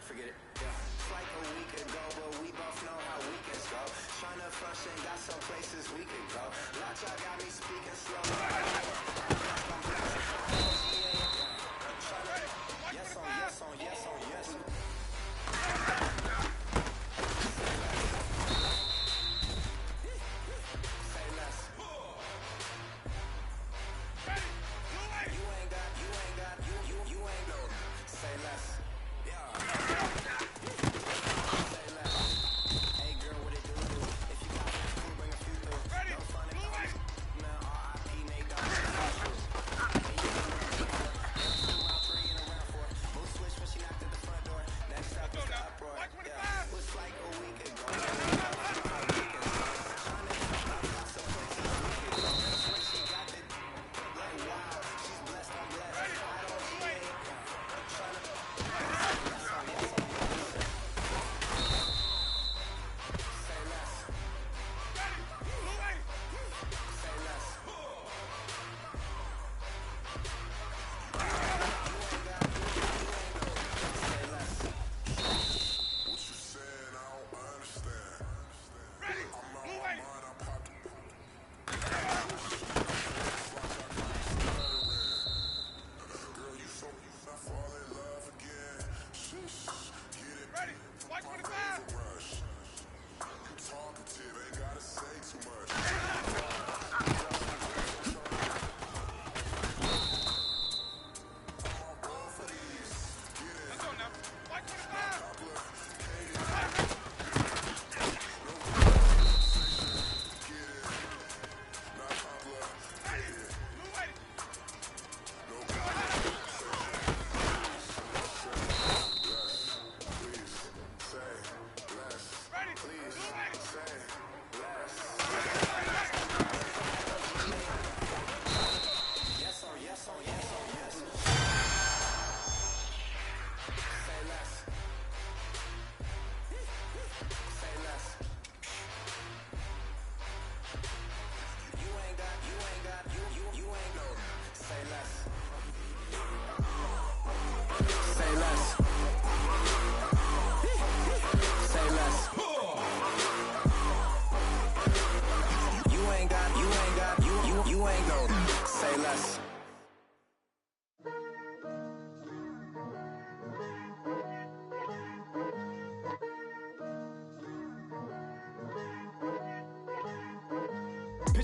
forget it. Yeah. It's like a week ago, but we both know how weekends go. Tryna function, got some places we could go. Lot y'all got me speaking slow. Yes.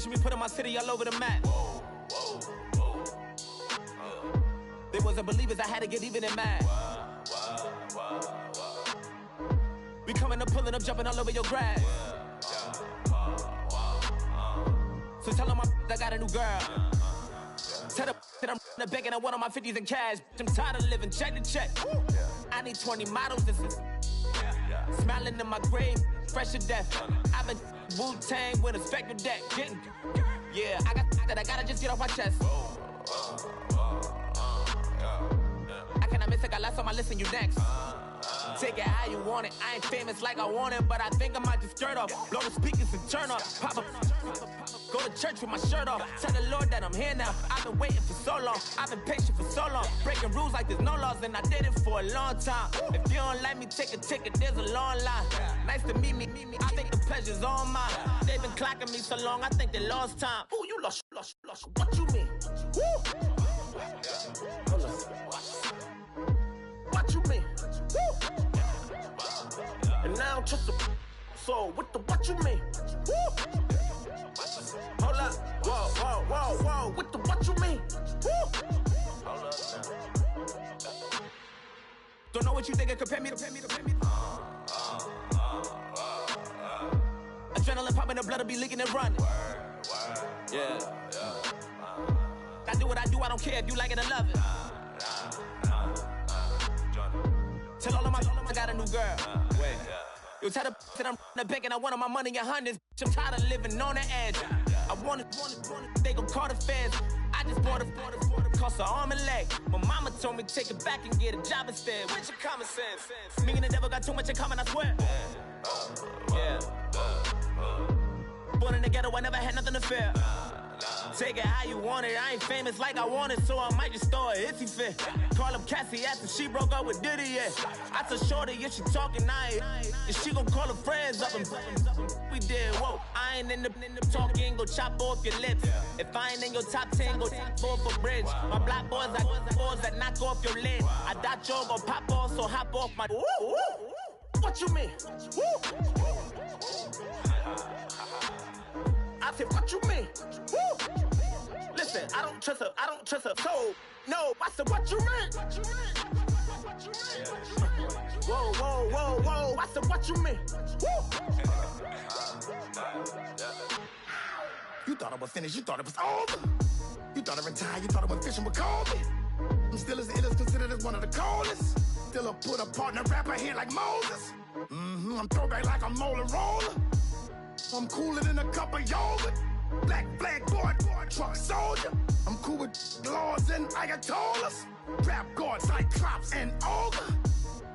Picture me putting my city all over the map. They wasn't believers, I had to get even and mad. We coming up, pulling up, jumping all over your grass. So tell them I got a new girl. Tell them that I'm in the bank and I want all my 50s in cash. I'm tired of living check to check. I need 20 models. This is smiling in my grave, fresh to death. I've been Wu-Tang with a spectral deck. Yeah, I gotta just get off my chest. I cannot miss it, got last on my list and you next. Take it how you want it. I ain't famous like I want it, but I think I might just skirt off. Blow the speakers and turn off. Pop up. Go to church with my shirt off. Tell the Lord that I'm here now. I've been waiting for so long. I've been patient for so long. Breaking rules like there's no laws, and I did it for a long time. If you don't like me, take a ticket. There's a long line. Nice to meet me. I think the pleasure's all mine. They've been clocking me so long, I think they lost time. Ooh, you lost. What you mean? Woo! Hold on. What you mean? Woo! And now I'm just a so what you mean? Woo! Hold up, whoa, what you mean? Woo! Hold up now. Don't know what you think, compare me to. Adrenaline popping, the blood will be leaking and running. Yeah. I do what I do, I don't care if you like it or love it. Tell all of my I got a new girl. Wait. You tell the that I'm in the bank and I want all my money in hundreds. I'm tired of living on the edge. I want it, they gon' call the feds. I just bought a cost an arm and leg. My mama told me take it back and get a job instead. Where's your common sense? Me and the devil got too much in common, I swear. Yeah. Born in the ghetto, I never had nothing to fear. Take it how you want it. I ain't famous like I want it, so I might just throw a iffy fit. Call up Cassie after she broke up with Diddy, yeah. I told Shorty if she talking, if she gon' call her friends up and we did, whoa. I ain't in the talking, go chop off your lips. If I ain't in your top 10, go top 4 for bridge. My black boys, I got boys that knock off your lid. I thought y'all gon' pop off, so hop off my. What you mean? I said, what you mean? Woo! Listen, I don't trust her, so, no, I said, what you mean? Whoa, I said, what you mean? Woo! You thought I was finished, you thought it was over. You thought I retired, you thought I went fishing with Kobe. I'm still as ill as considered as one of the coldest. Still a put a partner rapper here like Moses. I'm throwback like a molar roller. I'm cooler than a cup of yogurt. Black flag board, truck soldier. I'm cool with laws and ayatollahs. Rap gods like Cyclops and Ogre.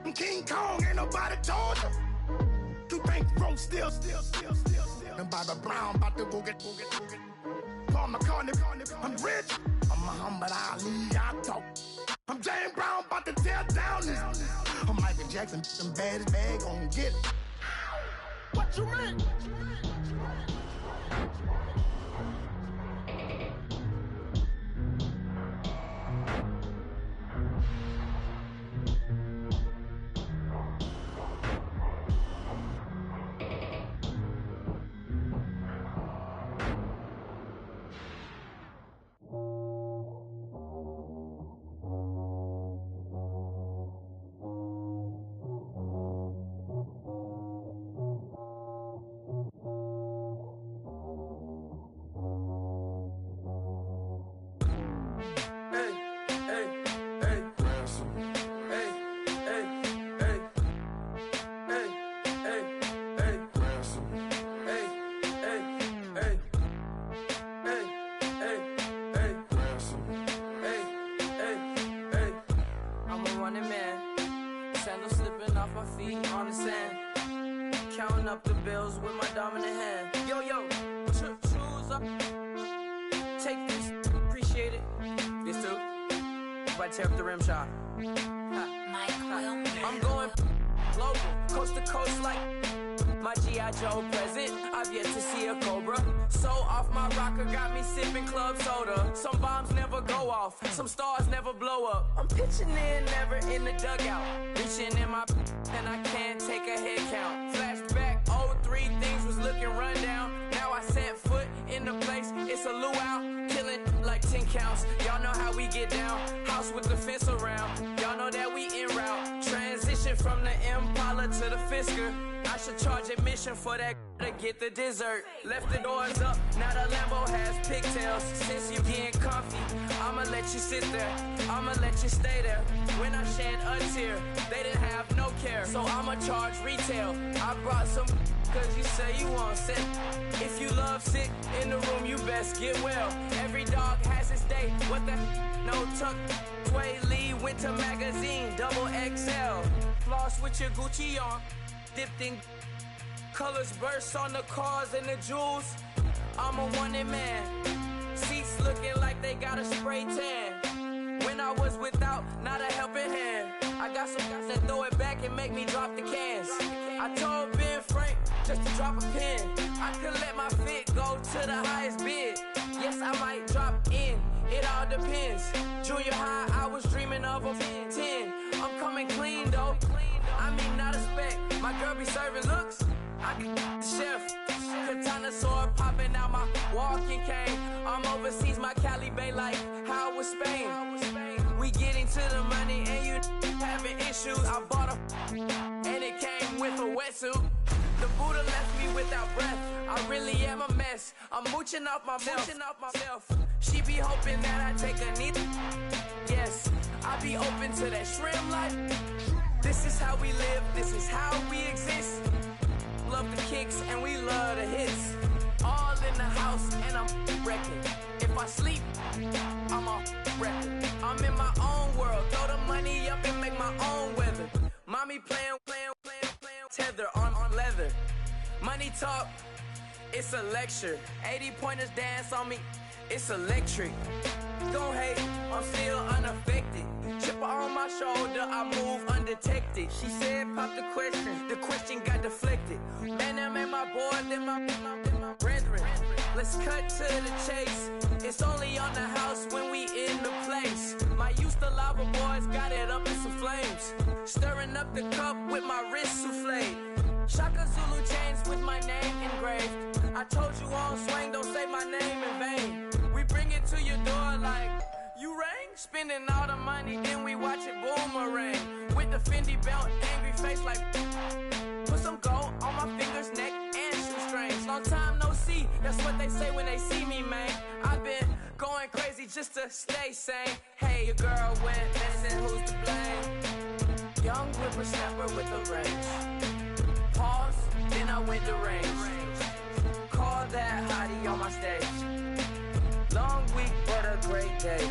I'm King Kong, ain't nobody told you. You think road still. And Bobby Brown about to go get. Paul McCartney, I'm rich. I'm Muhammad Ali, I talk. I'm James Brown, about to tear down this. I'm Michael Jackson, some bad gon' get it. What you mean? Counting up the bills with my dominant hand. Yo, choose up. Take this, appreciate it. This too. If I tear up the rim shot. I'm going global, coast to coast like my G.I. Joe present. I've yet to see a Cobra. So off my rocker got me sipping club soda. Some bombs never go off, some stars never blow up. I'm pitching in, never in the dugout. Reaching in my and I can't take a head count. Flashback, 03, things was looking run down. Now I set foot in the place counts. Y'all know how we get down. House with the fence around. Y'all know that we en route. Transition from the Impala to the Fisker. I should charge admission for that to get the dessert. Left the doors up, now the Lambo has pigtails. Since you getting comfy, I'ma let you sit there. I'ma let you stay there. When I shed a tear, they didn't have no care. So I'ma charge retail. I brought some cause you say you want sick. If you love sick in the room, you best get well. Every dog has its day. What the no tuck. Sway Lee Winter Magazine, double XL. Floss with your Gucci on. Dipped in colors burst on the cars and the jewels. I'm a wanted man. Seats looking like they got a spray tan. When I was without, not a helping hand. I got some guys that throw it back and make me drop the cans. I told Ben Frank just to drop a pin. I could let my fit go to the highest bid. Yes, I might drop in. It all depends. Junior high, I was dreaming of a 10. I'm coming clean though. I mean, not a spec. My girl be serving looks. I can the chef. Katana sword popping out my walking cane. I'm overseas, my Cali Bay like how was Spain. We getting to the money and you having issues. I bought a and it came with a wetsuit. The Buddha left me without breath. I really am a mess. I'm mooching off myself. She be hoping that I take a knee. Yes, I be open to that shrimp life. This is how we live, this is how we exist. Love the kicks and we love the hits. All in the house and I'm wrecking. If I sleep, I'm a wrecking. I'm in my own world, throw the money up and make my own weather. Mommy playing, tether on leather. Money talk, it's a lecture. 80 pointers dance on me, it's electric. Don't hate, I'm still unaffected. Chipper on my shoulder, I move undetected. She said, pop the question got deflected. Man, that made my boy, then my brethren. Let's cut to the chase. It's only on the house when we in the place. My used to lava boys got it up in some flames. Stirring up the cup with my wrist souffle. Shaka Zulu chains with my name engraved. I told you on swing, don't say my name in vain. We bring it to your door like, you rang? Spending all the money, then we watch it boomerang. With the Fendi belt, angry face like, put some gold on my fingers, neck, and shoestrings. Long time no see, that's what they say when they see me, man. I've been going crazy just to stay sane. Hey, your girl went missing, who's to blame? Young whippersnapper with a range. Pause, then I went to range. Call that hottie on my stage. Long week, but a great day.